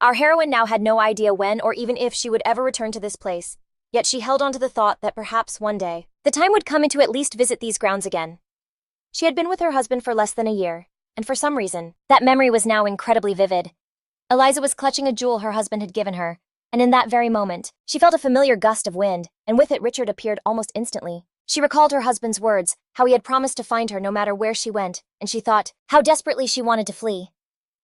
Our heroine now had no idea when or even if she would ever return to this place, yet she held on to the thought that perhaps one day, the time would come to at least visit these grounds again. She had been with her husband for less than a year, and for some reason, that memory was now incredibly vivid. Eliza was clutching a jewel her husband had given her, and in that very moment, she felt a familiar gust of wind, and with it Richard appeared almost instantly. She recalled her husband's words, how he had promised to find her no matter where she went, and she thought how desperately she wanted to flee.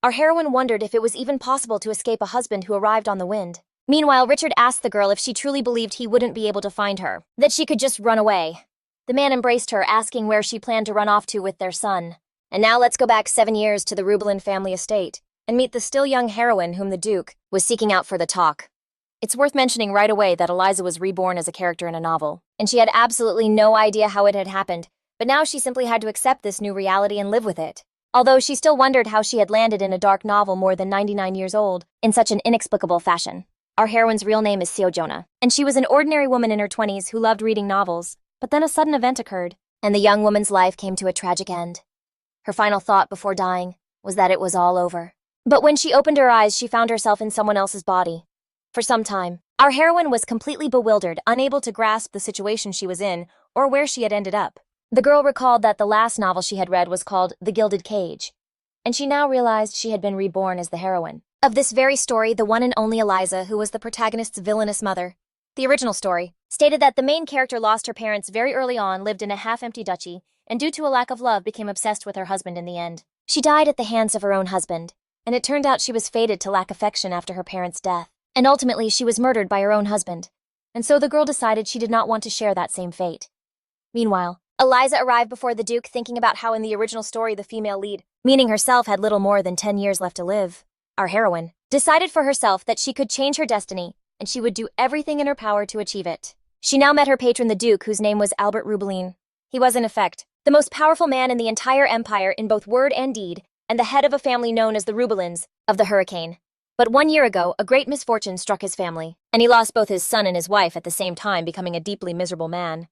Our heroine wondered if it was even possible to escape a husband who arrived on the wind. Meanwhile, Richard asked the girl if she truly believed he wouldn't be able to find her, that she could just run away. The man embraced her, asking where she planned to run off to with their son. And now let's go back 7 years to the Rubelin family estate, and meet the still young heroine whom the Duke was seeking out for the talk. It's worth mentioning right away that Eliza was reborn as a character in a novel, and she had absolutely no idea how it had happened, but now she simply had to accept this new reality and live with it. Although she still wondered how she had landed in a dark novel more than 99 years old in such an inexplicable fashion. Our heroine's real name is Seo Jonah, and she was an ordinary woman in her 20s who loved reading novels, but then a sudden event occurred, and the young woman's life came to a tragic end. Her final thought before dying was that it was all over. But when she opened her eyes, she found herself in someone else's body. For some time, our heroine was completely bewildered, unable to grasp the situation she was in or where she had ended up. The girl recalled that the last novel she had read was called The Gilded Cage, and she now realized she had been reborn as the heroine of this very story, the one and only Eliza, who was the protagonist's villainous mother. The original story stated that the main character lost her parents very early on, lived in a half-empty duchy, and due to a lack of love became obsessed with her husband in the end. She died at the hands of her own husband, and it turned out she was fated to lack affection after her parents' death, and ultimately she was murdered by her own husband, and so the girl decided she did not want to share that same fate. Meanwhile, Eliza arrived before the Duke thinking about how in the original story the female lead, meaning herself, had little more than 10 years left to live. Our heroine decided for herself that she could change her destiny, and she would do everything in her power to achieve it. She now met her patron the Duke, whose name was Albert Rubelin. He was in effect the most powerful man in the entire empire in both word and deed, and the head of a family known as the Rubelins of the Hurricane. But 1 year ago, a great misfortune struck his family, and he lost both his son and his wife at the same time, becoming a deeply miserable man.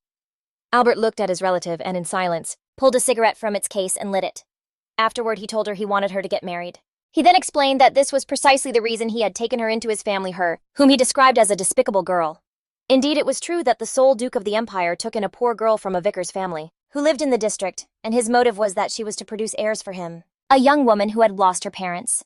Albert looked at his relative and, in silence, pulled a cigarette from its case and lit it. Afterward, he told her he wanted her to get married. He then explained that this was precisely the reason he had taken her into his family, her, whom he described as a despicable girl. Indeed, it was true that the sole Duke of the Empire took in a poor girl from a vicar's family, who lived in the district, and his motive was that she was to produce heirs for him, a young woman who had lost her parents.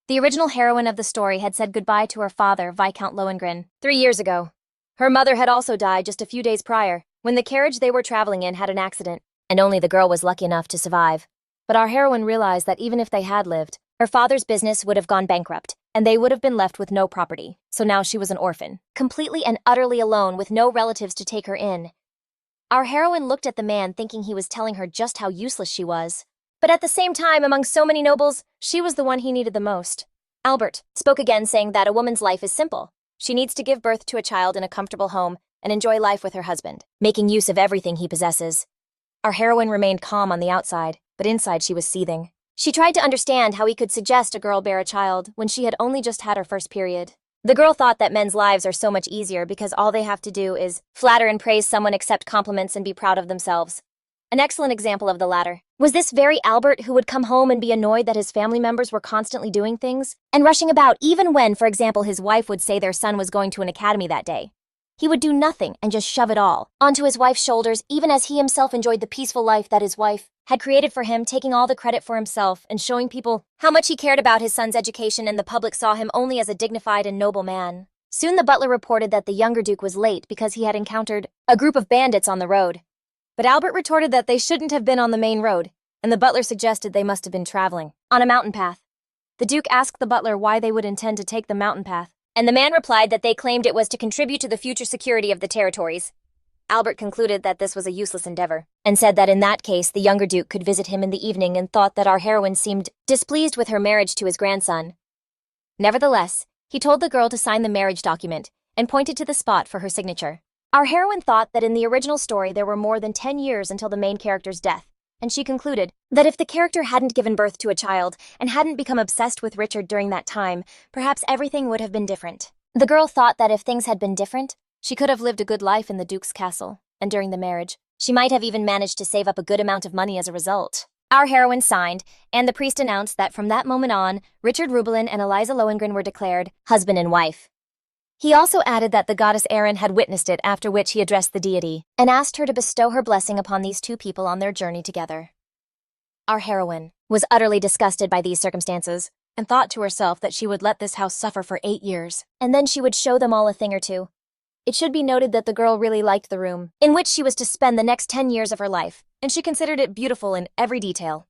The original heroine of the story had said goodbye to her father, Viscount Lohengrin, 3 years ago. Her mother had also died just a few days prior, when the carriage they were traveling in had an accident, and only the girl was lucky enough to survive. But our heroine realized that even if they had lived, her father's business would have gone bankrupt, and they would have been left with no property. So now she was an orphan, completely and utterly alone with no relatives to take her in. Our heroine looked at the man thinking he was telling her just how useless she was. But at the same time, among so many nobles, she was the one he needed the most. Albert spoke again, saying that a woman's life is simple. She needs to give birth to a child in a comfortable home and enjoy life with her husband, making use of everything he possesses. Our heroine remained calm on the outside, but inside she was seething. She tried to understand how he could suggest a girl bear a child when she had only just had her first period. The girl thought that men's lives are so much easier because all they have to do is flatter and praise someone, accept compliments, and be proud of themselves. An excellent example of the latter was this very Albert, who would come home and be annoyed that his family members were constantly doing things and rushing about, even when, for example, his wife would say their son was going to an academy that day. He would do nothing and just shove it all onto his wife's shoulders, even as he himself enjoyed the peaceful life that his wife had created for him, taking all the credit for himself and showing people how much he cared about his son's education, and the public saw him only as a dignified and noble man. Soon the butler reported that the younger Duke was late because he had encountered a group of bandits on the road. But Albert retorted that they shouldn't have been on the main road, and the butler suggested they must have been traveling on a mountain path. The Duke asked the butler why they would intend to take the mountain path, and the man replied that they claimed it was to contribute to the future security of the territories. Albert concluded that this was a useless endeavor, and said that in that case the younger Duke could visit him in the evening, and thought that our heroine seemed displeased with her marriage to his grandson. Nevertheless, he told the girl to sign the marriage document and pointed to the spot for her signature. Our heroine thought that in the original story there were more than 10 years until the main character's death, and she concluded that if the character hadn't given birth to a child and hadn't become obsessed with Richard during that time, perhaps everything would have been different. The girl thought that if things had been different, she could have lived a good life in the Duke's castle, and during the marriage, she might have even managed to save up a good amount of money as a result. Our heroine signed, and the priest announced that from that moment on, Richard Rubelin and Eliza Lohengrin were declared husband and wife. He also added that the goddess Erin had witnessed it, after which he addressed the deity and asked her to bestow her blessing upon these two people on their journey together. Our heroine was utterly disgusted by these circumstances and thought to herself that she would let this house suffer for 8 years, and then she would show them all a thing or two. It should be noted that the girl really liked the room in which she was to spend the next 10 years of her life, and she considered it beautiful in every detail.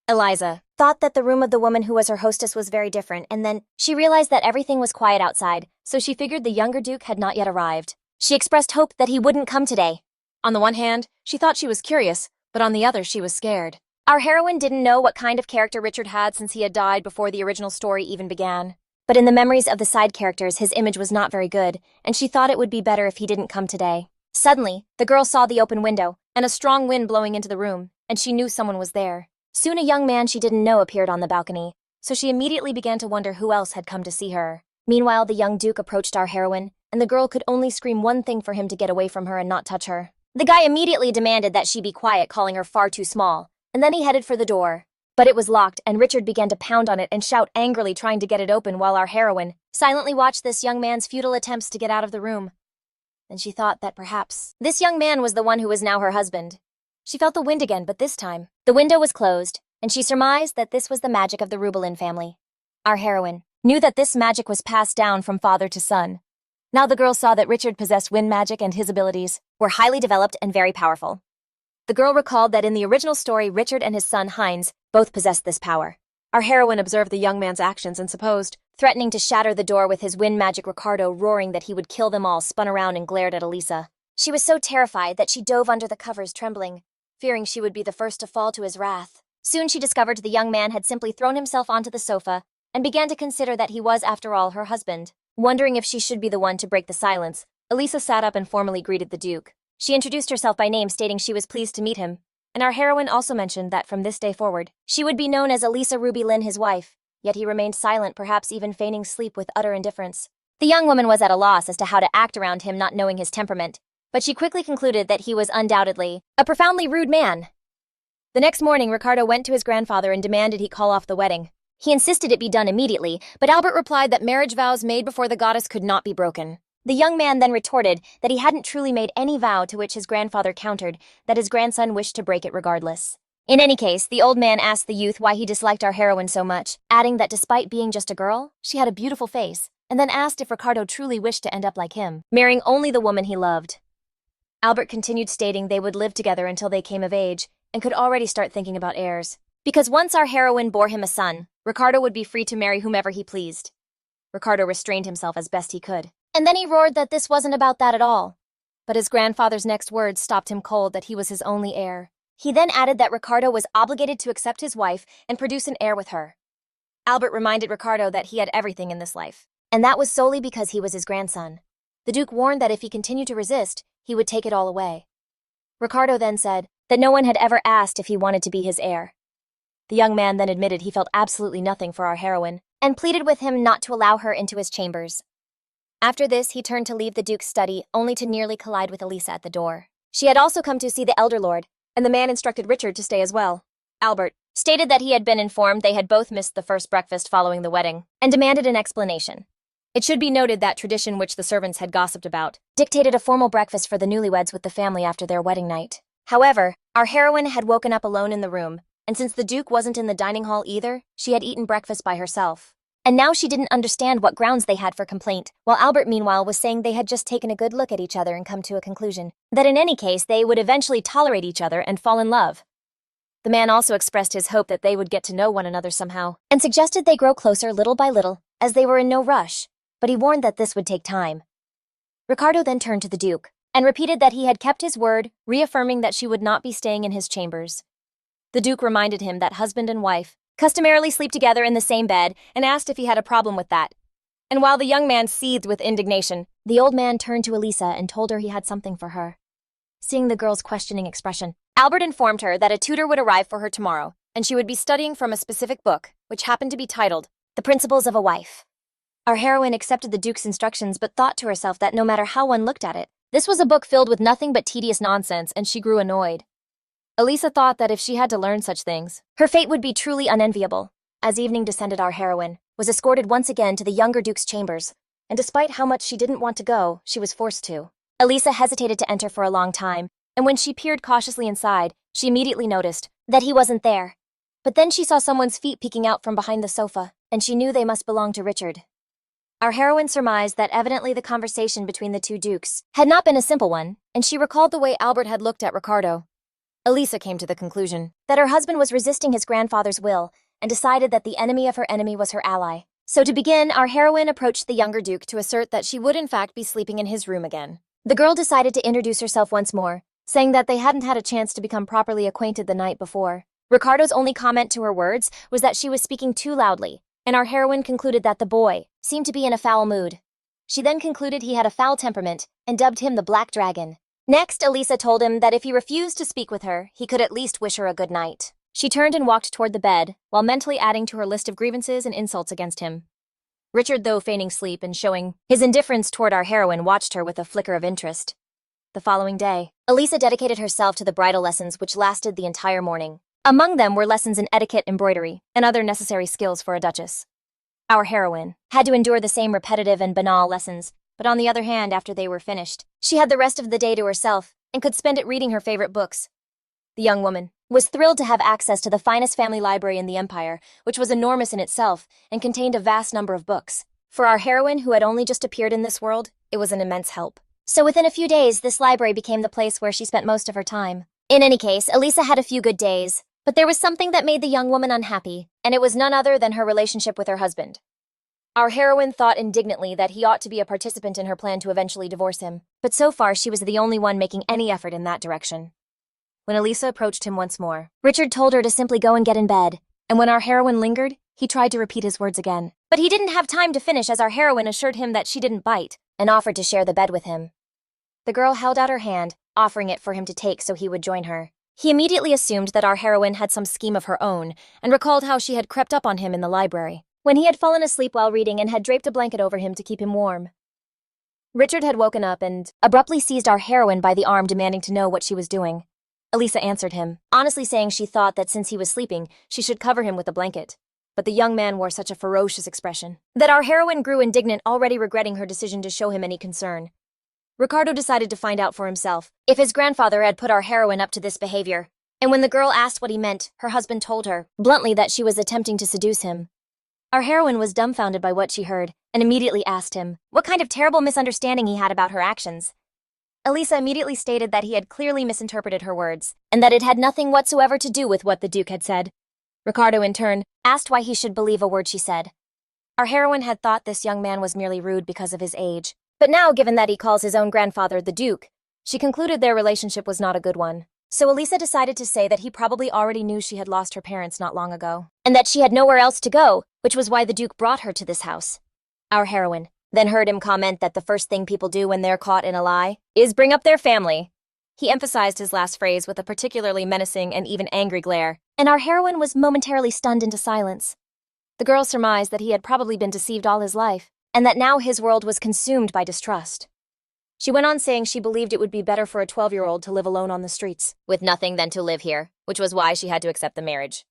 Eliza thought that the room of the woman who was her hostess was very different, and then she realized that everything was quiet outside, so she figured the younger Duke had not yet arrived. She expressed hope that he wouldn't come today. On the one hand, she thought she was curious, but on the other she was scared. Our heroine didn't know what kind of character Richard had, since he had died before the original story even began. But in the memories of the side characters, his image was not very good, and she thought it would be better if he didn't come today. Suddenly, the girl saw the open window and a strong wind blowing into the room, and she knew someone was there. Soon a young man she didn't know appeared on the balcony, so she immediately began to wonder who else had come to see her. Meanwhile, the young Duke approached our heroine, and the girl could only scream one thing for him to get away from her and not touch her. The guy immediately demanded that she be quiet, calling her far too small, and then he headed for the door. But it was locked, and Richard began to pound on it and shout angrily, trying to get it open, while our heroine silently watched this young man's futile attempts to get out of the room. Then she thought that perhaps this young man was the one who was now her husband. She felt the wind again, but this time the window was closed, and she surmised that this was the magic of the Rubelin family. Our heroine knew that this magic was passed down from father to son. Now the girl saw that Richard possessed wind magic, and his abilities were highly developed and very powerful. The girl recalled that in the original story, Richard and his son Heinz both possessed this power. Our heroine observed the young man's actions and supposed, threatening to shatter the door with his wind magic. Ricardo, roaring that he would kill them all, spun around and glared at Eliza. She was so terrified that she dove under the covers, trembling, fearing she would be the first to fall to his wrath. Soon she discovered the young man had simply thrown himself onto the sofa and began to consider that he was, after all, her husband. Wondering if she should be the one to break the silence, Eliza sat up and formally greeted the Duke. She introduced herself by name, stating she was pleased to meet him, and our heroine also mentioned that from this day forward, she would be known as Eliza Ruby Lynn, his wife. Yet he remained silent, perhaps even feigning sleep with utter indifference. The young woman was at a loss as to how to act around him, not knowing his temperament, but she quickly concluded that he was undoubtedly a profoundly rude man. The next morning, Ricardo went to his grandfather and demanded he call off the wedding. He insisted it be done immediately, but Albert replied that marriage vows made before the goddess could not be broken. The young man then retorted that he hadn't truly made any vow, to which his grandfather countered that his grandson wished to break it regardless. In any case, the old man asked the youth why he disliked our heroine so much, adding that despite being just a girl, she had a beautiful face, and then asked if Ricardo truly wished to end up like him, marrying only the woman he loved. Albert continued, stating they would live together until they came of age, and could already start thinking about heirs. Because once our heroine bore him a son, Ricardo would be free to marry whomever he pleased. Ricardo restrained himself as best he could, and then he roared that this wasn't about that at all. But his grandfather's next words stopped him cold, that he was his only heir. He then added that Ricardo was obligated to accept his wife and produce an heir with her. Albert reminded Ricardo that he had everything in this life, and that was solely because he was his grandson. The Duke warned that if he continued to resist, he would take it all away. Ricardo then said that no one had ever asked if he wanted to be his heir. The young man then admitted he felt absolutely nothing for our heroine, and pleaded with him not to allow her into his chambers. After this, he turned to leave the Duke's study, only to nearly collide with Eliza at the door. She had also come to see the elder lord, and the man instructed Richard to stay as well. Albert stated that he had been informed they had both missed the first breakfast following the wedding, and demanded an explanation. It should be noted that tradition, which the servants had gossiped about, dictated a formal breakfast for the newlyweds with the family after their wedding night. However, our heroine had woken up alone in the room, and since the Duke wasn't in the dining hall either, she had eaten breakfast by herself. And now she didn't understand what grounds they had for complaint, while Albert meanwhile was saying they had just taken a good look at each other and come to a conclusion that in any case they would eventually tolerate each other and fall in love. The man also expressed his hope that they would get to know one another somehow, and suggested they grow closer little by little, as they were in no rush, but he warned that this would take time. Ricardo then turned to the Duke, and repeated that he had kept his word, reaffirming that she would not be staying in his chambers. The Duke reminded him that husband and wife customarily sleep together in the same bed, and asked if he had a problem with that. And while the young man seethed with indignation, the old man turned to Eliza and told her he had something for her. Seeing the girl's questioning expression, Albert informed her that a tutor would arrive for her tomorrow, and she would be studying from a specific book, which happened to be titled, The Principles of a Wife. Our heroine accepted the Duke's instructions, but thought to herself that no matter how one looked at it, this was a book filled with nothing but tedious nonsense, and she grew annoyed. Eliza thought that if she had to learn such things, her fate would be truly unenviable. As evening descended, our heroine was escorted once again to the younger duke's chambers, and despite how much she didn't want to go, she was forced to. Eliza hesitated to enter for a long time, and when she peered cautiously inside, she immediately noticed that he wasn't there. But then she saw someone's feet peeking out from behind the sofa, and she knew they must belong to Richard. Our heroine surmised that evidently the conversation between the two dukes had not been a simple one, and she recalled the way Albert had looked at Ricardo. Eliza came to the conclusion that her husband was resisting his grandfather's will and decided that the enemy of her enemy was her ally. So to begin, our heroine approached the younger duke to assert that she would in fact be sleeping in his room again. The girl decided to introduce herself once more, saying that they hadn't had a chance to become properly acquainted the night before. Ricardo's only comment to her words was that she was speaking too loudly, and our heroine concluded that the boy seemed to be in a foul mood. She then concluded he had a foul temperament and dubbed him the Black Dragon. Next, Eliza told him that if he refused to speak with her, he could at least wish her a good night. She turned and walked toward the bed, while mentally adding to her list of grievances and insults against him. Richard, though feigning sleep and showing his indifference toward our heroine, watched her with a flicker of interest. The following day, Eliza dedicated herself to the bridal lessons, which lasted the entire morning. Among them were lessons in etiquette, embroidery, and other necessary skills for a duchess. Our heroine had to endure the same repetitive and banal lessons, but on the other hand, after they were finished, she had the rest of the day to herself and could spend it reading her favorite books. The young woman was thrilled to have access to the finest family library in the empire, which was enormous in itself and contained a vast number of books. For our heroine, who had only just appeared in this world, it was an immense help. So within a few days, this library became the place where she spent most of her time. In any case, Eliza had a few good days, but there was something that made the young woman unhappy, and it was none other than her relationship with her husband. Our heroine thought indignantly that he ought to be a participant in her plan to eventually divorce him, but so far she was the only one making any effort in that direction. When Eliza approached him once more, Richard told her to simply go and get in bed, and when our heroine lingered, he tried to repeat his words again. But he didn't have time to finish, as our heroine assured him that she didn't bite, and offered to share the bed with him. The girl held out her hand, offering it for him to take so he would join her. He immediately assumed that our heroine had some scheme of her own, and recalled how she had crept up on him in the library, when he had fallen asleep while reading and had draped a blanket over him to keep him warm. Richard had woken up and abruptly seized our heroine by the arm, demanding to know what she was doing. Eliza answered him, honestly saying she thought that since he was sleeping, she should cover him with a blanket. But the young man wore such a ferocious expression that our heroine grew indignant, already regretting her decision to show him any concern. Ricardo decided to find out for himself if his grandfather had put our heroine up to this behavior, and when the girl asked what he meant, her husband told her, bluntly, that she was attempting to seduce him. Our heroine was dumbfounded by what she heard, and immediately asked him what kind of terrible misunderstanding he had about her actions. Eliza immediately stated that he had clearly misinterpreted her words, and that it had nothing whatsoever to do with what the Duke had said. Ricardo, in turn, asked why he should believe a word she said. Our heroine had thought this young man was merely rude because of his age, but now, given that he calls his own grandfather the Duke, she concluded their relationship was not a good one. So Eliza decided to say that he probably already knew she had lost her parents not long ago, and that she had nowhere else to go, which was why the Duke brought her to this house. Our heroine then heard him comment that the first thing people do when they're caught in a lie is bring up their family. He emphasized his last phrase with a particularly menacing and even angry glare, and our heroine was momentarily stunned into silence. The girl surmised that he had probably been deceived all his life, and that now his world was consumed by distrust. She went on saying she believed it would be better for a 12-year-old to live alone on the streets, with nothing than to live here, which was why she had to accept the marriage.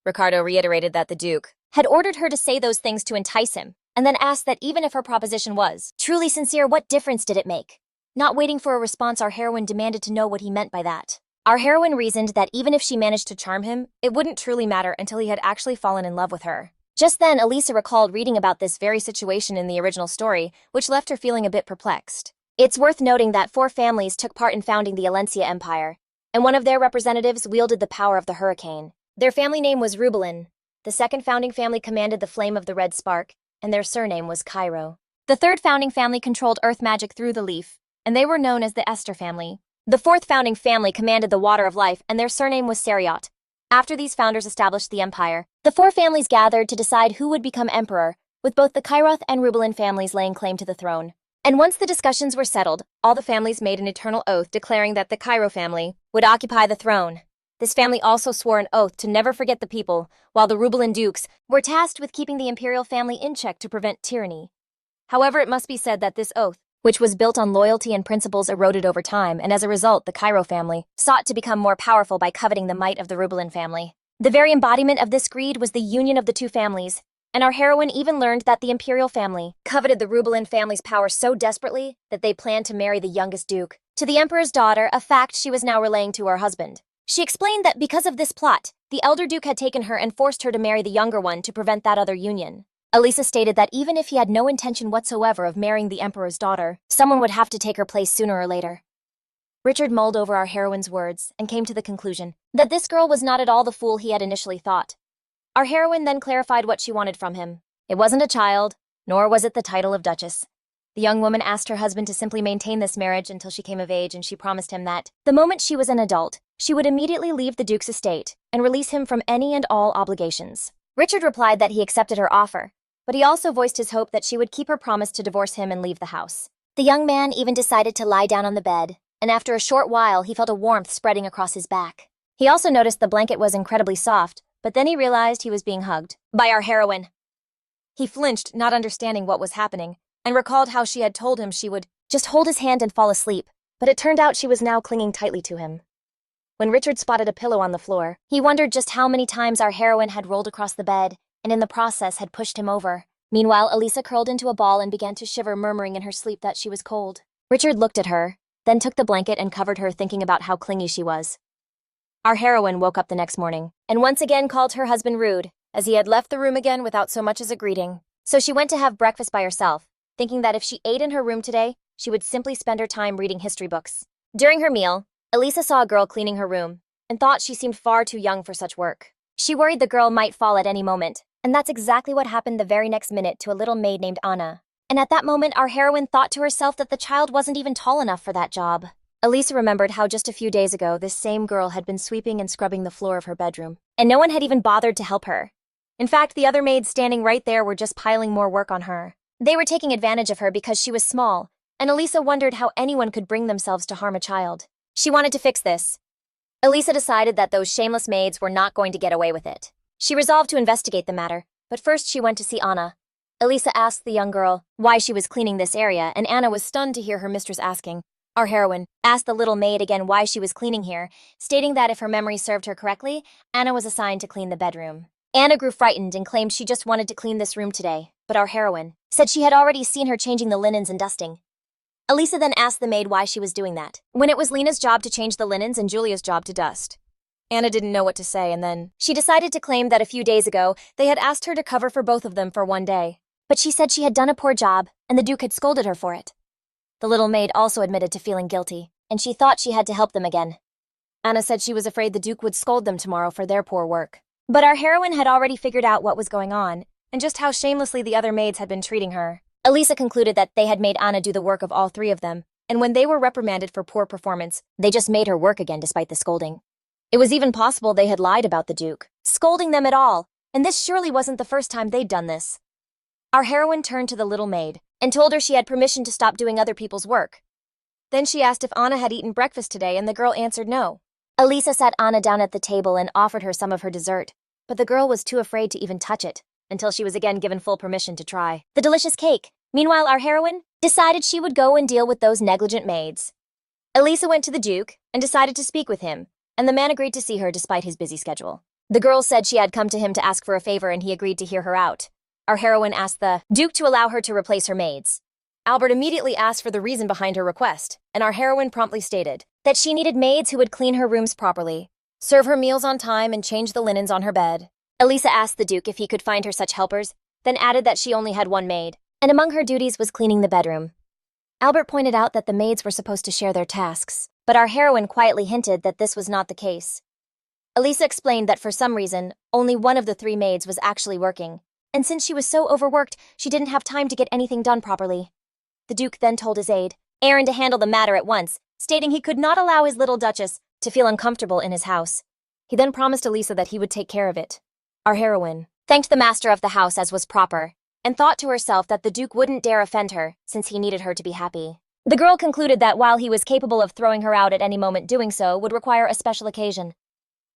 Ricardo reiterated that the Duke had ordered her to say those things to entice him, and then asked that even if her proposition was truly sincere, what difference did it make? Not waiting for a response, our heroine demanded to know what he meant by that. Our heroine reasoned that even if she managed to charm him, it wouldn't truly matter until he had actually fallen in love with her. Just then, Eliza recalled reading about this very situation in the original story, which left her feeling a bit perplexed. It's worth noting that 4 families took part in founding the Alencia Empire, and one of their representatives wielded the power of the hurricane. Their family name was Rubelin. The second founding family commanded the flame of the red spark, and their surname was Cairo. The third founding family controlled earth magic through the leaf, and they were known as the Esther family. The fourth founding family commanded the water of life, and their surname was Seriot. After these founders established the empire, the 4 families gathered to decide who would become emperor, with both the Kairoth and Rubelin families laying claim to the throne. And once the discussions were settled, all the families made an eternal oath declaring that the Cairo family would occupy the throne. This family also swore an oath to never forget the people, while the Rubelin dukes were tasked with keeping the imperial family in check to prevent tyranny. However, it must be said that this oath which was built on loyalty and principles eroded over time, and as a result, the Cairo family sought to become more powerful by coveting the might of the Rubelin family. The very embodiment of this greed was the union of the two families, and our heroine even learned that the imperial family coveted the Rubelin family's power so desperately that they planned to marry the youngest duke to the emperor's daughter, a fact she was now relaying to her husband. She explained that because of this plot, the elder duke had taken her and forced her to marry the younger one to prevent that other union. Eliza stated that even if he had no intention whatsoever of marrying the emperor's daughter, someone would have to take her place sooner or later. Richard mulled over our heroine's words and came to the conclusion that this girl was not at all the fool he had initially thought. Our heroine then clarified what she wanted from him. It wasn't a child, nor was it the title of duchess. The young woman asked her husband to simply maintain this marriage until she came of age, and she promised him that, the moment she was an adult, she would immediately leave the duke's estate and release him from any and all obligations. Richard replied that he accepted her offer, but he also voiced his hope that she would keep her promise to divorce him and leave the house. The young man even decided to lie down on the bed, and after a short while he felt a warmth spreading across his back. He also noticed the blanket was incredibly soft, but then he realized he was being hugged by our heroine. He flinched, not understanding what was happening, and recalled how she had told him she would just hold his hand and fall asleep, but it turned out she was now clinging tightly to him. When Richard spotted a pillow on the floor, he wondered just how many times our heroine had rolled across the bed, and in the process had pushed him over. Meanwhile, Eliza curled into a ball and began to shiver, murmuring in her sleep that she was cold. Richard looked at her, then took the blanket and covered her, thinking about how clingy she was. Our heroine woke up the next morning, and once again called her husband rude, as he had left the room again without so much as a greeting. So she went to have breakfast by herself, thinking that if she ate in her room today, she would simply spend her time reading history books. During her meal, Eliza saw a girl cleaning her room, and thought she seemed far too young for such work. She worried the girl might fall at any moment, and that's exactly what happened the very next minute to a little maid named Anna. And at that moment, our heroine thought to herself that the child wasn't even tall enough for that job. Eliza remembered how just a few days ago, this same girl had been sweeping and scrubbing the floor of her bedroom, and no one had even bothered to help her. In fact, the other maids standing right there were just piling more work on her. They were taking advantage of her because she was small, and Eliza wondered how anyone could bring themselves to harm a child. She wanted to fix this. Eliza decided that those shameless maids were not going to get away with it. She resolved to investigate the matter, but first she went to see Anna. Eliza asked the young girl why she was cleaning this area, and Anna was stunned to hear her mistress asking. Our heroine asked the little maid again why she was cleaning here, stating that if her memory served her correctly, Anna was assigned to clean the bedroom. Anna grew frightened and claimed she just wanted to clean this room today, but our heroine said she had already seen her changing the linens and dusting. Eliza then asked the maid why she was doing that, when it was Lena's job to change the linens and Julia's job to dust. Anna didn't know what to say, and then she decided to claim that a few days ago they had asked her to cover for both of them for one day. But she said she had done a poor job, and the Duke had scolded her for it. The little maid also admitted to feeling guilty, and she thought she had to help them again. Anna said she was afraid the Duke would scold them tomorrow for their poor work. But our heroine had already figured out what was going on, and just how shamelessly the other maids had been treating her. Eliza concluded that they had made Anna do the work of all three of them, and when they were reprimanded for poor performance, they just made her work again despite the scolding. It was even possible they had lied about the Duke, scolding them at all, and this surely wasn't the first time they'd done this. Our heroine turned to the little maid and told her she had permission to stop doing other people's work. Then she asked if Anna had eaten breakfast today, and the girl answered no. Eliza sat Anna down at the table and offered her some of her dessert, but the girl was too afraid to even touch it, until she was again given full permission to try the delicious cake. Meanwhile, our heroine decided she would go and deal with those negligent maids. Eliza went to the Duke and decided to speak with him, and the man agreed to see her despite his busy schedule. The girl said she had come to him to ask for a favor, and he agreed to hear her out. Our heroine asked the Duke to allow her to replace her maids. Albert immediately asked for the reason behind her request, and our heroine promptly stated that she needed maids who would clean her rooms properly, serve her meals on time, and change the linens on her bed. Eliza asked the Duke if he could find her such helpers, then added that she only had one maid, and among her duties was cleaning the bedroom. Albert pointed out that the maids were supposed to share their tasks, but our heroine quietly hinted that this was not the case. Eliza explained that for some reason, only one of the three maids was actually working, and since she was so overworked, she didn't have time to get anything done properly. The Duke then told his aide, Aaron, to handle the matter at once, stating he could not allow his little duchess to feel uncomfortable in his house. He then promised Eliza that he would take care of it. Our heroine thanked the master of the house as was proper, and thought to herself that the Duke wouldn't dare offend her, since he needed her to be happy. The girl concluded that while he was capable of throwing her out at any moment, doing so would require a special occasion.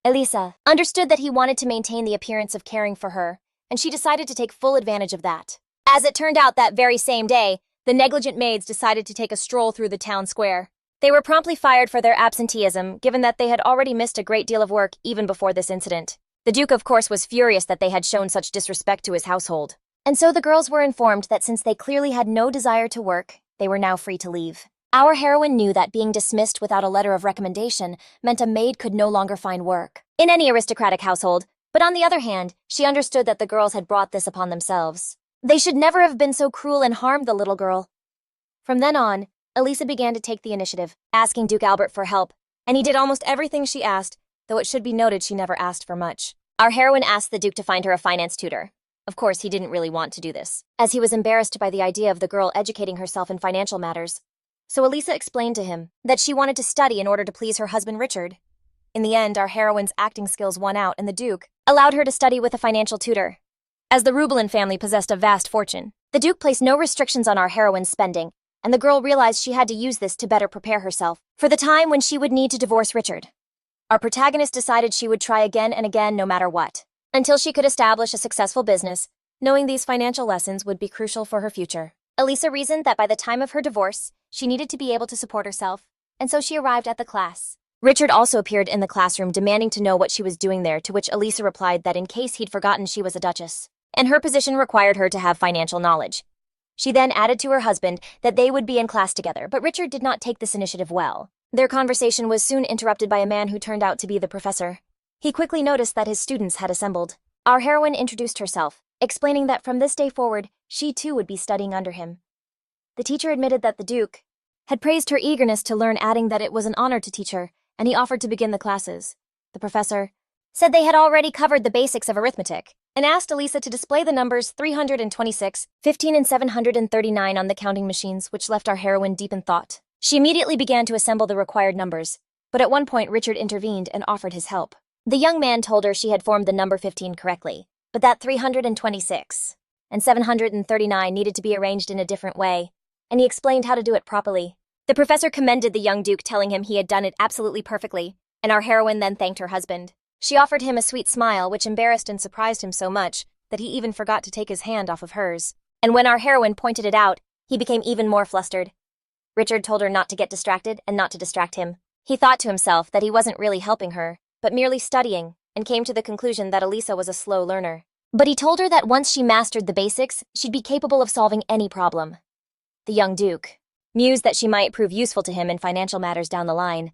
Eliza understood that he wanted to maintain the appearance of caring for her, and she decided to take full advantage of that. As it turned out, that very same day, The negligent maids decided to take a stroll through the town square. They were promptly fired for their absenteeism, given that they had already missed a great deal of work even before this incident. The Duke, of course, was furious that they had shown such disrespect to his household. And so the girls were informed that since they clearly had no desire to work, they were now free to leave. Our heroine knew that being dismissed without a letter of recommendation meant a maid could no longer find work in any aristocratic household, but on the other hand, she understood that the girls had brought this upon themselves. They should never have been so cruel and harmed the little girl. From then on, Eliza began to take the initiative, asking Duke Albert for help, and he did almost everything she asked, though it should be noted she never asked for much. Our heroine asked the Duke to find her a finance tutor. Of course, he didn't really want to do this, as he was embarrassed by the idea of the girl educating herself in financial matters. So Eliza explained to him that she wanted to study in order to please her husband Richard. In the end, our heroine's acting skills won out, and the Duke allowed her to study with a financial tutor. As the Rubelin family possessed a vast fortune, the Duke placed no restrictions on our heroine's spending, and the girl realized she had to use this to better prepare herself for the time when she would need to divorce Richard. Our protagonist decided she would try again and again no matter what, until she could establish a successful business, knowing these financial lessons would be crucial for her future. Eliza reasoned that by the time of her divorce, she needed to be able to support herself, and so she arrived at the class. Richard also appeared in the classroom demanding to know what she was doing there, to which Eliza replied that in case he'd forgotten she was a duchess, and her position required her to have financial knowledge. She then added to her husband that they would be in class together, but Richard did not take this initiative well. Their conversation was soon interrupted by a man who turned out to be the professor. He quickly noticed that his students had assembled. Our heroine introduced herself, explaining that from this day forward, she too would be studying under him. The teacher admitted that the Duke had praised her eagerness to learn, adding that it was an honor to teach her, and he offered to begin the classes. The professor said they had already covered the basics of arithmetic, and asked Eliza to display the numbers 326, 15, and 739 on the counting machines, which left our heroine deep in thought. She immediately began to assemble the required numbers, but at one point Richard intervened and offered his help. The young man told her she had formed the number 15 correctly, but that 326 and 739 needed to be arranged in a different way, and he explained how to do it properly. The professor commended the young Duke, telling him he had done it absolutely perfectly, and our heroine then thanked her husband. She offered him a sweet smile, which embarrassed and surprised him so much that he even forgot to take his hand off of hers. And when our heroine pointed it out, he became even more flustered. Richard told her not to get distracted and not to distract him. He thought to himself that he wasn't really helping her, but merely studying, and came to the conclusion that Eliza was a slow learner. But he told her that once she mastered the basics, she'd be capable of solving any problem. The young Duke mused that she might prove useful to him in financial matters down the line.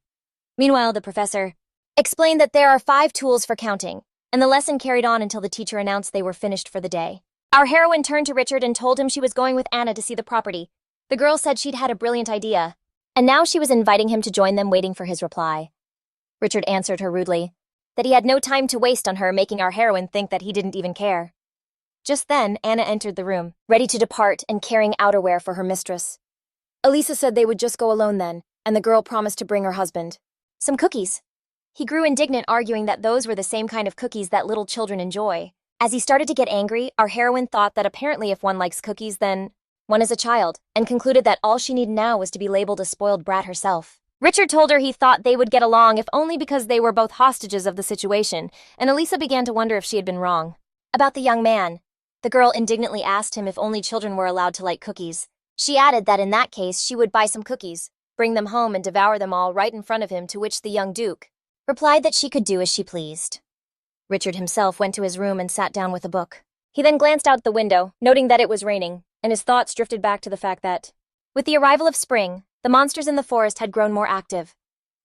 Meanwhile, the professor explained that there are 5 tools for counting, and the lesson carried on until the teacher announced they were finished for the day. Our heroine turned to Richard and told him she was going with Anna to see the property. The girl said she'd had a brilliant idea, and now she was inviting him to join them, waiting for his reply. Richard answered her rudely that he had no time to waste on her, making our heroine think that he didn't even care. Just then, Anna entered the room, ready to depart and carrying outerwear for her mistress. Eliza said they would just go alone then, and the girl promised to bring her husband some cookies. He grew indignant, arguing that those were the same kind of cookies that little children enjoy. As he started to get angry, our heroine thought that apparently if one likes cookies, then one is a child, and concluded that all she needed now was to be labeled a spoiled brat herself. Richard told her he thought they would get along, if only because they were both hostages of the situation, and Eliza began to wonder if she had been wrong. About the young man, the girl indignantly asked him if only children were allowed to like cookies. She added that in that case she would buy some cookies, bring them home and devour them all right in front of him, to which the young Duke replied that she could do as she pleased. Richard himself went to his room and sat down with a book. He then glanced out the window, noting that it was raining, and his thoughts drifted back to the fact that, with the arrival of spring, the monsters in the forest had grown more active.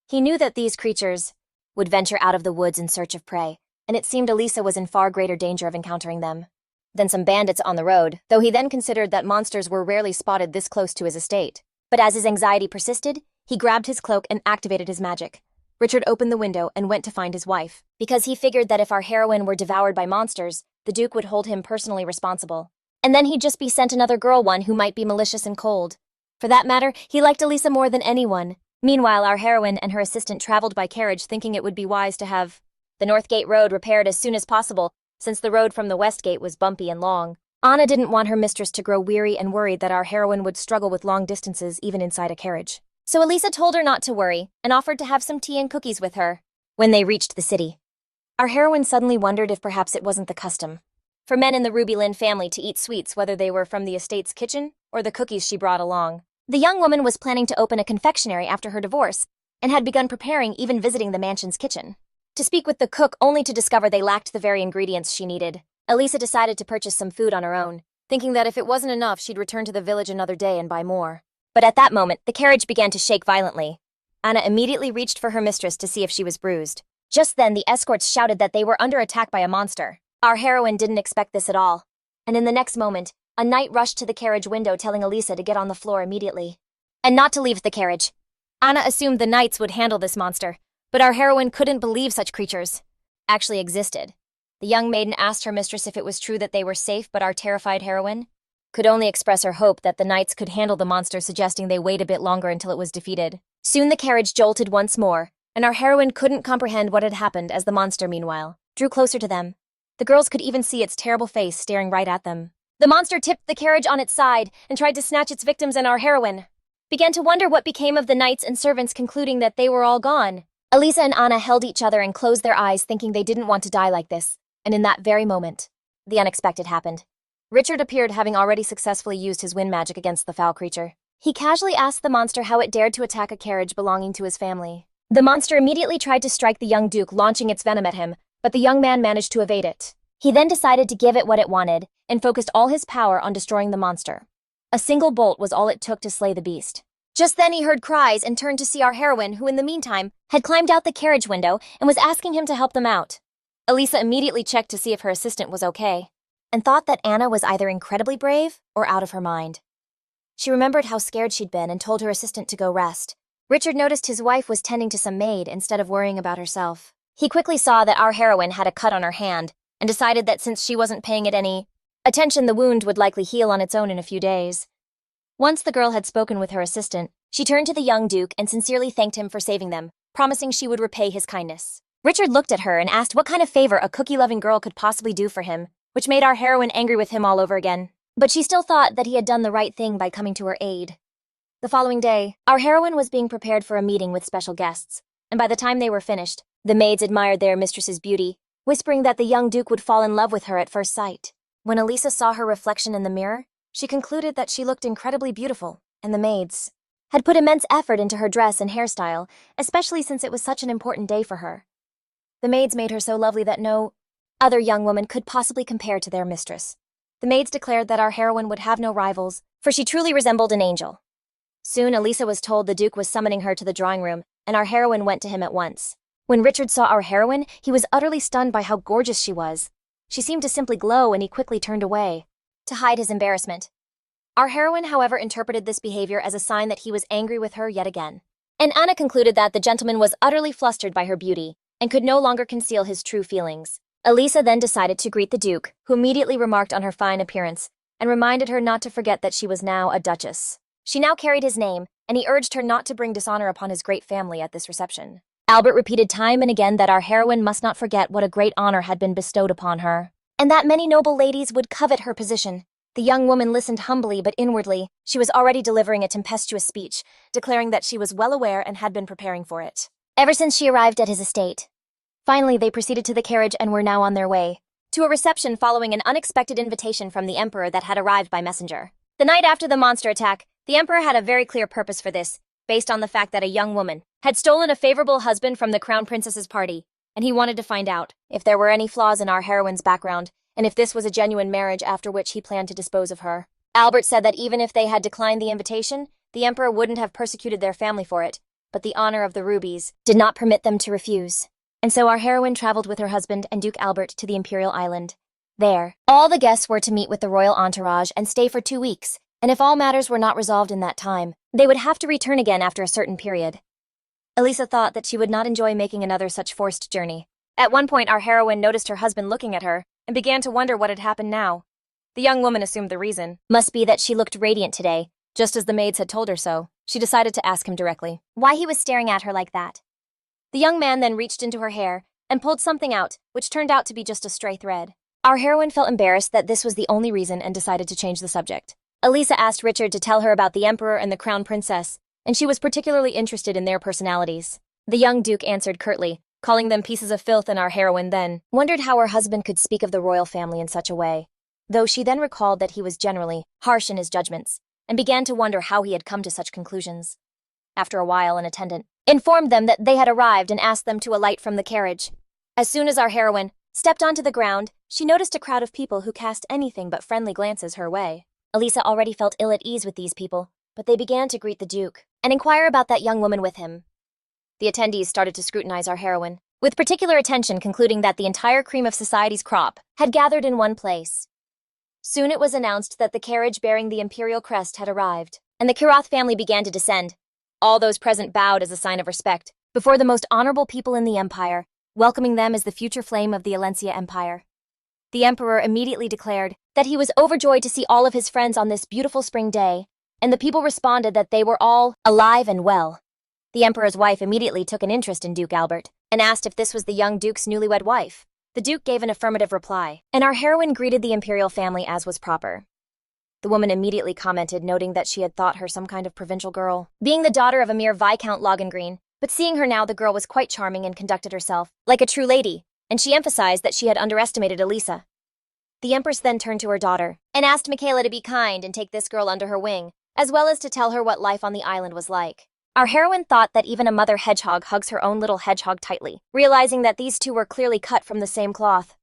He knew that these creatures would venture out of the woods in search of prey, and it seemed Eliza was in far greater danger of encountering them than some bandits on the road, though he then considered that monsters were rarely spotted this close to his estate. But as his anxiety persisted, he grabbed his cloak and activated his magic. Richard opened the window and went to find his wife, because he figured that if our heroine were devoured by monsters, the Duke would hold him personally responsible. And then he'd just be sent another girl, one who might be malicious and cold. For that matter, he liked Eliza more than anyone. Meanwhile, our heroine and her assistant traveled by carriage, thinking it would be wise to have the North Gate Road repaired as soon as possible, since the road from the West Gate was bumpy and long. Anna didn't want her mistress to grow weary and worried that our heroine would struggle with long distances even inside a carriage. So Eliza told her not to worry and offered to have some tea and cookies with her. When they reached the city, our heroine suddenly wondered if perhaps it wasn't the custom for men in the Ruby Lynn family to eat sweets whether they were from the estate's kitchen or the cookies she brought along. The young woman was planning to open a confectionery after her divorce and had begun preparing, even visiting the mansion's kitchen. To speak with the cook only to discover they lacked the very ingredients she needed, Eliza decided to purchase some food on her own, thinking that if it wasn't enough, she'd return to the village another day and buy more. But at that moment, the carriage began to shake violently. Anna immediately reached for her mistress to see if she was bruised. Just then, the escorts shouted that they were under attack by a monster. Our heroine didn't expect this at all. And in the next moment, a knight rushed to the carriage window telling Eliza to get on the floor immediately. And not to leave the carriage. Anna assumed the knights would handle this monster, but our heroine couldn't believe such creatures actually existed. The young maiden asked her mistress if it was true that they were safe, but our terrified heroine could only express her hope that the knights could handle the monster, suggesting they wait a bit longer until it was defeated. Soon the carriage jolted once more, and our heroine couldn't comprehend what had happened as the monster, meanwhile, drew closer to them. The girls could even see its terrible face staring right at them. The monster tipped the carriage on its side and tried to snatch its victims, and our heroine began to wonder what became of the knights and servants, concluding that they were all gone. Eliza and Anna held each other and closed their eyes, thinking they didn't want to die like this. And in that very moment, the unexpected happened. Richard appeared, having already successfully used his wind magic against the foul creature. He casually asked the monster how it dared to attack a carriage belonging to his family. The monster immediately tried to strike the young duke, launching its venom at him, but the young man managed to evade it. He then decided to give it what it wanted and focused all his power on destroying the monster. A single bolt was all it took to slay the beast. Just then he heard cries and turned to see our heroine, who in the meantime had climbed out the carriage window and was asking him to help them out. Eliza immediately checked to see if her assistant was okay, and thought that Anna was either incredibly brave or out of her mind. She remembered how scared she'd been and told her assistant to go rest. Richard noticed his wife was tending to some maid instead of worrying about herself. He quickly saw that our heroine had a cut on her hand and decided that since she wasn't paying it any attention, the wound would likely heal on its own in a few days. Once the girl had spoken with her assistant, she turned to the young duke and sincerely thanked him for saving them, promising she would repay his kindness. Richard looked at her and asked what kind of favor a cookie-loving girl could possibly do for him, which made our heroine angry with him all over again. But she still thought that he had done the right thing by coming to her aid. The following day, our heroine was being prepared for a meeting with special guests, and by the time they were finished, the maids admired their mistress's beauty, whispering that the young duke would fall in love with her at first sight. When Eliza saw her reflection in the mirror, she concluded that she looked incredibly beautiful, and the maids had put immense effort into her dress and hairstyle, especially since it was such an important day for her. The maids made her so lovely that no other young woman could possibly compare to their mistress. The maids declared that our heroine would have no rivals, for she truly resembled an angel. Soon, Eliza was told the duke was summoning her to the drawing room, and our heroine went to him at once. When Richard saw our heroine, he was utterly stunned by how gorgeous she was. She seemed to simply glow, and he quickly turned away to hide his embarrassment. Our heroine, however, interpreted this behavior as a sign that he was angry with her yet again. And Anna concluded that the gentleman was utterly flustered by her beauty and could no longer conceal his true feelings. Eliza then decided to greet the duke, who immediately remarked on her fine appearance and reminded her not to forget that she was now a duchess. She now carried his name, and he urged her not to bring dishonor upon his great family at this reception. Albert repeated time and again that our heroine must not forget what a great honor had been bestowed upon her, and that many noble ladies would covet her position. The young woman listened humbly, but inwardly, she was already delivering a tempestuous speech, declaring that she was well aware and had been preparing for it ever since she arrived at his estate. Finally, they proceeded to the carriage and were now on their way to a reception following an unexpected invitation from the emperor that had arrived by messenger. The night after the monster attack, the emperor had a very clear purpose for this, based on the fact that a young woman had stolen a favorable husband from the crown princess's party, and he wanted to find out if there were any flaws in our heroine's background, and if this was a genuine marriage, after which he planned to dispose of her. Albert said that even if they had declined the invitation, the emperor wouldn't have persecuted their family for it, but the honor of the rubies did not permit them to refuse. And so our heroine traveled with her husband and Duke Albert to the imperial island. There, all the guests were to meet with the royal entourage and stay for 2 weeks, and if all matters were not resolved in that time, they would have to return again after a certain period. Eliza thought that she would not enjoy making another such forced journey. At one point, our heroine noticed her husband looking at her and began to wonder what had happened now. The young woman assumed the reason must be that she looked radiant today, just as the maids had told her so. She decided to ask him directly why he was staring at her like that. The young man then reached into her hair and pulled something out, which turned out to be just a stray thread. Our heroine felt embarrassed that this was the only reason and decided to change the subject. Eliza asked Richard to tell her about the emperor and the crown princess, and she was particularly interested in their personalities. The young duke answered curtly calling them pieces of filth, and our heroine then wondered how her husband could speak of the royal family in such a way, though she then recalled that he was generally harsh in his judgments, and began to wonder how he had come to such conclusions. After a while, an attendant informed them that they had arrived and asked them to alight from the carriage. As soon as our heroine stepped onto the ground, she noticed a crowd of people who cast anything but friendly glances her way. Eliza already felt ill at ease with these people, but they began to greet the Duke and inquire about that young woman with him. The attendees started to scrutinize our heroine, with particular attention, concluding that the entire cream of society's crop had gathered in one place. Soon it was announced that the carriage bearing the imperial crest had arrived, and the Kirath family began to descend. All those present bowed as a sign of respect before the most honorable people in the empire, welcoming them as the future flame of the Alencia Empire. The emperor immediately declared that he was overjoyed to see all of his friends on this beautiful spring day, and the people responded that they were all alive and well. The emperor's wife immediately took an interest in Duke Albert and asked if this was the young duke's newlywed wife. The duke gave an affirmative reply, and our heroine greeted the imperial family as was proper. The woman immediately commented, noting that she had thought her some kind of provincial girl, being the daughter of a mere Viscount Logangreen, but seeing her now, the girl was quite charming and conducted herself like a true lady, and she emphasized that she had underestimated Eliza. The empress then turned to her daughter and asked Michaela to be kind and take this girl under her wing, as well as to tell her what life on the island was like. Our heroine thought that even a mother hedgehog hugs her own little hedgehog tightly, realizing that these two were clearly cut from the same cloth.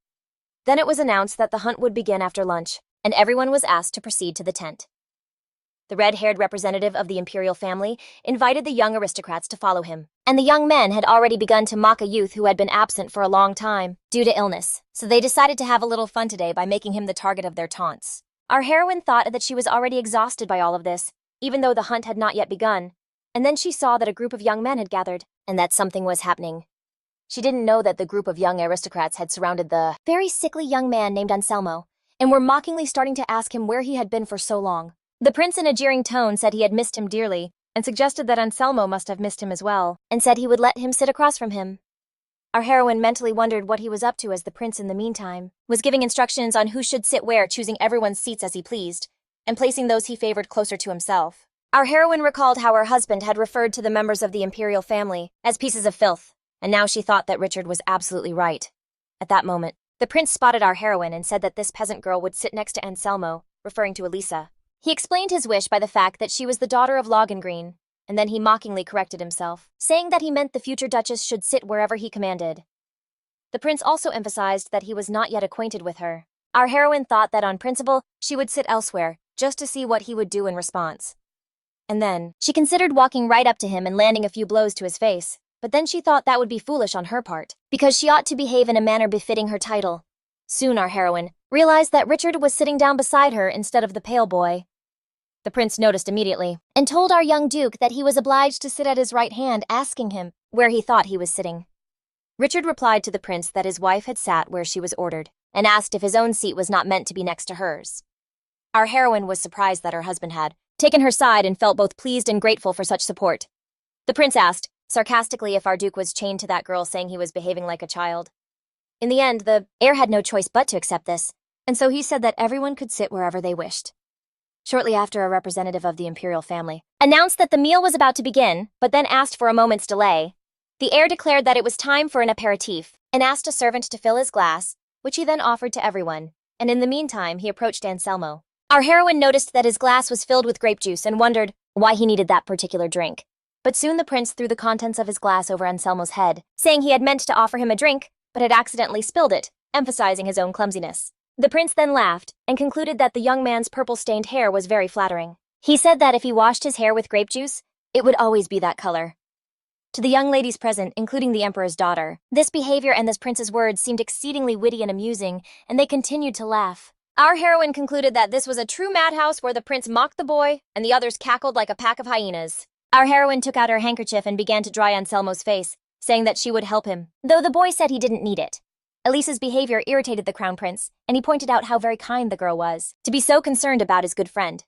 Then it was announced that the hunt would begin after lunch, and everyone was asked to proceed to the tent. The red-haired representative of the imperial family invited the young aristocrats to follow him, and the young men had already begun to mock a youth who had been absent for a long time due to illness, so they decided to have a little fun today by making him the target of their taunts. Our heroine thought that she was already exhausted by all of this, even though the hunt had not yet begun, and then she saw that a group of young men had gathered, and that something was happening. She didn't know that the group of young aristocrats had surrounded the very sickly young man named Anselmo, and were mockingly starting to ask him where he had been for so long. The prince in a jeering tone said he had missed him dearly, and suggested that Anselmo must have missed him as well, and said he would let him sit across from him. Our heroine mentally wondered what he was up to, as the prince in the meantime was giving instructions on who should sit where, choosing everyone's seats as he pleased, and placing those he favored closer to himself. Our heroine recalled how her husband had referred to the members of the imperial family as pieces of filth, and now she thought that Richard was absolutely right. At that moment, the prince spotted our heroine and said that this peasant girl would sit next to Anselmo, referring to Eliza. He explained his wish by the fact that she was the daughter of Logangreen, and then he mockingly corrected himself, saying that he meant the future duchess should sit wherever he commanded. The prince also emphasized that he was not yet acquainted with her. Our heroine thought that on principle, she would sit elsewhere, just to see what he would do in response. And then, she considered walking right up to him and landing a few blows to his face, but then she thought that would be foolish on her part, because she ought to behave in a manner befitting her title. Soon our heroine realized that Richard was sitting down beside her instead of the pale boy. The prince noticed immediately, and told our young duke that he was obliged to sit at his right hand, asking him where he thought he was sitting. Richard replied to the prince that his wife had sat where she was ordered, and asked if his own seat was not meant to be next to hers. Our heroine was surprised that her husband had taken her side and felt both pleased and grateful for such support. The prince asked, sarcastically, if our duke was chained to that girl, saying he was behaving like a child. In the end, the heir had no choice but to accept this, and so he said that everyone could sit wherever they wished. Shortly after, a representative of the imperial family announced that the meal was about to begin, but then asked for a moment's delay. The heir declared that it was time for an aperitif, and asked a servant to fill his glass, which he then offered to everyone, and in the meantime he approached Anselmo. Our heroine noticed that his glass was filled with grape juice and wondered why he needed that particular drink. But soon the prince threw the contents of his glass over Anselmo's head, saying he had meant to offer him a drink, but had accidentally spilled it, emphasizing his own clumsiness. The prince then laughed and concluded that the young man's purple-stained hair was very flattering. He said that if he washed his hair with grape juice, it would always be that color. To the young ladies present, including the emperor's daughter, this behavior and this prince's words seemed exceedingly witty and amusing, and they continued to laugh. Our heroine concluded that this was a true madhouse where the prince mocked the boy and the others cackled like a pack of hyenas. Our heroine took out her handkerchief and began to dry Anselmo's face, saying that she would help him, though the boy said he didn't need it. Elisa's behavior irritated the crown prince, and he pointed out how very kind the girl was to be so concerned about his good friend.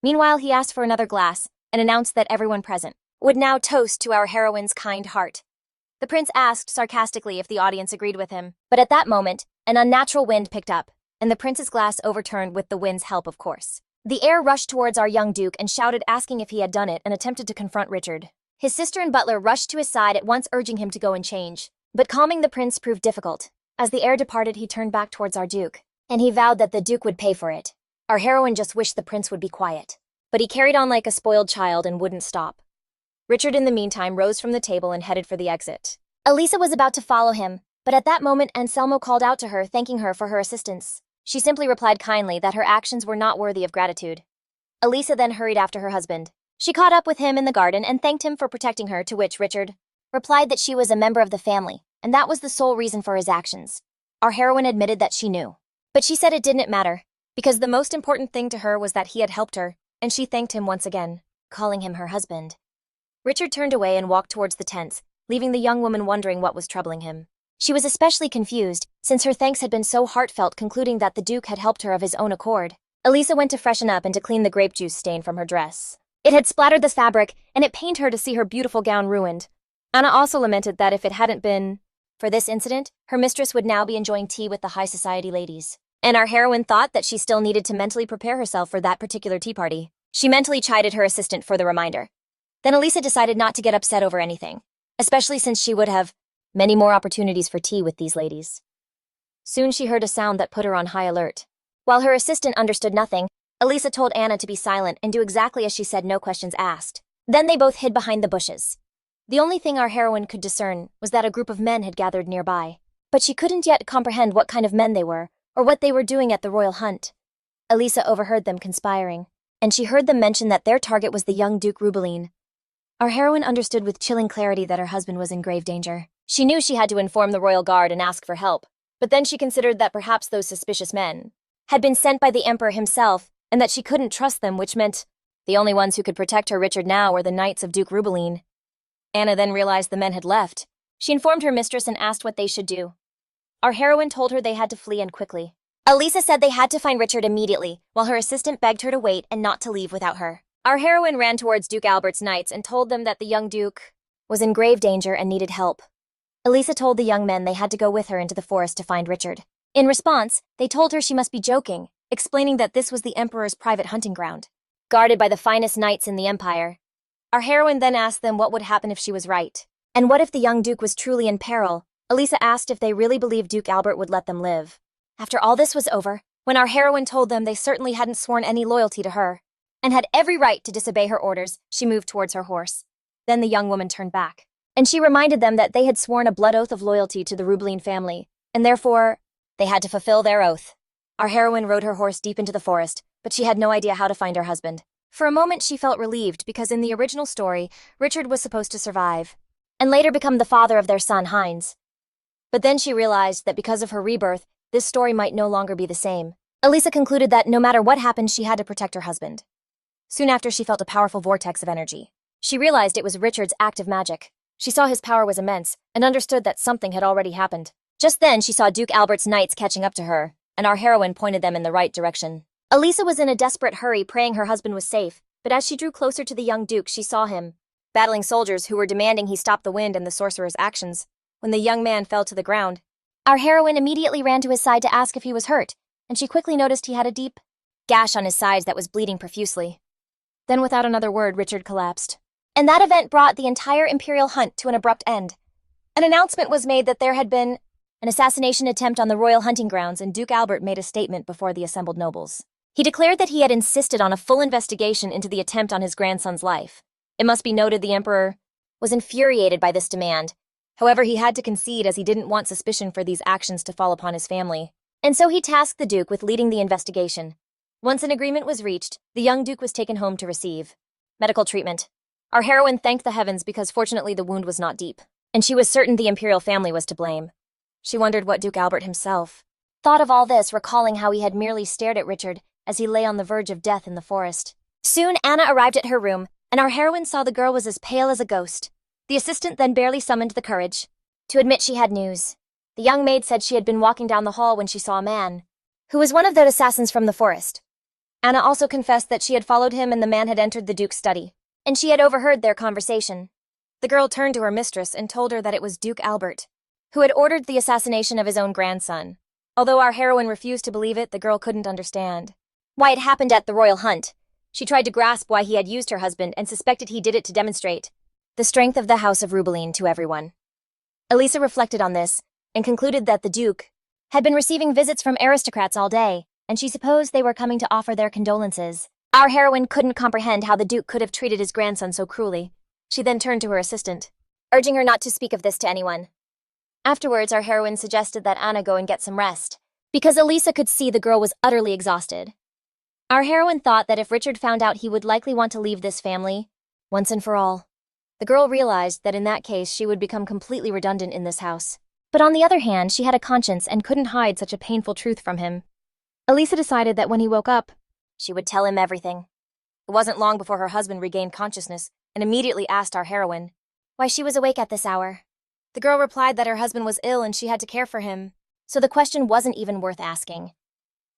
Meanwhile, he asked for another glass and announced that everyone present would now toast to our heroine's kind heart. The prince asked sarcastically if the audience agreed with him, but at that moment, an unnatural wind picked up, and the prince's glass overturned with the wind's help, of course. The heir rushed towards our young duke and shouted, asking if he had done it, and attempted to confront Richard. His sister and butler rushed to his side, at once urging him to go and change. But calming the prince proved difficult. As the heir departed, he turned back towards our duke, and he vowed that the duke would pay for it. Our heroine just wished the prince would be quiet. But he carried on like a spoiled child and wouldn't stop. Richard, in the meantime, rose from the table and headed for the exit. Eliza was about to follow him, but at that moment Anselmo called out to her, thanking her for her assistance. She simply replied kindly that her actions were not worthy of gratitude. Eliza then hurried after her husband. She caught up with him in the garden and thanked him for protecting her, to which Richard replied that she was a member of the family, and that was the sole reason for his actions. Our heroine admitted that she knew. But she said it didn't matter, because the most important thing to her was that he had helped her, and she thanked him once again, calling him her husband. Richard turned away and walked towards the tents, leaving the young woman wondering what was troubling him. She was especially confused, since her thanks had been so heartfelt, concluding that the Duke had helped her of his own accord. Eliza went to freshen up and to clean the grape juice stain from her dress. It had splattered the fabric, and it pained her to see her beautiful gown ruined. Anna also lamented that if it hadn't been for this incident, her mistress would now be enjoying tea with the high society ladies. And our heroine thought that she still needed to mentally prepare herself for that particular tea party. She mentally chided her assistant for the reminder. Then Eliza decided not to get upset over anything, especially since she would have many more opportunities for tea with these ladies. Soon she heard a sound that put her on high alert. While her assistant understood nothing, Eliza told Anna to be silent and do exactly as she said, no questions asked. Then they both hid behind the bushes. The only thing our heroine could discern was that a group of men had gathered nearby, but she couldn't yet comprehend what kind of men they were, or what they were doing at the royal hunt. Eliza overheard them conspiring, and she heard them mention that their target was the young Duke Rubeline. Our heroine understood with chilling clarity that her husband was in grave danger. She knew she had to inform the royal guard and ask for help, but then she considered that perhaps those suspicious men had been sent by the emperor himself, and that she couldn't trust them, which meant the only ones who could protect her Richard now were the knights of Duke Rubeline. Anna then realized the men had left. She informed her mistress and asked what they should do. Our heroine told her they had to flee, and quickly. Eliza said they had to find Richard immediately, while her assistant begged her to wait and not to leave without her. Our heroine ran towards Duke Albert's knights and told them that the young duke was in grave danger and needed help. Eliza told the young men they had to go with her into the forest to find Richard. In response, they told her she must be joking, explaining that this was the emperor's private hunting ground, guarded by the finest knights in the empire. Our heroine then asked them what would happen if she was right, and what if the young duke was truly in peril. Eliza asked if they really believed Duke Albert would let them live. After all this was over, when our heroine told them they certainly hadn't sworn any loyalty to her, and had every right to disobey her orders, she moved towards her horse. Then the young woman turned back, and she reminded them that they had sworn a blood oath of loyalty to the Rubeline family, and therefore, they had to fulfill their oath. Our heroine rode her horse deep into the forest, but she had no idea how to find her husband. For a moment she felt relieved because in the original story, Richard was supposed to survive, and later become the father of their son Heinz. But then she realized that because of her rebirth, this story might no longer be the same. Eliza concluded that no matter what happened, she had to protect her husband. Soon after, she felt a powerful vortex of energy. She realized it was Richard's active magic. She saw his power was immense, and understood that something had already happened. Just then, she saw Duke Albert's knights catching up to her, and our heroine pointed them in the right direction. Eliza was in a desperate hurry, praying her husband was safe, but as she drew closer to the young duke, she saw him battling soldiers who were demanding he stop the wind and the sorcerer's actions. When the young man fell to the ground, our heroine immediately ran to his side to ask if he was hurt, and she quickly noticed he had a deep gash on his sides that was bleeding profusely. Then without another word, Richard collapsed. And that event brought the entire imperial hunt to an abrupt end. An announcement was made that there had been an assassination attempt on the royal hunting grounds, and Duke Albert made a statement before the assembled nobles. He declared that he had insisted on a full investigation into the attempt on his grandson's life. It must be noted the emperor was infuriated by this demand. However, he had to concede as he didn't want suspicion for these actions to fall upon his family. And so he tasked the duke with leading the investigation. Once an agreement was reached, the young duke was taken home to receive medical treatment. Our heroine thanked the heavens because fortunately the wound was not deep, and she was certain the imperial family was to blame. She wondered what Duke Albert himself thought of all this, recalling how he had merely stared at Richard as he lay on the verge of death in the forest. Soon Anna arrived at her room, and our heroine saw the girl was as pale as a ghost. The assistant then barely summoned the courage to admit she had news. The young maid said she had been walking down the hall when she saw a man who was one of the assassins from the forest. Anna also confessed that she had followed him and the man had entered the duke's study, and she had overheard their conversation. The girl turned to her mistress and told her that it was Duke Albert, who had ordered the assassination of his own grandson. Although our heroine refused to believe it, the girl couldn't understand why it happened at the royal hunt. She tried to grasp why he had used her husband and suspected he did it to demonstrate the strength of the House of Rubeline to everyone. Eliza reflected on this and concluded that the Duke had been receiving visits from aristocrats all day, and she supposed they were coming to offer their condolences. Our heroine couldn't comprehend how the Duke could have treated his grandson so cruelly. She then turned to her assistant, urging her not to speak of this to anyone. Afterwards, our heroine suggested that Anna go and get some rest, because Eliza could see the girl was utterly exhausted. Our heroine thought that if Richard found out, he would likely want to leave this family once and for all. The girl realized that in that case she would become completely redundant in this house. But on the other hand, she had a conscience and couldn't hide such a painful truth from him. Eliza decided that when he woke up, she would tell him everything. It wasn't long before her husband regained consciousness and immediately asked our heroine why she was awake at this hour. The girl replied that her husband was ill and she had to care for him, so the question wasn't even worth asking.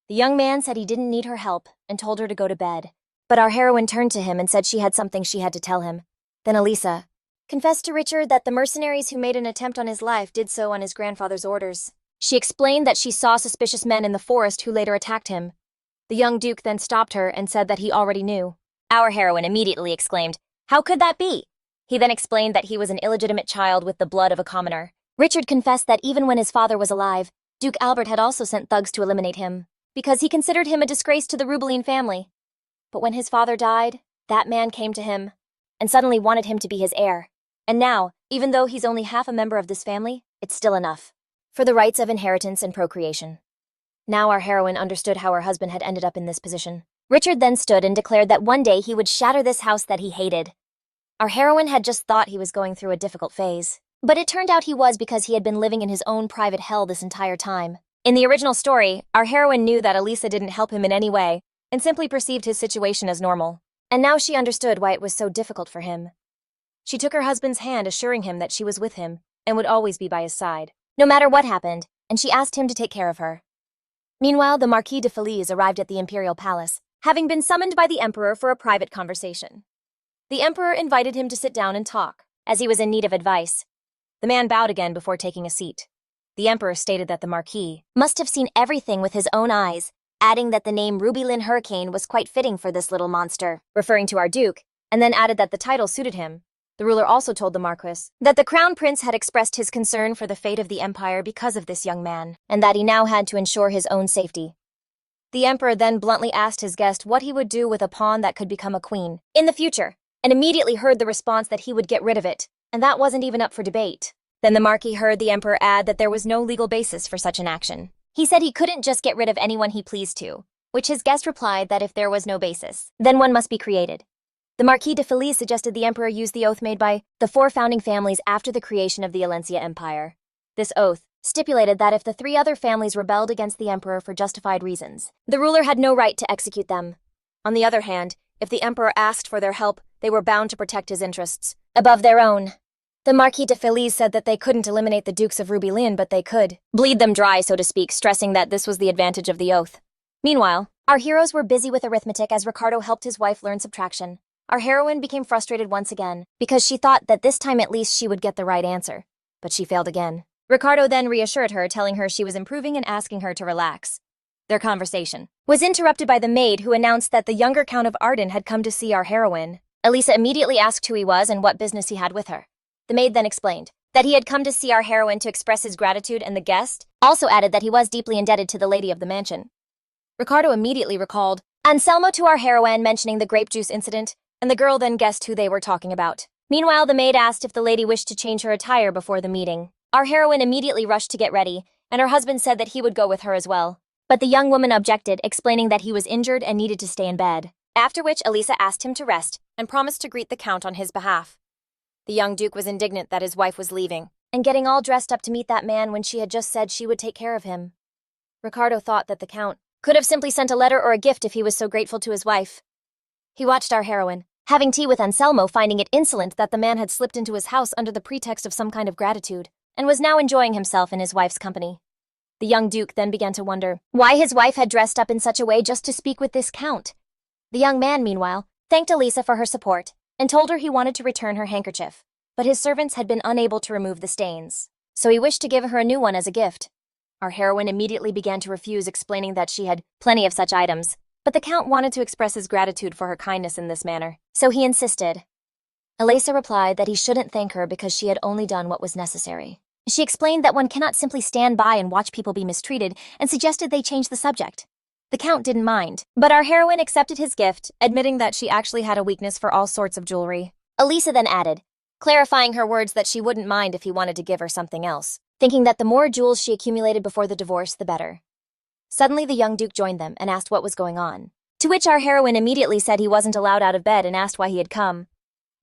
The young man said he didn't need her help and told her to go to bed. But our heroine turned to him and said she had something she had to tell him. Then Eliza confessed to Richard that the mercenaries who made an attempt on his life did so on his grandfather's orders. She explained that she saw suspicious men in the forest who later attacked him. The young Duke then stopped her and said that he already knew. Our heroine immediately exclaimed, "How could that be?" He then explained that he was an illegitimate child with the blood of a commoner. Richard confessed that even when his father was alive, Duke Albert had also sent thugs to eliminate him, because he considered him a disgrace to the Rubelline family. But when his father died, that man came to him and suddenly wanted him to be his heir. And now, even though he's only half a member of this family, it's still enough for the rights of inheritance and procreation. Now our heroine understood how her husband had ended up in this position. Richard then stood and declared that one day he would shatter this house that he hated. Our heroine had just thought he was going through a difficult phase, but it turned out he was, because he had been living in his own private hell this entire time. In the original story, our heroine knew that Eliza didn't help him in any way and simply perceived his situation as normal. And now she understood why it was so difficult for him. She took her husband's hand, assuring him that she was with him and would always be by his side, no matter what happened, and she asked him to take care of her. Meanwhile, the Marquis de Feliz arrived at the imperial palace, having been summoned by the emperor for a private conversation. The emperor invited him to sit down and talk, as he was in need of advice. The man bowed again before taking a seat. The emperor stated that the Marquis must have seen everything with his own eyes, adding that the name Rubelline Hurricane was quite fitting for this little monster, referring to our Duke, and then added that the title suited him. The ruler also told the Marquis that the Crown Prince had expressed his concern for the fate of the empire because of this young man, and that he now had to ensure his own safety. The emperor then bluntly asked his guest what he would do with a pawn that could become a queen in the future, and immediately heard the response that he would get rid of it, and that wasn't even up for debate. Then the Marquis heard the emperor add that there was no legal basis for such an action. He said he couldn't just get rid of anyone he pleased to, which his guest replied that if there was no basis, then one must be created. The Marquis de Feliz suggested the emperor use the oath made by the 4 founding families after the creation of the Alencia Empire. This oath stipulated that if the 3 other families rebelled against the emperor for justified reasons, the ruler had no right to execute them. On the other hand, if the emperor asked for their help, they were bound to protect his interests above their own. The Marquis de Feliz said that they couldn't eliminate the Dukes of Rubelline, but they could bleed them dry, so to speak, stressing that this was the advantage of the oath. Meanwhile, our heroes were busy with arithmetic as Ricardo helped his wife learn subtraction. Our heroine became frustrated once again, because she thought that this time at least she would get the right answer. But she failed again. Ricardo then reassured her, telling her she was improving and asking her to relax. Their conversation was interrupted by the maid, who announced that the younger Count of Arden had come to see our heroine. Eliza immediately asked who he was and what business he had with her. The maid then explained that he had come to see our heroine to express his gratitude, and the guest also added that he was deeply indebted to the lady of the mansion. Ricardo immediately recalled Anselmo to our heroine, mentioning the grape juice incident, and the girl then guessed who they were talking about. Meanwhile, the maid asked if the lady wished to change her attire before the meeting. Our heroine immediately rushed to get ready, and her husband said that he would go with her as well. But the young woman objected, explaining that he was injured and needed to stay in bed. After which, Eliza asked him to rest and promised to greet the Count on his behalf. The young Duke was indignant that his wife was leaving and getting all dressed up to meet that man when she had just said she would take care of him. Ricardo thought that the Count could have simply sent a letter or a gift if he was so grateful to his wife. He watched our heroine having tea with Anselmo, finding it insolent that the man had slipped into his house under the pretext of some kind of gratitude, and was now enjoying himself in his wife's company. The young Duke then began to wonder why his wife had dressed up in such a way just to speak with this Count. The young man, meanwhile, thanked Eliza for her support and told her he wanted to return her handkerchief, but his servants had been unable to remove the stains, so he wished to give her a new one as a gift. Our heroine immediately began to refuse, explaining that she had plenty of such items, but the Count wanted to express his gratitude for her kindness in this manner, so he insisted. Eliza replied that he shouldn't thank her because she had only done what was necessary. She explained that one cannot simply stand by and watch people be mistreated and suggested they change the subject. The Count didn't mind, but our heroine accepted his gift, admitting that she actually had a weakness for all sorts of jewelry. Eliza then added, clarifying her words that she wouldn't mind if he wanted to give her something else, thinking that the more jewels she accumulated before the divorce, the better. Suddenly, the young Duke joined them and asked what was going on, to which our heroine immediately said he wasn't allowed out of bed and asked why he had come.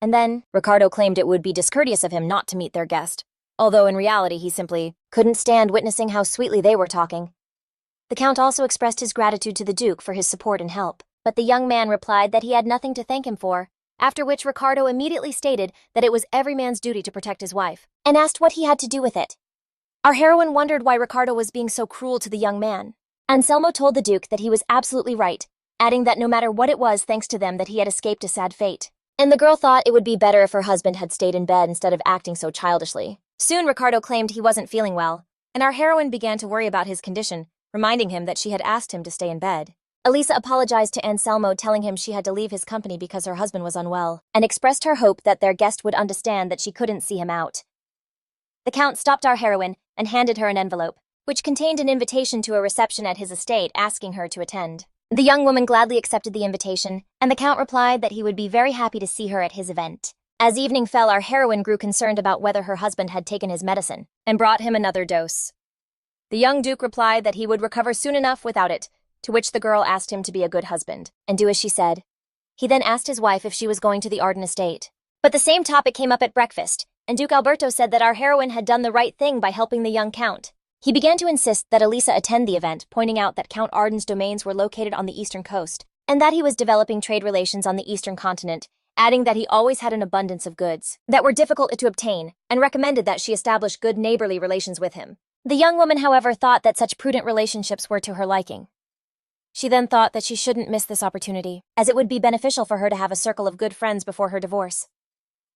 And then, Ricardo claimed it would be discourteous of him not to meet their guest, although in reality he simply couldn't stand witnessing how sweetly they were talking. The Count also expressed his gratitude to the Duke for his support and help, but the young man replied that he had nothing to thank him for, after which Ricardo immediately stated that it was every man's duty to protect his wife, and asked what he had to do with it. Our heroine wondered why Ricardo was being so cruel to the young man. Anselmo told the Duke that he was absolutely right, adding that no matter what it was thanks to them that he had escaped a sad fate. And the girl thought it would be better if her husband had stayed in bed instead of acting so childishly. Soon Ricardo claimed he wasn't feeling well, and our heroine began to worry about his condition, reminding him that she had asked him to stay in bed. Eliza apologized to Anselmo, telling him she had to leave his company because her husband was unwell, and expressed her hope that their guest would understand that she couldn't see him out. The Count stopped our heroine and handed her an envelope, which contained an invitation to a reception at his estate asking her to attend. The young woman gladly accepted the invitation, and the Count replied that he would be very happy to see her at his event. As evening fell, our heroine grew concerned about whether her husband had taken his medicine, and brought him another dose. The young Duke replied that he would recover soon enough without it, to which the girl asked him to be a good husband, and do as she said. He then asked his wife if she was going to the Arden estate. But the same topic came up at breakfast, and Duke Alberto said that our heroine had done the right thing by helping the young Count. He began to insist that Eliza attend the event, pointing out that Count Arden's domains were located on the eastern coast, and that he was developing trade relations on the eastern continent, adding that he always had an abundance of goods that were difficult to obtain, and recommended that she establish good neighborly relations with him. The young woman, however, thought that such prudent relationships were to her liking. She then thought that she shouldn't miss this opportunity, as it would be beneficial for her to have a circle of good friends before her divorce.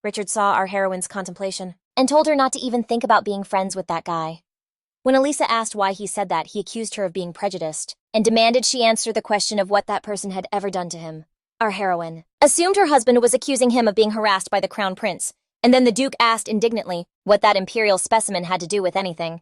Richard saw our heroine's contemplation, and told her not to even think about being friends with that guy. When Eliza asked why he said that, he accused her of being prejudiced, and demanded she answer the question of what that person had ever done to him. Our heroine assumed her husband was accusing him of being harassed by the crown prince, and then the Duke asked indignantly what that imperial specimen had to do with anything.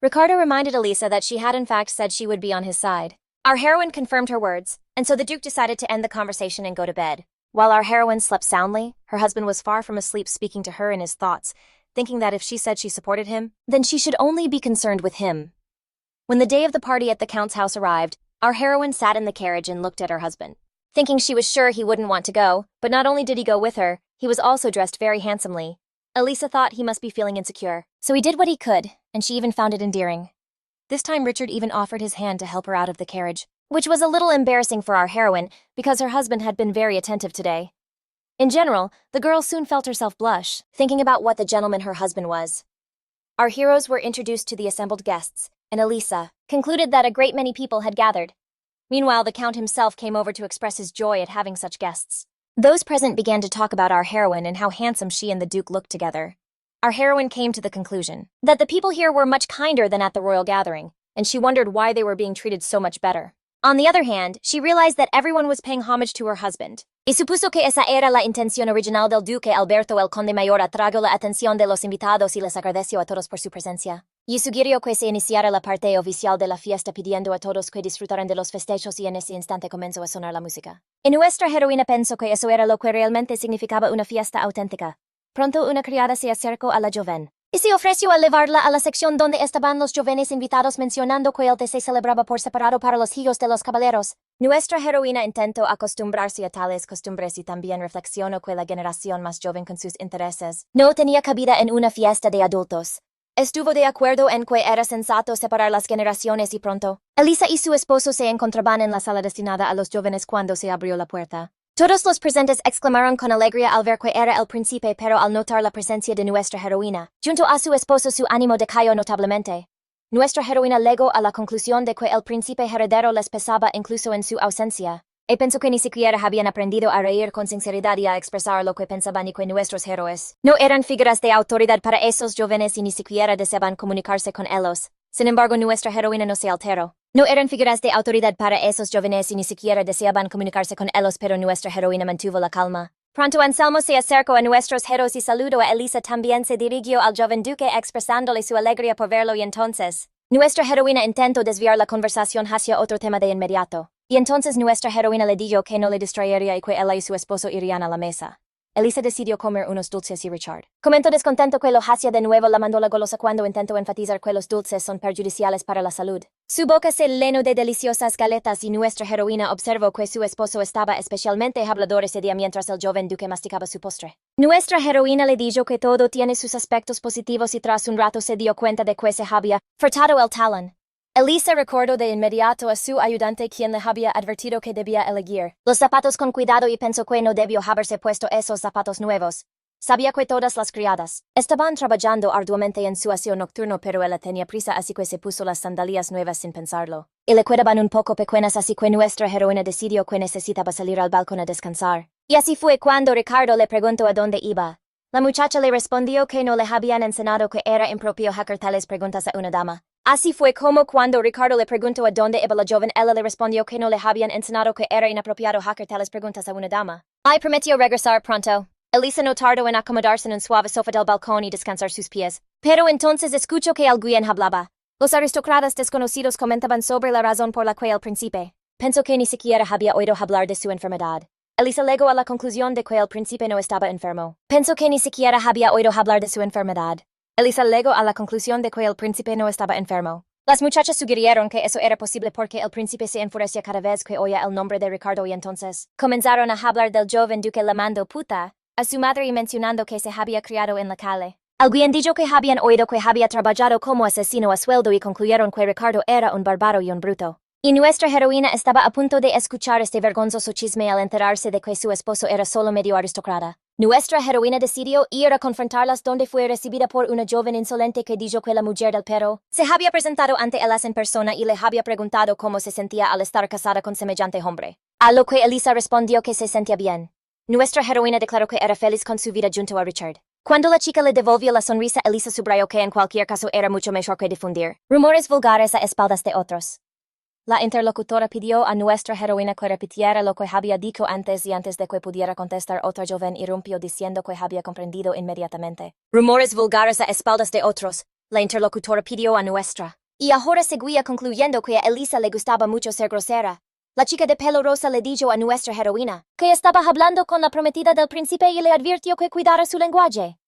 Ricardo reminded Eliza that she had in fact said she would be on his side. Our heroine confirmed her words, and so the Duke decided to end the conversation and go to bed. While our heroine slept soundly, her husband was far from asleep, speaking to her in his thoughts, thinking that if she said she supported him, then she should only be concerned with him. When the day of the party at the Count's house arrived, our heroine sat in the carriage and looked at her husband, thinking she was sure he wouldn't want to go, but not only did he go with her, he was also dressed very handsomely. Eliza thought he must be feeling insecure, so he did what he could, and she even found it endearing. This time Richard even offered his hand to help her out of the carriage, which was a little embarrassing for our heroine because her husband had been very attentive today. In general, the girl soon felt herself blush, thinking about what the gentleman her husband was. Our heroes were introduced to the assembled guests, and Eliza concluded that a great many people had gathered. Meanwhile, the Count himself came over to express his joy at having such guests. Those present began to talk about our heroine and how handsome she and the Duke looked together. Our heroine came to the conclusion that the people here were much kinder than at the royal gathering, and she wondered why they were being treated so much better. On the other hand, she realized that everyone was paying homage to her husband. Y supuso que esa era la intención original del Duque Alberto el Conde Mayor atrajo la atención de los invitados y les agradeció a todos por su presencia. Y sugirió que se iniciara la parte oficial de la fiesta pidiendo a todos que disfrutaran de los festejos y en ese instante comenzó a sonar la música. Y nuestra heroína pensó que eso era lo que realmente significaba una fiesta auténtica. Pronto una criada se acercó a la joven y se ofreció a llevarla a la sección donde estaban los jóvenes invitados, mencionando que el té se celebraba por separado para los hijos de los caballeros. Nuestra heroína intentó acostumbrarse a tales costumbres y también reflexionó que la generación más joven con sus intereses no tenía cabida en una fiesta de adultos. Estuvo de acuerdo en que era sensato separar las generaciones y pronto, Eliza y su esposo se encontraban en la sala destinada a los jóvenes cuando se abrió la puerta. Todos los presentes exclamaron con alegría al ver que era el príncipe, pero al notar la presencia de nuestra heroína, junto a su esposo, su ánimo decayó notablemente. Nuestra heroína llegó a la conclusión de que el príncipe heredero les pesaba incluso en su ausencia, y pensó que ni siquiera habían aprendido a reír con sinceridad y a expresar lo que pensaban, y que nuestros héroes no eran figuras de autoridad para esos jóvenes y ni siquiera deseaban comunicarse con ellos. Sin embargo, nuestra heroína no se alteró. No eran figuras de autoridad para esos jóvenes y ni siquiera deseaban comunicarse con ellos, pero nuestra heroína mantuvo la calma. Pronto Anselmo se acercó a nuestros héroes y saludó a Eliza. También se dirigió al joven duque expresándole su alegría por verlo y entonces, nuestra heroína intentó desviar la conversación hacia otro tema de inmediato. Y entonces nuestra heroína le dijo que no le distraería y que ella y su esposo irían a la mesa. Eliza decidió comer unos dulces y Richard comentó descontento que lo hacía de nuevo la mandó la golosa cuando intentó enfatizar que los dulces son perjudiciales para la salud. Su boca se llenó de deliciosas galetas y nuestra heroína observó que su esposo estaba especialmente hablador ese día mientras el joven duque masticaba su postre. Nuestra heroína le dijo que todo tiene sus aspectos positivos y tras un rato se dio cuenta de que se había frotado el talón. Eliza recordó de inmediato a su ayudante quien le había advertido que debía elegir los zapatos con cuidado y pensó que no debió haberse puesto esos zapatos nuevos. Sabía que todas las criadas estaban trabajando arduamente en su aseo nocturno pero ella tenía prisa así que se puso las sandalias nuevas sin pensarlo. Y le quedaban un poco pequeñas así que nuestra heroína decidió que necesitaba salir al balcón a descansar. Y así fue cuando Ricardo le preguntó a dónde iba. La muchacha le respondió que no le habían enseñado que era impropio hacer tales preguntas a una dama. Así fue como cuando Ricardo le preguntó a dónde iba la joven, ella le respondió que no le habían enseñado que era inapropiado hacer tales preguntas a una dama. Ay, prometió regresar pronto. Eliza no tardó en acomodarse en un suave sofá del balcón y descansar sus pies. Pero entonces escuchó que alguien hablaba. Los aristócratas desconocidos comentaban sobre la razón por la que el príncipe pensó que ni siquiera había oído hablar de su enfermedad. Eliza llegó a la conclusión de que el príncipe no estaba enfermo. Pensó que ni siquiera había oído hablar de su enfermedad. Eliza llegó a la conclusión de que el príncipe no estaba enfermo. Las muchachas sugirieron que eso era posible porque el príncipe se enfurecía cada vez que oía el nombre de Ricardo y entonces comenzaron a hablar del joven duque llamando puta a su madre y mencionando que se había criado en la calle. Alguien dijo que habían oído que había trabajado como asesino a sueldo y concluyeron que Ricardo era un bárbaro y un bruto. Y nuestra heroína estaba a punto de escuchar este vergonzoso chisme al enterarse de que su esposo era solo medio aristócrata. Nuestra heroína decidió ir a confrontarlas donde fue recibida por una joven insolente que dijo que la mujer del perro se había presentado ante ellas en persona y le había preguntado cómo se sentía al estar casada con semejante hombre. A lo que Eliza respondió que se sentía bien. Nuestra heroína declaró que era feliz con su vida junto a Richard. Cuando la chica le devolvió la sonrisa, Eliza subrayó que en cualquier caso era mucho mejor que difundir rumores vulgares a espaldas de otros. La interlocutora pidió a nuestra heroína que repitiera lo que había dicho antes y antes de que pudiera contestar otra joven irrumpió diciendo que había comprendido inmediatamente. Rumores vulgares a espaldas de otros, la interlocutora pidió a nuestra. Y ahora seguía concluyendo que a Eliza le gustaba mucho ser grosera. La chica de pelo rosa le dijo a nuestra heroína que estaba hablando con la prometida del príncipe y le advirtió que cuidara su lenguaje.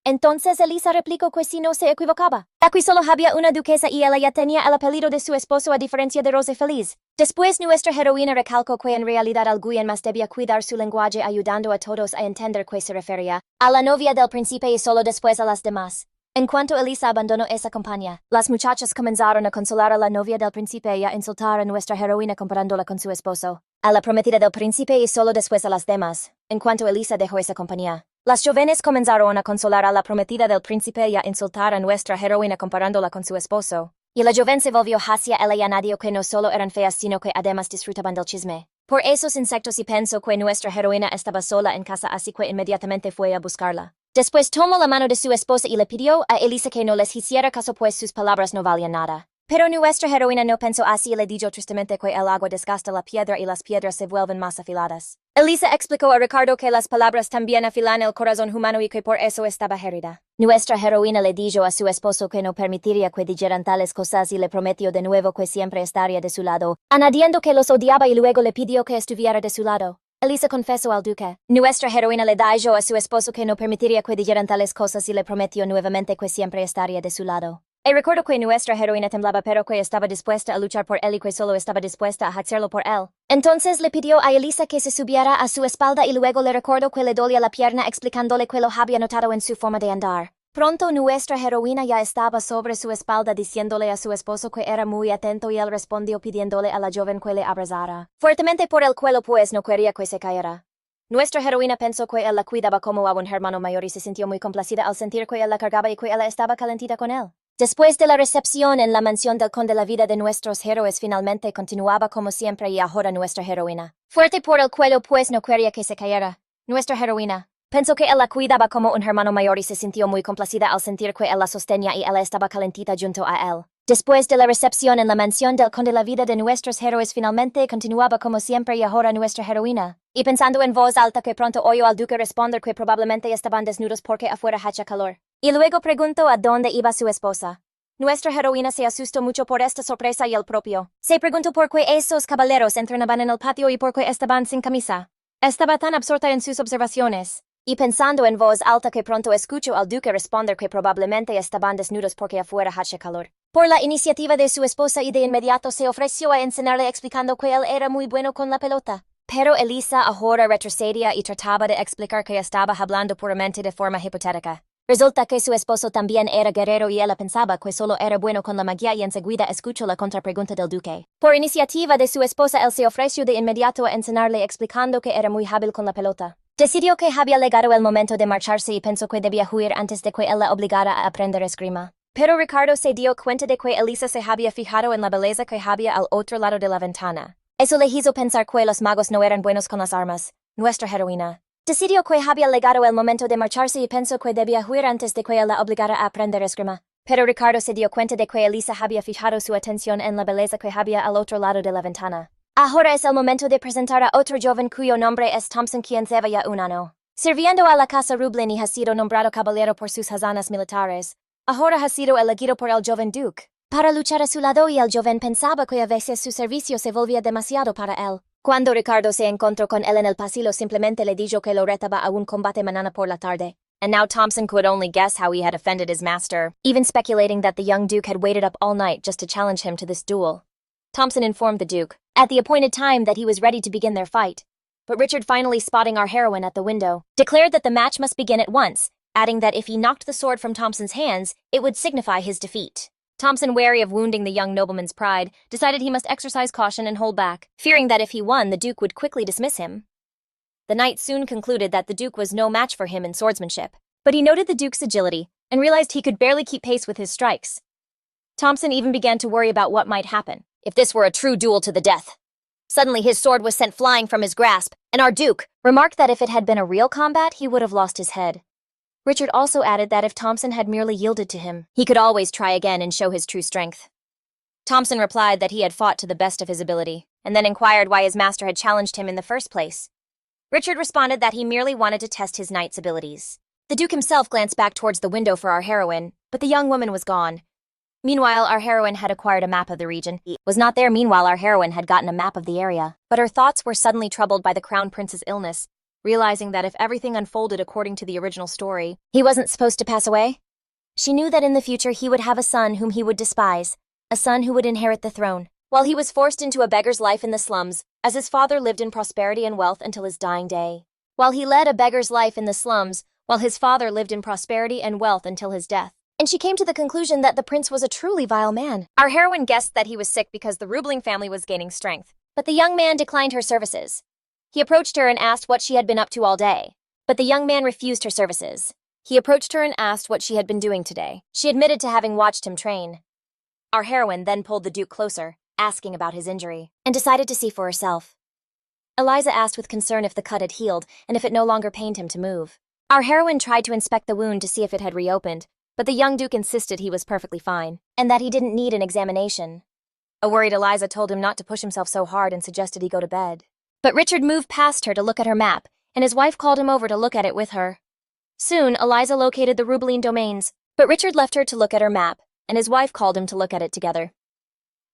Entonces Eliza replicó que si no se equivocaba, aquí solo había una duquesa y ella ya tenía el apellido de su esposo a diferencia de Rosa Feliz. Después nuestra heroína recalcó que en realidad alguien más debía cuidar su lenguaje ayudando a todos a entender que se refería a la novia del príncipe y solo después a las demás. En cuanto Eliza abandonó esa compañía, las muchachas comenzaron a consolar a la novia del príncipe y a insultar a nuestra heroína comparándola con su esposo, a la prometida del príncipe y solo después a las demás. En cuanto Eliza dejó esa compañía, las jóvenes comenzaron a consolar a la prometida del príncipe y a insultar a nuestra heroína comparándola con su esposo. Y la joven se volvió hacia ella y añadió que no solo eran feas sino que además disfrutaban del chisme. Por esos insectos y pensó que nuestra heroína estaba sola en casa así que inmediatamente fue a buscarla. Después tomó la mano de su esposa y le pidió a Eliza que no les hiciera caso pues sus palabras no valían nada. Pero nuestra heroína no pensó así y le dijo tristemente que el agua desgasta la piedra y las piedras se vuelven más afiladas. Eliza explicó a Ricardo que las palabras también afilan el corazón humano y que por eso estaba herida. Nuestra heroína le dijo a su esposo que no permitiría que dijeran tales cosas y le prometió de nuevo que siempre estaría de su lado, añadiendo que los odiaba y luego le pidió que estuviera de su lado. Eliza confesó al duque. Nuestra heroína le dijo a su esposo que no permitiría que dijeran tales cosas y le prometió nuevamente que siempre estaría de su lado. Y recuerdo que nuestra heroína temblaba pero que estaba dispuesta a luchar por él y que solo estaba dispuesta a hacerlo por él. Entonces le pidió a Eliza que se subiera a su espalda y luego le recordó que le dolía la pierna explicándole que lo había notado en su forma de andar. Pronto nuestra heroína ya estaba sobre su espalda diciéndole a su esposo que era muy atento y él respondió pidiéndole a la joven que le abrazara fuertemente por el cuello pues no quería que se cayera. Nuestra heroína pensó que él la cuidaba como a un hermano mayor y se sintió muy complacida al sentir que él la cargaba y que ella estaba calentita con él. Después de la recepción en la mansión del conde la vida de nuestros héroes finalmente continuaba como siempre y ahora nuestra heroína, fuerte por el cuello pues no quería que se cayera. Nuestra heroína pensó que él la cuidaba como un hermano mayor y se sintió muy complacida al sentir que él la sostenía y ella estaba calentita junto a él. Después de la recepción en la mansión del conde la vida de nuestros héroes finalmente continuaba como siempre y ahora nuestra heroína, Y pensando en voz alta que pronto oyó al duque responder que probablemente estaban desnudos porque afuera hacía calor. Y luego preguntó a dónde iba su esposa. Nuestra heroína se asustó mucho por esta sorpresa y el propio. Se preguntó por qué esos caballeros entraban en el patio y por qué estaban sin camisa. Estaba tan absorta en sus observaciones. Y pensando en voz alta que pronto escuchó al duque responder que probablemente estaban desnudos porque afuera hacía calor. Por la iniciativa de su esposa y de inmediato se ofreció a enseñarle explicando que él era muy bueno con la pelota. Pero Eliza ahora retrocedía y trataba de explicar que estaba hablando puramente de forma hipotética. Resulta que su esposo también era guerrero y ella pensaba que solo era bueno con la magia y enseguida escuchó la contrapregunta del duque. Por iniciativa de su esposa él se ofreció de inmediato a enseñarle explicando que era muy hábil con la pelota. Decidió que había llegado el momento de marcharse y pensó que debía huir antes de que él la obligara a aprender esgrima. Pero Ricardo se dio cuenta de que Eliza se había fijado en la belleza que había al otro lado de la ventana. Eso le hizo pensar que los magos no eran buenos con las armas. Nuestra heroína decidió que había llegado el momento de marcharse y pensó que debía huir antes de que él la obligara a aprender esgrima. Pero Ricardo se dio cuenta de que Eliza había fijado su atención en la belleza que había al otro lado de la ventana. Ahora es el momento de presentar a otro joven cuyo nombre es Thompson, quien lleva ya un año sirviendo a la casa Rublin y ha sido nombrado caballero por sus hazañas militares. Ahora ha sido elegido por el joven duque para luchar a su lado y el joven pensaba que a veces su servicio se volvía demasiado para él. Cuando Ricardo se encontró con él en el pasillo simplemente le dijo que lo retaba a un combate mañana por la tarde. And now Thompson could only guess how he had offended his master, even speculating that the young duke had waited up all night just to challenge him to this duel. Thompson informed the duke, at the appointed time, that he was ready to begin their fight. But Richard, finally spotting our heroine at the window, declared that the match must begin at once, adding that if he knocked the sword from Thompson's hands, it would signify his defeat. Thompson, wary of wounding the young nobleman's pride, decided he must exercise caution and hold back, fearing that if he won, the duke would quickly dismiss him. The knight soon concluded that the duke was no match for him in swordsmanship, but he noted the duke's agility and realized he could barely keep pace with his strikes. Thompson even began to worry about what might happen if this were a true duel to the death. Suddenly his sword was sent flying from his grasp, and our duke remarked that if it had been a real combat, he would have lost his head. Richard also added that if Thompson had merely yielded to him, he could always try again and show his true strength. Thompson replied that he had fought to the best of his ability, and then inquired why his master had challenged him in the first place. Richard responded that he merely wanted to test his knight's abilities. The duke himself glanced back towards the window for our heroine, but the young woman was gone. Meanwhile, our heroine had acquired a map of the region. He was not there. Meanwhile, our heroine had gotten a map of the area, but her thoughts were suddenly troubled by the crown prince's illness, realizing that if everything unfolded according to the original story, he wasn't supposed to pass away. She knew that in the future he would have a son whom he would despise, a son who would inherit the throne, while he was forced into a beggar's life in the slums, as his father lived in prosperity and wealth until his dying day. While he led a beggar's life in the slums, while his father lived in prosperity and wealth until his death. And she came to the conclusion that the prince was a truly vile man. Our heroine guessed that he was sick because the Rubling family was gaining strength, but the young man declined her services. He approached her and asked what she had been up to all day, but the young man refused her services. He approached her and asked what she had been doing today. She admitted to having watched him train. Our heroine then pulled the duke closer, asking about his injury, and decided to see for herself. Eliza asked with concern if the cut had healed and if it no longer pained him to move. Our heroine tried to inspect the wound to see if it had reopened, but the young duke insisted he was perfectly fine, and that he didn't need an examination. A worried Eliza told him not to push himself so hard and suggested he go to bed. But Richard moved past her to look at her map, and his wife called him over to look at it with her. Soon, Eliza located the Rubeline domains, but Richard left her to look at her map, and his wife called him to look at it together.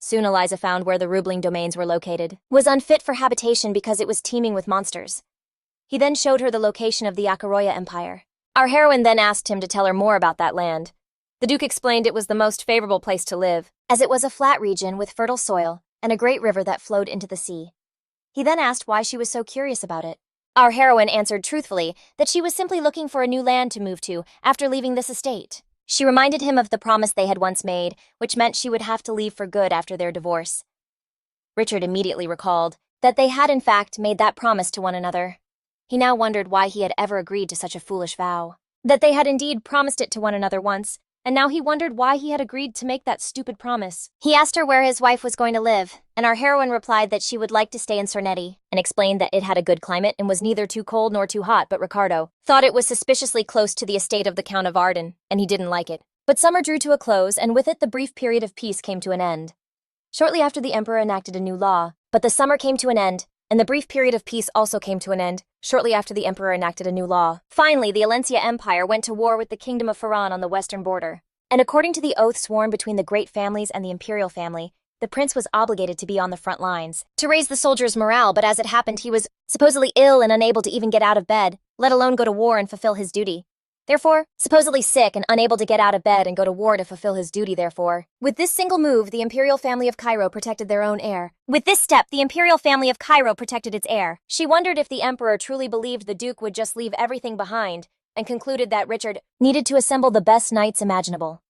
Soon Eliza found where the Rubeline domains were located. Was unfit for habitation because it was teeming with monsters. He then showed her the location of the Akaroya Empire. Our heroine then asked him to tell her more about that land. The duke explained it was the most favorable place to live, as it was a flat region with fertile soil and a great river that flowed into the sea. He then asked why she was so curious about it. Our heroine answered truthfully that she was simply looking for a new land to move to after leaving this estate. She reminded him of the promise they had once made, which meant she would have to leave for good after their divorce. Richard immediately recalled that they had in fact made that promise to one another. He now wondered why he had ever agreed to such a foolish vow. That they had indeed promised it to one another once, and now he wondered why he had agreed to make that stupid promise. He asked her where his wife was going to live, and our heroine replied that she would like to stay in Cernetti, and explained that it had a good climate and was neither too cold nor too hot, but Ricardo thought it was suspiciously close to the estate of the Count of Arden, and he didn't like it. But summer drew to a close, and with it the brief period of peace came to an end. Shortly after, the emperor enacted a new law, but the summer came to an end, and the brief period of peace also came to an end, shortly after the emperor enacted a new law. Finally, the Alencia Empire went to war with the Kingdom of Faran on the western border. And according to the oath sworn between the great families and the imperial family, the prince was obligated to be on the front lines to raise the soldiers' morale, but as it happened, he was supposedly ill and unable to even get out of bed, let alone go to war and fulfill his duty. Therefore, supposedly sick and unable to get out of bed and go to war to fulfill his duty, therefore. With this single move, the imperial family of Cairo protected their own heir. With this step, the imperial family of Cairo protected its heir. She wondered if the emperor truly believed the duke would just leave everything behind, and concluded that Richard needed to assemble the best knights imaginable.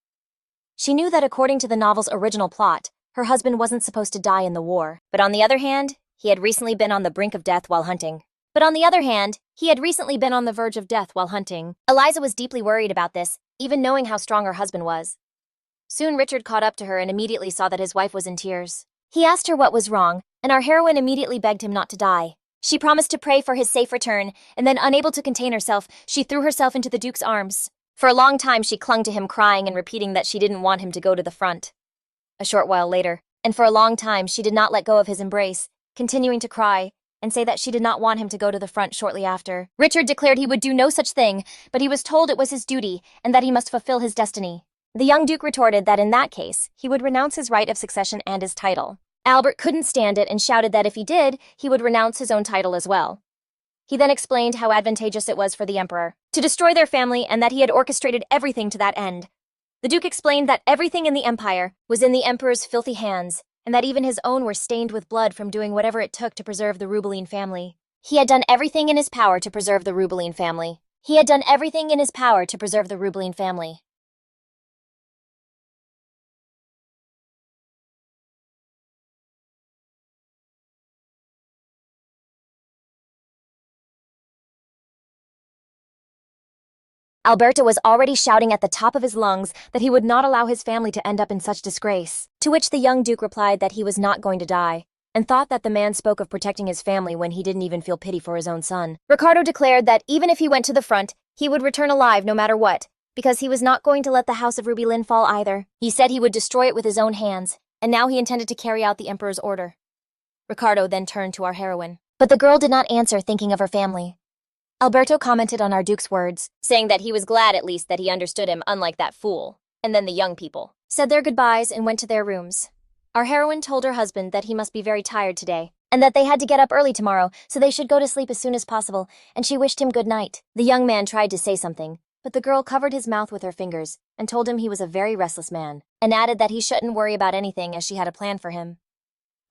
She knew that according to the novel's original plot, her husband wasn't supposed to die in the war. But on the other hand, he had recently been on the brink of death while hunting. Eliza was deeply worried about this, even knowing how strong her husband was. Soon Richard caught up to her and immediately saw that his wife was in tears. He asked her what was wrong, and our heroine immediately begged him not to die. She promised to pray for his safe return, and then, unable to contain herself, she threw herself into the duke's arms. For a long time she clung to him, crying and repeating that she didn't want him to go to the front. A short while later, and for a long time she did not let go of his embrace, continuing to cry, and say that she did not want him to go to the front shortly after. Richard declared he would do no such thing, but he was told it was his duty, and that he must fulfill his destiny. The young duke retorted that in that case, he would renounce his right of succession and his title. Albert couldn't stand it and shouted that if he did, he would renounce his own title as well. He then explained how advantageous it was for the emperor to destroy their family and that he had orchestrated everything to that end. The duke explained that everything in the empire was in the emperor's filthy hands, and that even his own were stained with blood from doing whatever it took to preserve the Rubeline family. He had done everything in his power to preserve the Rubeline family. Alberto was already shouting at the top of his lungs that he would not allow his family to end up in such disgrace, to which the young duke replied that he was not going to die, and thought that the man spoke of protecting his family when he didn't even feel pity for his own son. Ricardo declared that even if he went to the front, he would return alive no matter what, because he was not going to let the house of Ruby Lynn fall either. He said he would destroy it with his own hands, and now he intended to carry out the emperor's order. Ricardo then turned to our heroine. But the girl did not answer, thinking of her family. Alberto commented on our duke's words, saying that he was glad at least that he understood him, unlike that fool. And then the young people said their goodbyes and went to their rooms. Our heroine told her husband that he must be very tired today, and that they had to get up early tomorrow, so they should go to sleep as soon as possible, and she wished him good night. The young man tried to say something, but the girl covered his mouth with her fingers and told him he was a very restless man, and added that he shouldn't worry about anything as she had a plan for him.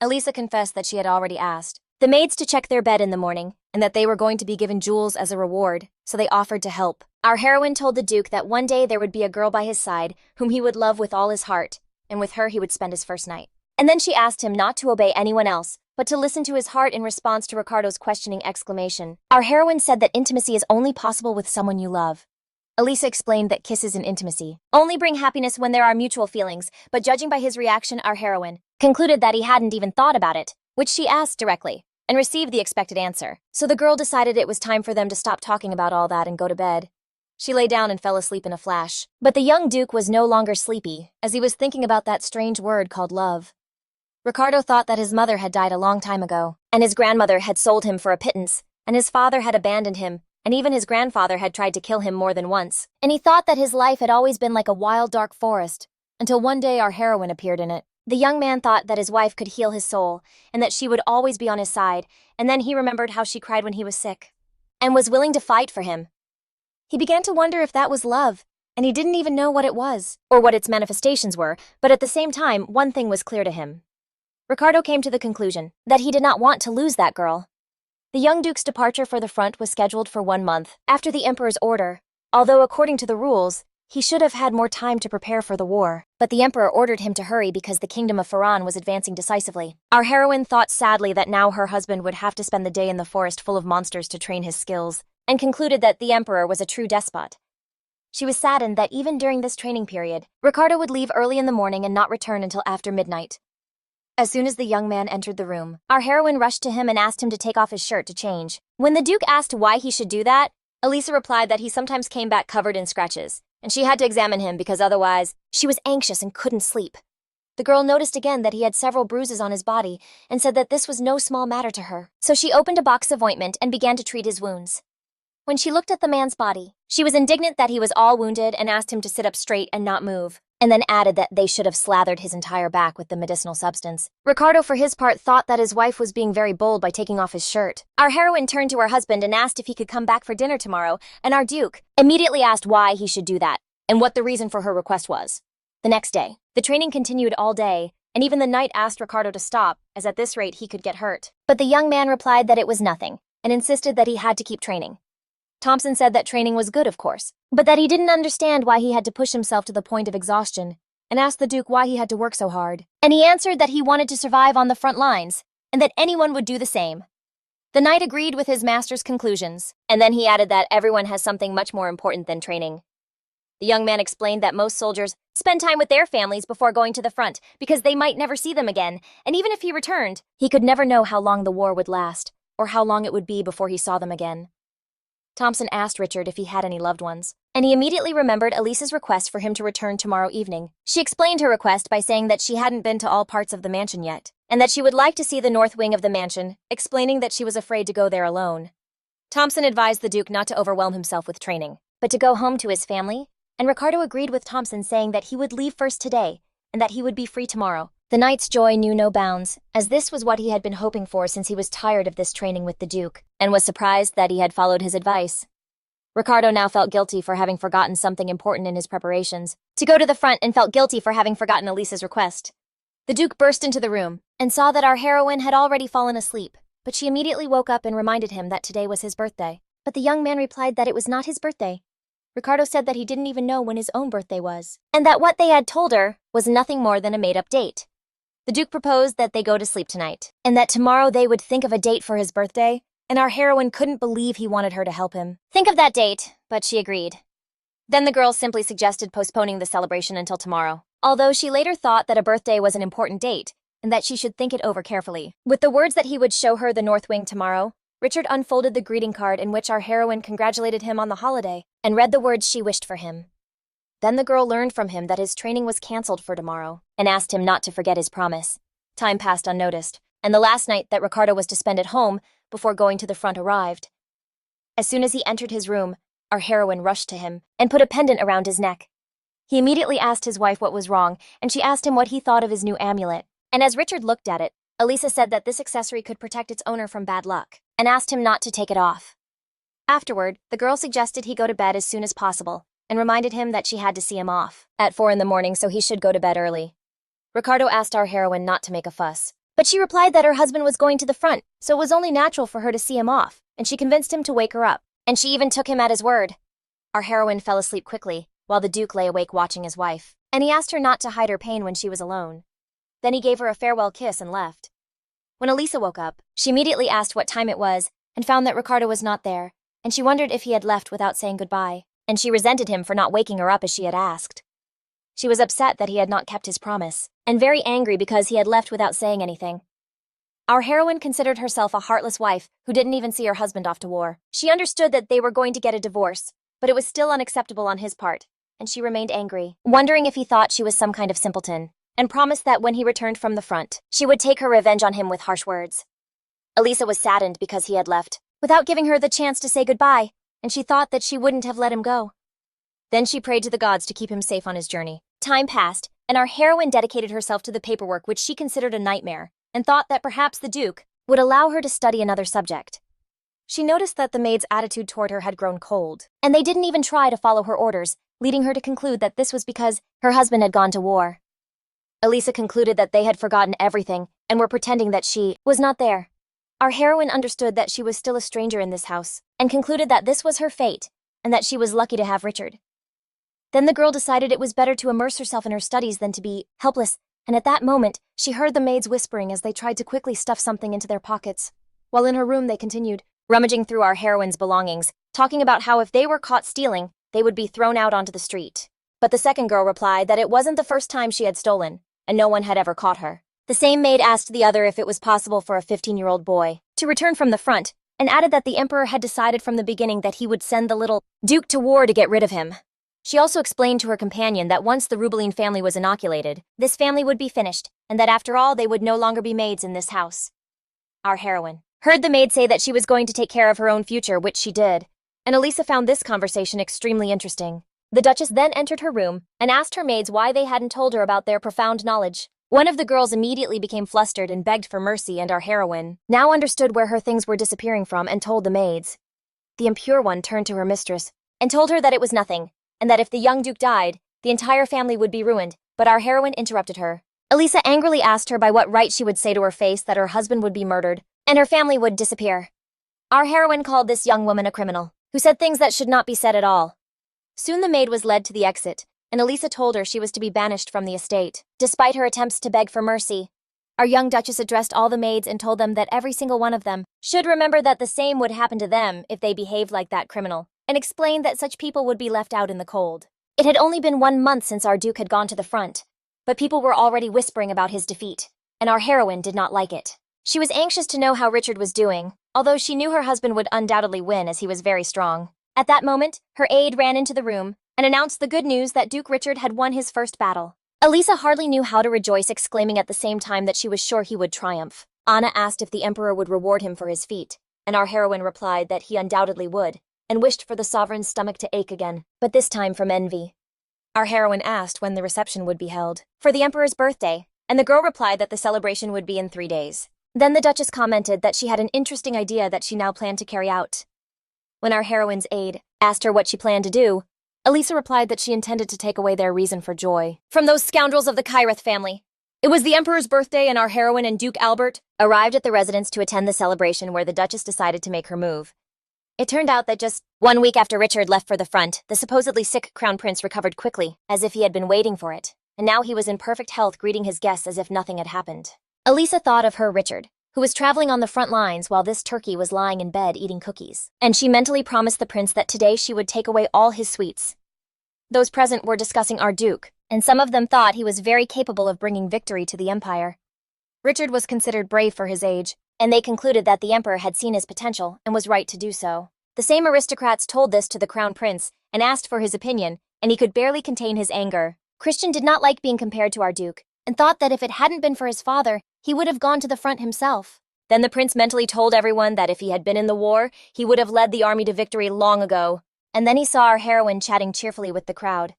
Eliza confessed that she had already asked the maids to check their bed in the morning, and that they were going to be given jewels as a reward, so they offered to help. Our heroine told the duke that one day there would be a girl by his side whom he would love with all his heart, and with her he would spend his first night. And then she asked him not to obey anyone else, but to listen to his heart in response to Ricardo's questioning exclamation. Our heroine said that intimacy is only possible with someone you love. Elisa explained that kisses and intimacy only bring happiness when there are mutual feelings, but judging by his reaction, our heroine concluded that he hadn't even thought about it, which she asked directly, and received the expected answer. So the girl decided it was time for them to stop talking about all that and go to bed. She lay down and fell asleep in a flash. But the young duke was no longer sleepy, as he was thinking about that strange word called love. Ricardo thought that his mother had died a long time ago, and his grandmother had sold him for a pittance, and his father had abandoned him, and even his grandfather had tried to kill him more than once. And he thought that his life had always been like a wild, dark forest, until one day our heroine appeared in it. The young man thought that his wife could heal his soul, and that she would always be on his side, and then he remembered how she cried when he was sick, and was willing to fight for him. He began to wonder if that was love, and he didn't even know what it was, or what its manifestations were, but at the same time, one thing was clear to him. Ricardo came to the conclusion that he did not want to lose that girl. The young duke's departure for the front was scheduled for 1 month, after the emperor's order, although according to the rules, he should have had more time to prepare for the war, but the emperor ordered him to hurry because the kingdom of Faran was advancing decisively. Our heroine thought sadly that now her husband would have to spend the day in the forest full of monsters to train his skills, and concluded that the emperor was a true despot. She was saddened that even during this training period, Ricardo would leave early in the morning and not return until after midnight. As soon as the young man entered the room, our heroine rushed to him and asked him to take off his shirt to change. When the duke asked why he should do that, Elisa replied that he sometimes came back covered in scratches, and she had to examine him because otherwise, she was anxious and couldn't sleep. The girl noticed again that he had several bruises on his body and said that this was no small matter to her. So she opened a box of ointment and began to treat his wounds. When she looked at the man's body, she was indignant that he was all wounded and asked him to sit up straight and not move, and then added that they should have slathered his entire back with the medicinal substance. Ricardo, for his part, thought that his wife was being very bold by taking off his shirt. Our heroine turned to her husband and asked if he could come back for dinner tomorrow, and our Duke immediately asked why he should do that, and what the reason for her request was. The next day, the training continued all day, and even the knight asked Ricardo to stop, as at this rate he could get hurt. But the young man replied that it was nothing, and insisted that he had to keep training. Thompson said that training was good, of course, but that he didn't understand why he had to push himself to the point of exhaustion, and asked the Duke why he had to work so hard. And he answered that he wanted to survive on the front lines, and that anyone would do the same. The knight agreed with his master's conclusions, and then he added that everyone has something much more important than training. The young man explained that most soldiers spend time with their families before going to the front because they might never see them again, and even if he returned, he could never know how long the war would last, or how long it would be before he saw them again. Thompson asked Richard if he had any loved ones, and he immediately remembered Eliza's request for him to return tomorrow evening. She explained her request by saying that she hadn't been to all parts of the mansion yet, and that she would like to see the north wing of the mansion, explaining that she was afraid to go there alone. Thompson advised the Duke not to overwhelm himself with training, but to go home to his family, and Ricardo agreed with Thompson, saying that he would leave first today, and that he would be free tomorrow. The knight's joy knew no bounds, as this was what he had been hoping for since he was tired of this training with the Duke, and was surprised that he had followed his advice. Ricardo now felt guilty for having forgotten something important in his preparations, to go to the front, and felt guilty for having forgotten Eliza's request. The Duke burst into the room, and saw that our heroine had already fallen asleep, but she immediately woke up and reminded him that today was his birthday. But the young man replied that it was not his birthday. Ricardo said that he didn't even know when his own birthday was, and that what they had told her was nothing more than a made-up date. The Duke proposed that they go to sleep tonight, and that tomorrow they would think of a date for his birthday, and our heroine couldn't believe he wanted her to help him think of that date, but she agreed. Then the girl simply suggested postponing the celebration until tomorrow, although she later thought that a birthday was an important date, and that she should think it over carefully. With the words that he would show her the north wing tomorrow, Richard unfolded the greeting card in which our heroine congratulated him on the holiday, and read the words she wished for him. Then the girl learned from him that his training was cancelled for tomorrow, and asked him not to forget his promise. Time passed unnoticed, and the last night that Ricardo was to spend at home before going to the front arrived. As soon as he entered his room, our heroine rushed to him and put a pendant around his neck. He immediately asked his wife what was wrong, and she asked him what he thought of his new amulet. And as Richard looked at it, Eliza said that this accessory could protect its owner from bad luck, and asked him not to take it off. Afterward, the girl suggested he go to bed as soon as possible, and reminded him that she had to see him off at 4 a.m, so he should go to bed early. Ricardo asked our heroine not to make a fuss, but she replied that her husband was going to the front, so it was only natural for her to see him off, and she convinced him to wake her up, and she even took him at his word. Our heroine fell asleep quickly, while the Duke lay awake watching his wife, and he asked her not to hide her pain when she was alone. Then he gave her a farewell kiss and left. When Eliza woke up, she immediately asked what time it was, and found that Ricardo was not there, and she wondered if he had left without saying goodbye, and she resented him for not waking her up as she had asked. She was upset that he had not kept his promise, and very angry because he had left without saying anything. Our heroine considered herself a heartless wife who didn't even see her husband off to war. She understood that they were going to get a divorce, but it was still unacceptable on his part, and she remained angry, wondering if he thought she was some kind of simpleton, and promised that when he returned from the front, she would take her revenge on him with harsh words. Eliza was saddened because he had left, without giving her the chance to say goodbye, and she thought that she wouldn't have let him go. Then she prayed to the gods to keep him safe on his journey. Time passed, and our heroine dedicated herself to the paperwork which she considered a nightmare, and thought that perhaps the Duke would allow her to study another subject. She noticed that the maids' attitude toward her had grown cold, and they didn't even try to follow her orders, leading her to conclude that this was because her husband had gone to war. Eliza concluded that they had forgotten everything and were pretending that she was not there. Our heroine understood that she was still a stranger in this house, and concluded that this was her fate, and that she was lucky to have Richard. Then the girl decided it was better to immerse herself in her studies than to be helpless, and at that moment, she heard the maids whispering as they tried to quickly stuff something into their pockets. While in her room, they continued, rummaging through our heroine's belongings, talking about how if they were caught stealing, they would be thrown out onto the street. But the second girl replied that it wasn't the first time she had stolen, and no one had ever caught her. The same maid asked the other if it was possible for a 15-year-old boy to return from the front, and added that the emperor had decided from the beginning that he would send the little Duke to war to get rid of him. She also explained to her companion that once the Rubeline family was inoculated, this family would be finished, and that after all they would no longer be maids in this house. Our heroine heard the maid say that she was going to take care of her own future, which she did, and Eliza found this conversation extremely interesting. The Duchess then entered her room and asked her maids why they hadn't told her about their profound knowledge. One of the girls immediately became flustered and begged for mercy, and our heroine now understood where her things were disappearing from and told the maids. The impure one turned to her mistress and told her that it was nothing, and that if the young duke died, the entire family would be ruined, but our heroine interrupted her. Eliza angrily asked her by what right she would say to her face that her husband would be murdered, and her family would disappear. Our heroine called this young woman a criminal, who said things that should not be said at all. Soon the maid was led to the exit, and Eliza told her she was to be banished from the estate, despite her attempts to beg for mercy. Our young Duchess addressed all the maids and told them that every single one of them should remember that the same would happen to them if they behaved like that criminal, and explained that such people would be left out in the cold. It had only been 1 month since our duke had gone to the front, but people were already whispering about his defeat, and our heroine did not like it. She was anxious to know how Richard was doing, although she knew her husband would undoubtedly win as he was very strong. At that moment, her aide ran into the room and announced the good news that Duke Richard had won his first battle. Eliza hardly knew how to rejoice, exclaiming at the same time that she was sure he would triumph. Anna asked if the emperor would reward him for his feat, and our heroine replied that he undoubtedly would, and wished for the sovereign's stomach to ache again, but this time from envy. Our heroine asked when the reception would be held, for the emperor's birthday, and the girl replied that the celebration would be in 3 days. Then the Duchess commented that she had an interesting idea that she now planned to carry out. When our heroine's aide asked her what she planned to do, Eliza replied that she intended to take away their reason for joy from those scoundrels of the Kyrith family. It was the emperor's birthday, and our heroine and Duke Albert arrived at the residence to attend the celebration, where the Duchess decided to make her move. It turned out that just 1 week after Richard left for the front, the supposedly sick crown prince recovered quickly, as if he had been waiting for it, and now he was in perfect health, greeting his guests as if nothing had happened. Eliza thought of her Richard, who was traveling on the front lines while this turkey was lying in bed eating cookies, and she mentally promised the prince that today she would take away all his sweets. Those present were discussing our duke, and some of them thought he was very capable of bringing victory to the empire. Richard was considered brave for his age, and they concluded that the emperor had seen his potential and was right to do so. The same aristocrats told this to the crown prince and asked for his opinion, and he could barely contain his anger. Christian did not like being compared to our duke, and thought that if it hadn't been for his father, he would have gone to the front himself. Then the prince mentally told everyone that if he had been in the war, he would have led the army to victory long ago. And then he saw our heroine chatting cheerfully with the crowd.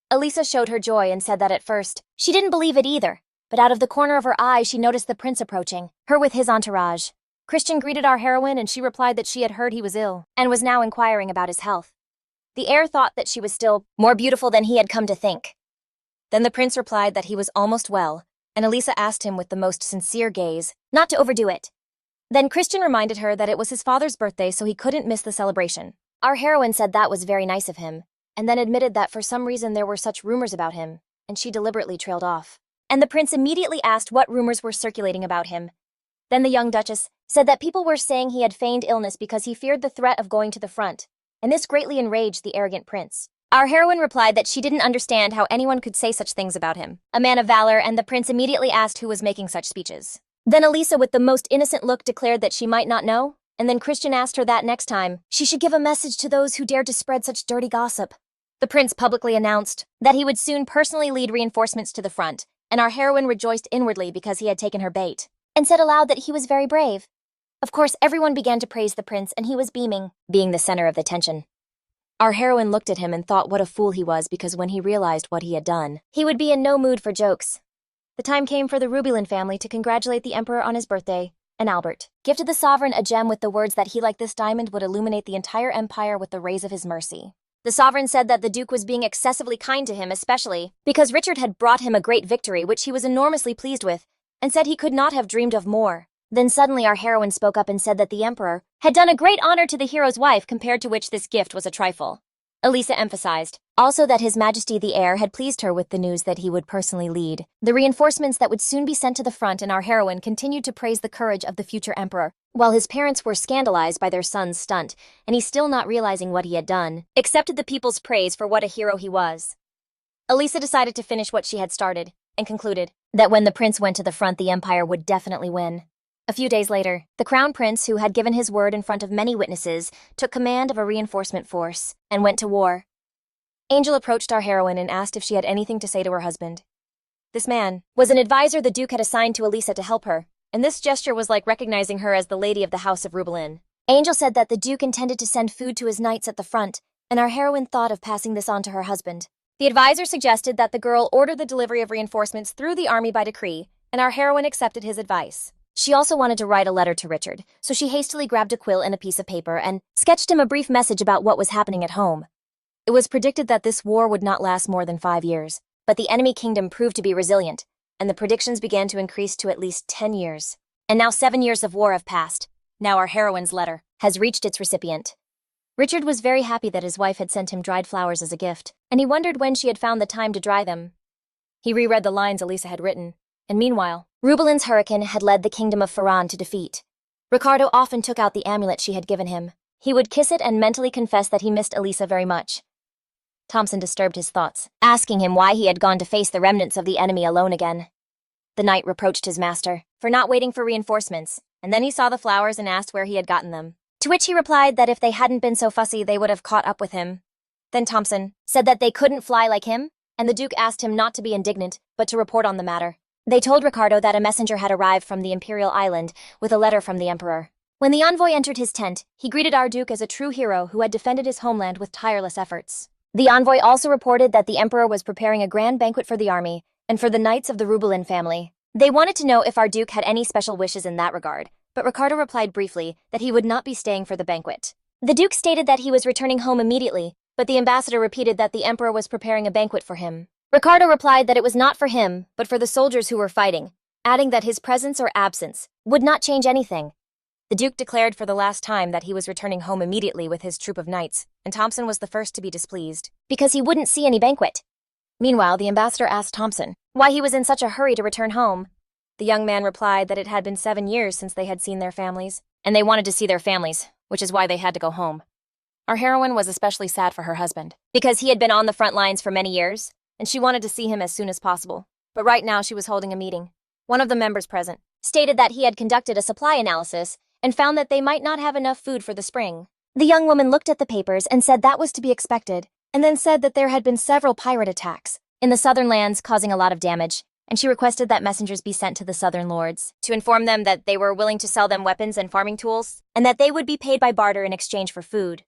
Eliza showed her joy and said that at first she didn't believe it either, but out of the corner of her eye she noticed the prince approaching, her with his entourage. Christian greeted our heroine, and she replied that she had heard he was ill and was now inquiring about his health. The heir thought that she was still more beautiful than he had come to think. Then the prince replied that he was almost well, and Eliza asked him with the most sincere gaze not to overdo it. Then Christian reminded her that it was his father's birthday, so he couldn't miss the celebration. Our heroine said that was very nice of him, and then admitted that for some reason there were such rumors about him, and she deliberately trailed off. And the prince immediately asked what rumors were circulating about him. Then the young Duchess said that people were saying he had feigned illness because he feared the threat of going to the front, and this greatly enraged the arrogant prince. Our heroine replied that she didn't understand how anyone could say such things about him, a man of valor, and the prince immediately asked who was making such speeches. Then Eliza, with the most innocent look, declared that she might not know, and then Christian asked her that next time she should give a message to those who dared to spread such dirty gossip. The prince publicly announced that he would soon personally lead reinforcements to the front, and our heroine rejoiced inwardly because he had taken her bait, and said aloud that he was very brave. Of course, everyone began to praise the prince, and he was beaming, being the center of the attention. Our heroine looked at him and thought what a fool he was, because when he realized what he had done, he would be in no mood for jokes. The time came for the Rubeline family to congratulate the emperor on his birthday, and Albert gifted the sovereign a gem with the words that he, like this diamond, would illuminate the entire empire with the rays of his mercy. The sovereign said that the duke was being excessively kind to him, especially because Richard had brought him a great victory, which he was enormously pleased with, and said he could not have dreamed of more. Then suddenly our heroine spoke up and said that the emperor had done a great honor to the hero's wife, compared to which this gift was a trifle. Eliza emphasized also that His Majesty the heir had pleased her with the news that he would personally lead the reinforcements that would soon be sent to the front, and our heroine continued to praise the courage of the future emperor, while his parents were scandalized by their son's stunt, and he, still not realizing what he had done, accepted the people's praise for what a hero he was. Eliza decided to finish what she had started, and concluded that when the prince went to the front, the empire would definitely win. A few days later, the crown prince, who had given his word in front of many witnesses, took command of a reinforcement force and went to war. Angel approached our heroine and asked if she had anything to say to her husband. This man was an advisor the Duke had assigned to Eliza to help her, and this gesture was like recognizing her as the lady of the House of rewritten. Angel said that the Duke intended to send food to his knights at the front, and our heroine thought of passing this on to her husband. The advisor suggested that the girl order the delivery of reinforcements through the army by decree, and our heroine accepted his advice. She also wanted to write a letter to Richard, so she hastily grabbed a quill and a piece of paper and sketched him a brief message about what was happening at home. It was predicted that this war would not last more than 5 years, but the enemy kingdom proved to be resilient, and the predictions began to increase to at least 10 years. And now 7 years of war have passed. Now our heroine's letter has reached its recipient. Richard was very happy that his wife had sent him dried flowers as a gift, and he wondered when she had found the time to dry them. He reread the lines Eliza had written, and meanwhile, Rubellin's hurricane had led the kingdom of Ferran to defeat. Ricardo often took out the amulet she had given him. He would kiss it and mentally confess that he missed Eliza very much. Thompson disturbed his thoughts, asking him why he had gone to face the remnants of the enemy alone again. The knight reproached his master for not waiting for reinforcements, and then he saw the flowers and asked where he had gotten them. To which he replied that if they hadn't been so fussy, they would have caught up with him. Then Thompson said that they couldn't fly like him, and the Duke asked him not to be indignant, but to report on the matter. They told Ricardo that a messenger had arrived from the Imperial Island with a letter from the Emperor. When the envoy entered his tent, he greeted our Duke as a true hero who had defended his homeland with tireless efforts. The envoy also reported that the Emperor was preparing a grand banquet for the army and for the knights of the Rubelin family. They wanted to know if our Duke had any special wishes in that regard, but Ricardo replied briefly that he would not be staying for the banquet. The Duke stated that he was returning home immediately, but the ambassador repeated that the Emperor was preparing a banquet for him. Ricardo replied that it was not for him, but for the soldiers who were fighting, adding that his presence or absence would not change anything. The Duke declared for the last time that he was returning home immediately with his troop of knights, and Thompson was the first to be displeased, because he wouldn't see any banquet. Meanwhile, the ambassador asked Thompson why he was in such a hurry to return home. The young man replied that it had been 7 years since they had seen their families, and they wanted to see their families, which is why they had to go home. Our heroine was especially sad for her husband, because he had been on the front lines for many years, and she wanted to see him as soon as possible. But right now she was holding a meeting. One of the members present stated that he had conducted a supply analysis and found that they might not have enough food for the spring. The young woman looked at the papers and said that was to be expected, and then said that there had been several pirate attacks in the southern lands causing a lot of damage, and she requested that messengers be sent to the southern lords to inform them that they were willing to sell them weapons and farming tools, and that they would be paid by barter in exchange for food.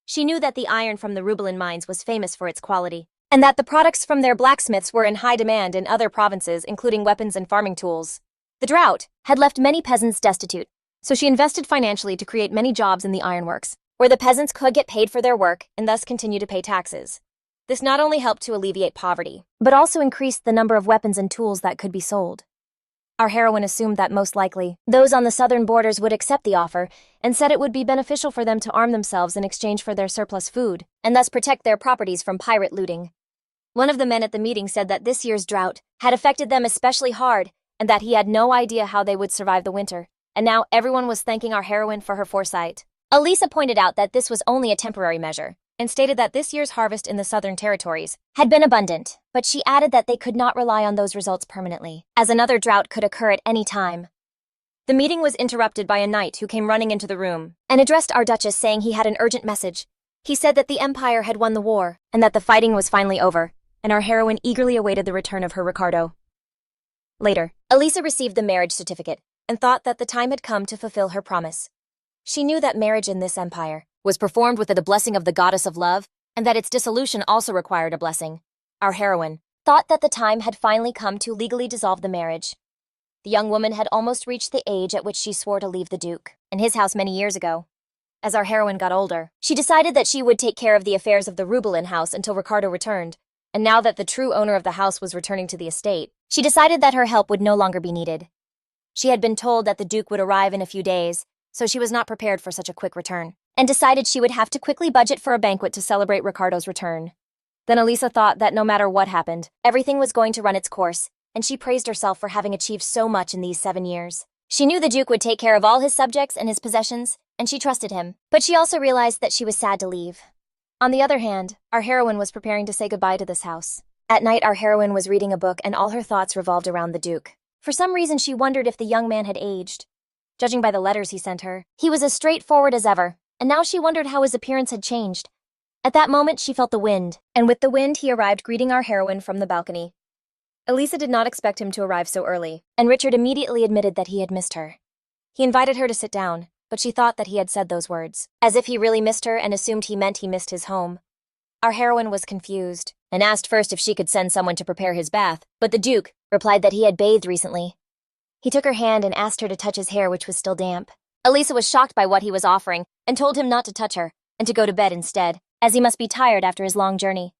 She knew that the iron from the Rubelin mines was famous for its quality, and that the products from their blacksmiths were in high demand in other provinces, including weapons and farming tools. The drought had left many peasants destitute, so she invested financially to create many jobs in the ironworks, where the peasants could get paid for their work and thus continue to pay taxes. This not only helped to alleviate poverty, but also increased the number of weapons and tools that could be sold. Our heroine assumed that most likely, those on the southern borders would accept the offer and said it would be beneficial for them to arm themselves in exchange for their surplus food, and thus protect their properties from pirate looting. One of the men at the meeting said that this year's drought had affected them especially hard, and that he had no idea how they would survive the winter, and now everyone was thanking our heroine for her foresight. Eliza pointed out that this was only a temporary measure, and stated that this year's harvest in the southern territories had been abundant, but she added that they could not rely on those results permanently, as another drought could occur at any time. The meeting was interrupted by a knight who came running into the room and addressed our Duchess, saying he had an urgent message. He said that the Empire had won the war and that the fighting was finally over, and our heroine eagerly awaited the return of her Ricardo. Later, Eliza received the marriage certificate and thought that the time had come to fulfill her promise. She knew that marriage in this empire was performed with the blessing of the goddess of love, and that its dissolution also required a blessing. Our heroine thought that the time had finally come to legally dissolve the marriage. The young woman had almost reached the age at which she swore to leave the Duke and his house many years ago. As our heroine got older, she decided that she would take care of the affairs of the Rubelin house until Ricardo returned, and now that the true owner of the house was returning to the estate, she decided that her help would no longer be needed. She had been told that the Duke would arrive in a few days, so she was not prepared for such a quick return, and decided she would have to quickly budget for a banquet to celebrate Ricardo's return. Then Eliza thought that no matter what happened, everything was going to run its course, and she praised herself for having achieved so much in these 7 years. She knew the Duke would take care of all his subjects and his possessions, and she trusted him, but she also realized that she was sad to leave. On the other hand, our heroine was preparing to say goodbye to this house. At night, our heroine was reading a book, and all her thoughts revolved around the Duke. For some reason, she wondered if the young man had aged. Judging by the letters he sent her, he was as straightforward as ever, and now she wondered how his appearance had changed. At that moment, she felt the wind, and with the wind, he arrived greeting our heroine from the balcony. Eliza did not expect him to arrive so early, and Richard immediately admitted that he had missed her. He invited her to sit down, but she thought that he had said those words, as if he really missed her and assumed he meant he missed his home. Our heroine was confused, and asked first if she could send someone to prepare his bath, but the Duke replied that he had bathed recently. He took her hand and asked her to touch his hair, which was still damp. Eliza was shocked by what he was offering, and told him not to touch her, and to go to bed instead, as he must be tired after his long journey.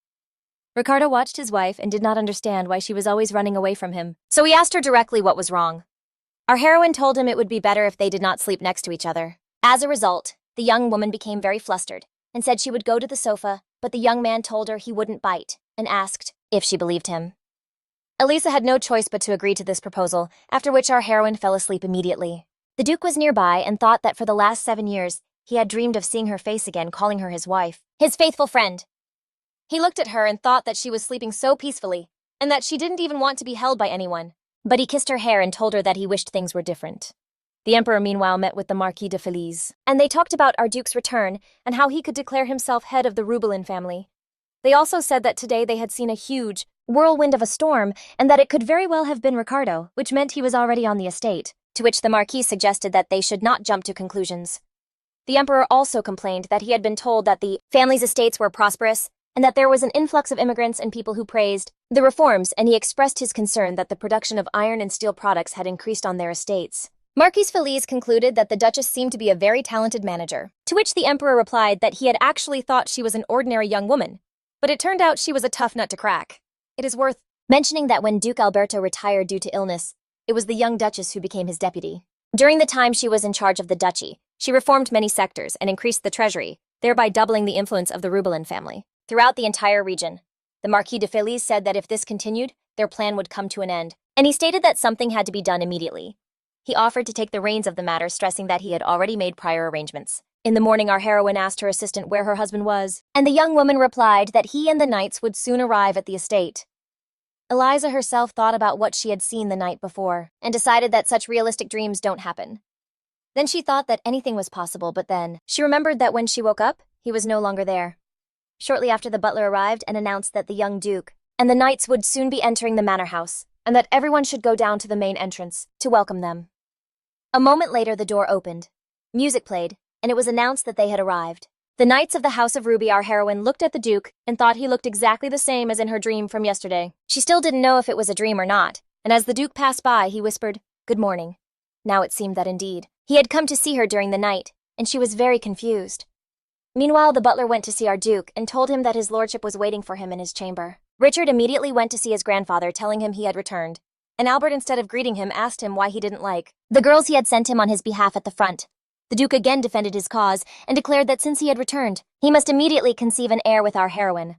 Ricardo watched his wife and did not understand why she was always running away from him, so he asked her directly what was wrong. Our heroine told him it would be better if they did not sleep next to each other. As a result, the young woman became very flustered and said she would go to the sofa, but the young man told her he wouldn't bite and asked if she believed him. Eliza had no choice but to agree to this proposal, after which our heroine fell asleep immediately. The Duke was nearby and thought that for the last 7 years, he had dreamed of seeing her face again, calling her his wife, his faithful friend. He looked at her and thought that she was sleeping so peacefully, and that she didn't even want to be held by anyone. But he kissed her hair and told her that he wished things were different. The Emperor meanwhile met with the Marquis de Feliz, and they talked about our Duke's return and how he could declare himself head of the Rubelin family. They also said that today they had seen a huge whirlwind of a storm, and that it could very well have been Ricardo, which meant he was already on the estate, to which the Marquis suggested that they should not jump to conclusions. The Emperor also complained that he had been told that the family's estates were prosperous, and that there was an influx of immigrants and people who praised the reforms, and he expressed his concern that the production of iron and steel products had increased on their estates. Marquis Feliz concluded that the Duchess seemed to be a very talented manager, to which the Emperor replied that he had actually thought she was an ordinary young woman, but it turned out she was a tough nut to crack. It is worth mentioning that when Duke Alberto retired due to illness, it was the young Duchess who became his deputy. During the time she was in charge of the duchy, she reformed many sectors and increased the treasury, thereby doubling the influence of the Rubelin family throughout the entire region. The Marquis de Feliz said that if this continued, their plan would come to an end, and he stated that something had to be done immediately. He offered to take the reins of the matter, stressing that he had already made prior arrangements. In the morning, our heroine asked her assistant where her husband was, and the young woman replied that he and the knights would soon arrive at the estate. Eliza herself thought about what she had seen the night before, and decided that such realistic dreams don't happen. Then she thought that anything was possible, but then she remembered that when she woke up, he was no longer there. Shortly after, the butler arrived and announced that the young Duke and the knights would soon be entering the manor house, and that everyone should go down to the main entrance to welcome them. A moment later, the door opened. Music played, and it was announced that they had arrived. The knights of the House of Ruby, our heroine, looked at the Duke and thought he looked exactly the same as in her dream from yesterday. She still didn't know if it was a dream or not, and as the Duke passed by, he whispered, "Good morning." Now it seemed that indeed he had come to see her during the night, and she was very confused. Meanwhile, the butler went to see our Duke and told him that his lordship was waiting for him in his chamber. Richard immediately went to see his grandfather, telling him he had returned, and Albert, instead of greeting him, asked him why he didn't like the girls he had sent him on his behalf at the front. The Duke again defended his cause and declared that since he had returned, he must immediately conceive an heir with our heroine.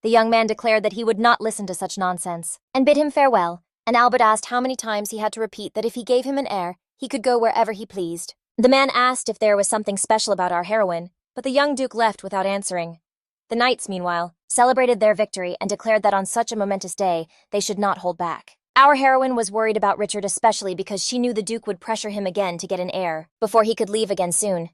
The young man declared that he would not listen to such nonsense, and bid him farewell, and Albert asked how many times he had to repeat that if he gave him an heir, he could go wherever he pleased. The man asked if there was something special about our heroine, but the young Duke left without answering. The knights, meanwhile, celebrated their victory and declared that on such a momentous day, they should not hold back. Our heroine was worried about Richard, especially because she knew the Duke would pressure him again to get an heir before he could leave again soon.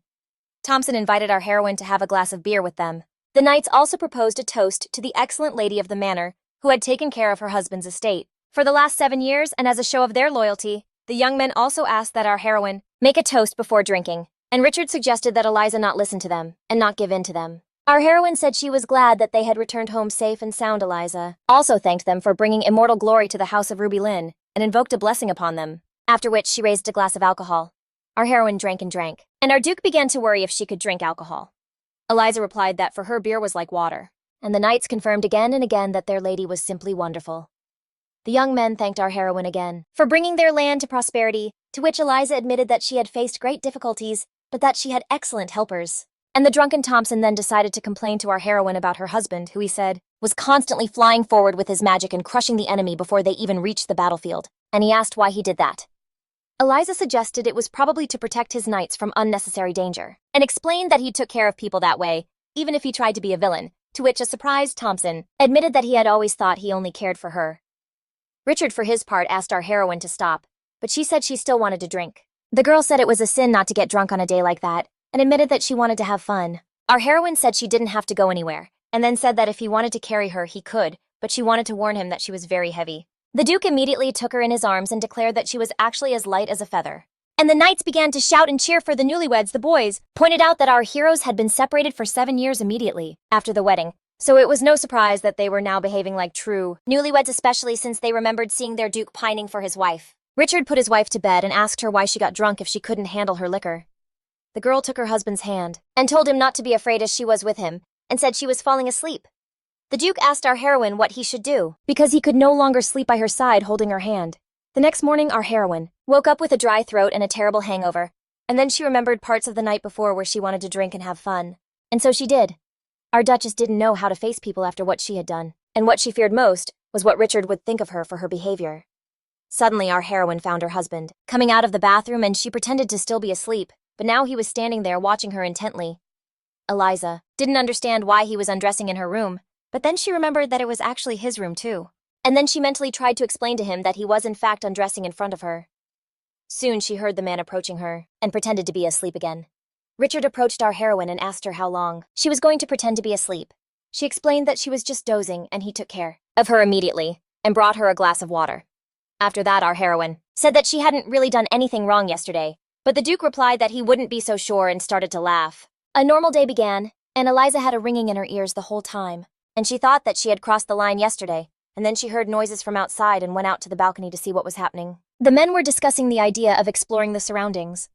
Thompson invited our heroine to have a glass of beer with them. The knights also proposed a toast to the excellent lady of the manor, who had taken care of her husband's estate for the last 7 years, and as a show of their loyalty, the young men also asked that our heroine make a toast before drinking, and Richard suggested that Eliza not listen to them and not give in to them. Our heroine said she was glad that they had returned home safe and sound. Eliza also thanked them for bringing immortal glory to the House of Ruby Lynn and invoked a blessing upon them, after which she raised a glass of alcohol. Our heroine drank, and our Duke began to worry if she could drink alcohol. Eliza replied that for her beer was like water, and the knights confirmed again and again that their lady was simply wonderful. The young men thanked our heroine again for bringing their land to prosperity, to which Eliza admitted that she had faced great difficulties, but that she had excellent helpers. And the drunken Thompson then decided to complain to our heroine about her husband, who he said was constantly flying forward with his magic and crushing the enemy before they even reached the battlefield, and he asked why he did that. Eliza suggested it was probably to protect his knights from unnecessary danger, and explained that he took care of people that way, even if he tried to be a villain, to which a surprised Thompson admitted that he had always thought he only cared for her. Richard, for his part, asked our heroine to stop, but she said she still wanted to drink. The girl said it was a sin not to get drunk on a day like that, and admitted that she wanted to have fun. Our heroine said she didn't have to go anywhere, and then said that if he wanted to carry her, he could, but she wanted to warn him that she was very heavy. The Duke immediately took her in his arms and declared that she was actually as light as a feather. And the knights began to shout and cheer for the newlyweds. The boys pointed out that our heroes had been separated for 7 years immediately after the wedding, so it was no surprise that they were now behaving like true newlyweds, especially since they remembered seeing their Duke pining for his wife. Richard put his wife to bed and asked her why she got drunk if she couldn't handle her liquor. The girl took her husband's hand and told him not to be afraid as she was with him, and said she was falling asleep. The Duke asked our heroine what he should do, because he could no longer sleep by her side holding her hand. The next morning, our heroine woke up with a dry throat and a terrible hangover, and then she remembered parts of the night before where she wanted to drink and have fun. And so she did. Our Duchess didn't know how to face people after what she had done, and what she feared most was what Richard would think of her for her behavior. Suddenly, our heroine found her husband coming out of the bathroom, and she pretended to still be asleep, but now he was standing there watching her intently. Eliza didn't understand why he was undressing in her room, but then she remembered that it was actually his room too. And then she mentally tried to explain to him that he was in fact undressing in front of her. Soon she heard the man approaching her and pretended to be asleep again. Richard approached our heroine and asked her how long she was going to pretend to be asleep. She explained that she was just dozing, and he took care of her immediately and brought her a glass of water. After that, our heroine said that she hadn't really done anything wrong yesterday, but the Duke replied that he wouldn't be so sure and started to laugh. A normal day began, and Eliza had a ringing in her ears the whole time, and she thought that she had crossed the line yesterday, and then she heard noises from outside and went out to the balcony to see what was happening. The men were discussing the idea of exploring the surroundings.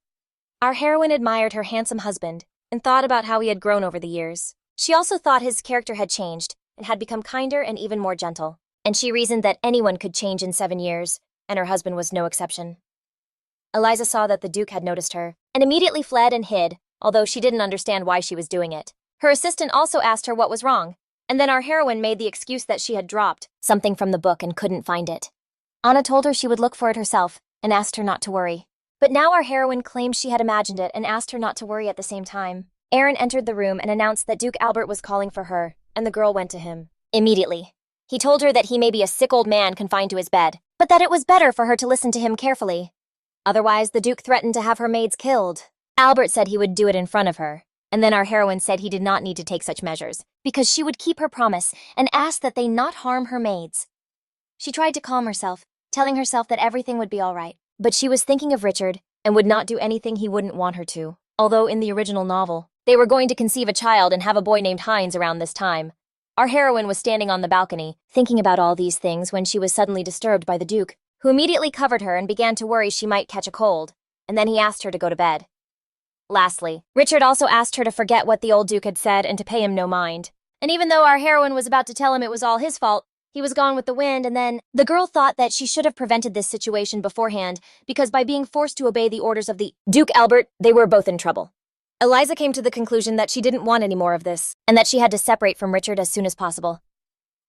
Our heroine admired her handsome husband and thought about how he had grown over the years. She also thought his character had changed and had become kinder and even more gentle, and she reasoned that anyone could change in 7 years, and her husband was no exception. Eliza saw that the Duke had noticed her and immediately fled and hid, although she didn't understand why she was doing it. Her assistant also asked her what was wrong, and then our heroine made the excuse that she had dropped something from the book and couldn't find it. Anna told her she would look for it herself and asked her not to worry. But now our heroine claimed she had imagined it and asked her not to worry at the same time. Aaron entered the room and announced that Duke Albert was calling for her, and the girl went to him. Immediately, he told her that he may be a sick old man confined to his bed, but that it was better for her to listen to him carefully. Otherwise, the Duke threatened to have her maids killed. Albert said he would do it in front of her, and then our heroine said he did not need to take such measures, because she would keep her promise and asked that they not harm her maids. She tried to calm herself, telling herself that everything would be all right, but she was thinking of Richard and would not do anything he wouldn't want her to. Although in the original novel, they were going to conceive a child and have a boy named Heinz around this time. Our heroine was standing on the balcony, thinking about all these things when she was suddenly disturbed by the Duke, who immediately covered her and began to worry she might catch a cold, and then he asked her to go to bed. Lastly, Richard also asked her to forget what the old Duke had said and to pay him no mind. And even though our heroine was about to tell him it was all his fault, he was gone with the wind, and then the girl thought that she should have prevented this situation beforehand, because by being forced to obey the orders of the Duke Albert, they were both in trouble. Eliza came to the conclusion that she didn't want any more of this, and that she had to separate from Richard as soon as possible.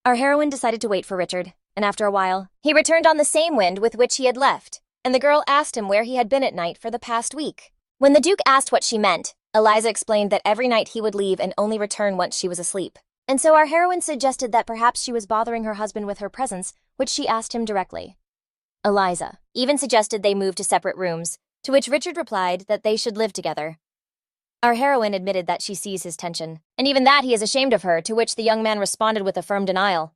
Our heroine decided to wait for Richard, and after a while, he returned on the same wind with which he had left, and the girl asked him where he had been at night for the past week. When the Duke asked what she meant, Eliza explained that every night he would leave and only return once she was asleep. And so our heroine suggested that perhaps she was bothering her husband with her presence, which she asked him directly. Eliza even suggested they move to separate rooms, to which Richard replied that they should live together. Our heroine admitted that she sees his tension, and even that he is ashamed of her, to which the young man responded with a firm denial.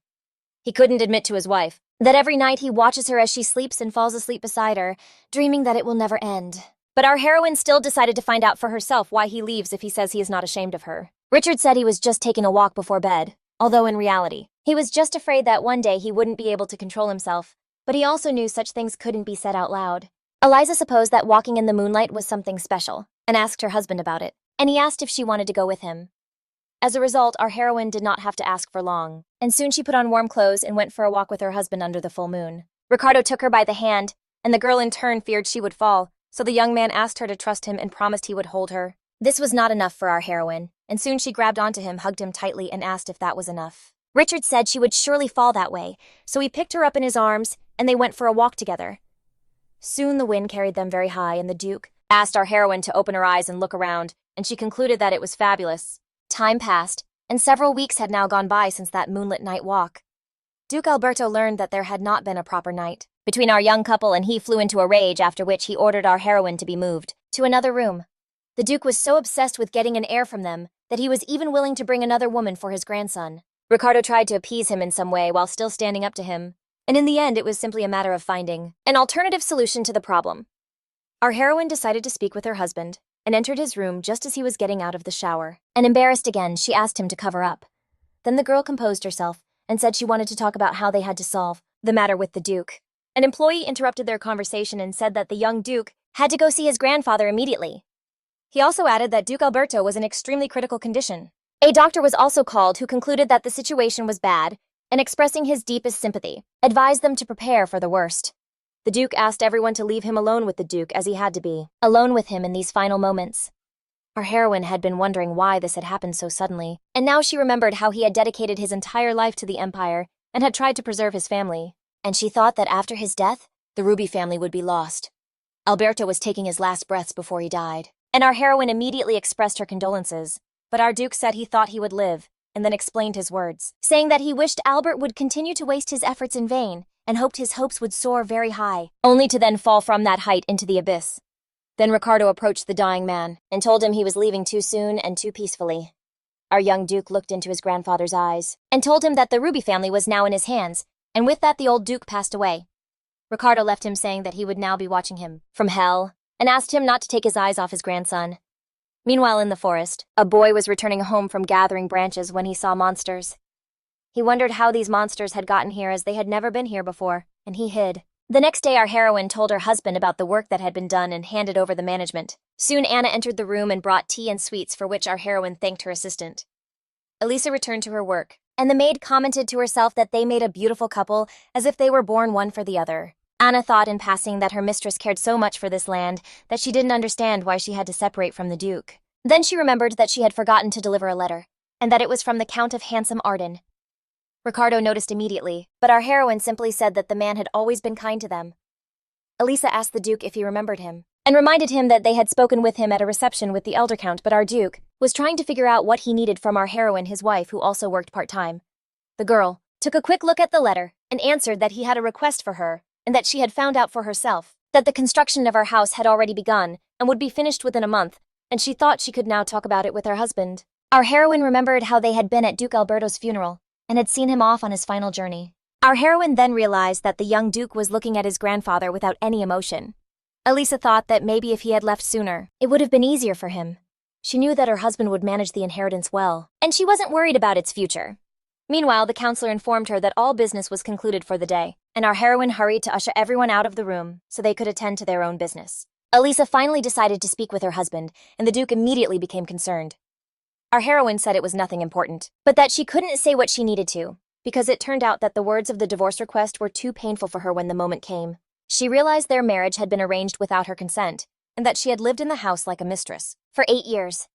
He couldn't admit to his wife that every night he watches her as she sleeps and falls asleep beside her, dreaming that it will never end. But our heroine still decided to find out for herself why he leaves if he says he is not ashamed of her. Richard said he was just taking a walk before bed, although in reality, he was just afraid that one day he wouldn't be able to control himself, but he also knew such things couldn't be said out loud. Eliza supposed that walking in the moonlight was something special, and asked her husband about it, and he asked if she wanted to go with him. As a result, our heroine did not have to ask for long, and soon she put on warm clothes and went for a walk with her husband under the full moon. Ricardo took her by the hand, and the girl in turn feared she would fall, so the young man asked her to trust him and promised he would hold her. This was not enough for our heroine, and soon she grabbed onto him, hugged him tightly, and asked if that was enough. Richard said she would surely fall that way, so he picked her up in his arms, and they went for a walk together. Soon the wind carried them very high, and the Duke asked our heroine to open her eyes and look around, and she concluded that it was fabulous. Time passed, and several weeks had now gone by since that moonlit night walk. Duke Alberto learned that there had not been a proper night between our young couple, and he flew into a rage, after which he ordered our heroine to be moved to another room. The Duke was so obsessed with getting an heir from them that he was even willing to bring another woman for his grandson. Ricardo tried to appease him in some way while still standing up to him, and in the end it was simply a matter of finding an alternative solution to the problem. Our heroine decided to speak with her husband and entered his room just as he was getting out of the shower. And embarrassed again, she asked him to cover up. Then the girl composed herself and said she wanted to talk about how they had to solve the matter with the Duke. An employee interrupted their conversation and said that the young Duke had to go see his grandfather immediately. He also added that Duke Alberto was in extremely critical condition. A doctor was also called who concluded that the situation was bad and, expressing his deepest sympathy, advised them to prepare for the worst. The Duke asked everyone to leave him alone with the Duke, as he had to be alone with him in these final moments. Our heroine had been wondering why this had happened so suddenly, and now she remembered how he had dedicated his entire life to the Empire and had tried to preserve his family. And she thought that after his death, the Ruby family would be lost. Alberto was taking his last breaths before he died, and our heroine immediately expressed her condolences. But our Duke said he thought he would live, and then explained his words, saying that he wished Albert would continue to waste his efforts in vain, and hoped his hopes would soar very high, only to then fall from that height into the abyss. Then Ricardo approached the dying man, and told him he was leaving too soon and too peacefully. Our young Duke looked into his grandfather's eyes, and told him that the Ruby family was now in his hands, and with that the old Duke passed away. Ricardo left him saying that he would now be watching him from hell, and asked him not to take his eyes off his grandson. Meanwhile in the forest, a boy was returning home from gathering branches when he saw monsters. He wondered how these monsters had gotten here, as they had never been here before, and he hid. The next day our heroine told her husband about the work that had been done and handed over the management. Soon Anna entered the room and brought tea and sweets, for which our heroine thanked her assistant. Eliza returned to her work, and the maid commented to herself that they made a beautiful couple, as if they were born one for the other. Anna thought in passing that her mistress cared so much for this land that she didn't understand why she had to separate from the Duke. Then she remembered that she had forgotten to deliver a letter, and that it was from the Count of Handsome Arden. Ricardo noticed immediately, but our heroine simply said that the man had always been kind to them. Eliza asked the Duke if he remembered him, and reminded him that they had spoken with him at a reception with the elder count, but our Duke was trying to figure out what he needed from our heroine, his wife, who also worked part-time. The girl took a quick look at the letter and answered that he had a request for her, and that she had found out for herself that the construction of her house had already begun and would be finished within a month, and she thought she could now talk about it with her husband. Our heroine remembered how they had been at Duke Alberto's funeral and had seen him off on his final journey. Our heroine then realized that the young Duke was looking at his grandfather without any emotion. Eliza thought that maybe if he had left sooner, it would have been easier for him. She knew that her husband would manage the inheritance well, and she wasn't worried about its future. Meanwhile, the counselor informed her that all business was concluded for the day, and our heroine hurried to usher everyone out of the room so they could attend to their own business. Eliza finally decided to speak with her husband, and the Duke immediately became concerned. Our heroine said it was nothing important, but that she couldn't say what she needed to, because it turned out that the words of the divorce request were too painful for her when the moment came. She realized their marriage had been arranged without her consent, and that she had lived in the house like a mistress for 8 years.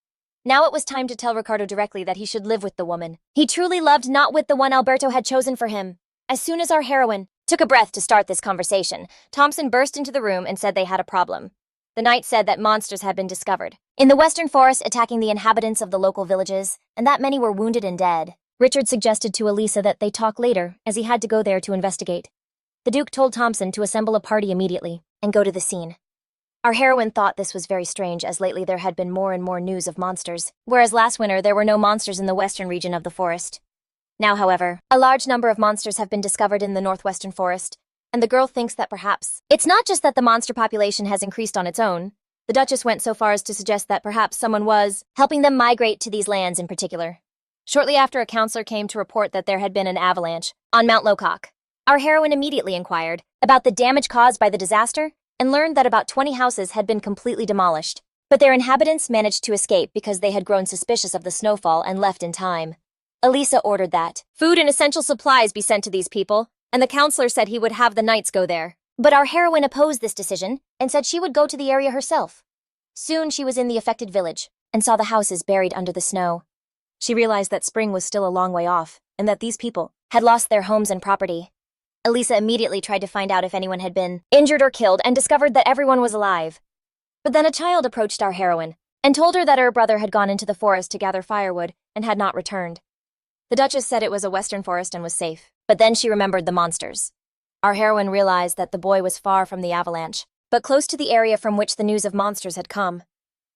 Now it was time to tell Ricardo directly that he should live with the woman he truly loved, not with the one Alberto had chosen for him. As soon as our heroine took a breath to start this conversation, Thompson burst into the room and said they had a problem. The knight said that monsters had been discovered in the western forest, attacking the inhabitants of the local villages, and that many were wounded and dead. Richard suggested to Eliza that they talk later, as he had to go there to investigate. The Duke told Thompson to assemble a party immediately and go to the scene. Our heroine thought this was very strange, as lately there had been more and more news of monsters, whereas last winter there were no monsters in the western region of the forest. Now, however, a large number of monsters have been discovered in the northwestern forest, and the girl thinks that perhaps it's not just that the monster population has increased on its own. The Duchess went so far as to suggest that perhaps someone was helping them migrate to these lands in particular. Shortly after, a counselor came to report that there had been an avalanche on Mount Locock. Our heroine immediately inquired about the damage caused by the disaster and learned that about 20 houses had been completely demolished, but their inhabitants managed to escape because they had grown suspicious of the snowfall and left in time. Eliza ordered that food and essential supplies be sent to these people, and the counselor said he would have the knights go there. But our heroine opposed this decision and said she would go to the area herself. Soon she was in the affected village and saw the houses buried under the snow. She realized that spring was still a long way off and that these people had lost their homes and property. Eliza immediately tried to find out if anyone had been injured or killed and discovered that everyone was alive. But then a child approached our heroine and told her that her brother had gone into the forest to gather firewood and had not returned. The Duchess said it was a western forest and was safe, but then she remembered the monsters. Our heroine realized that the boy was far from the avalanche, but close to the area from which the news of monsters had come.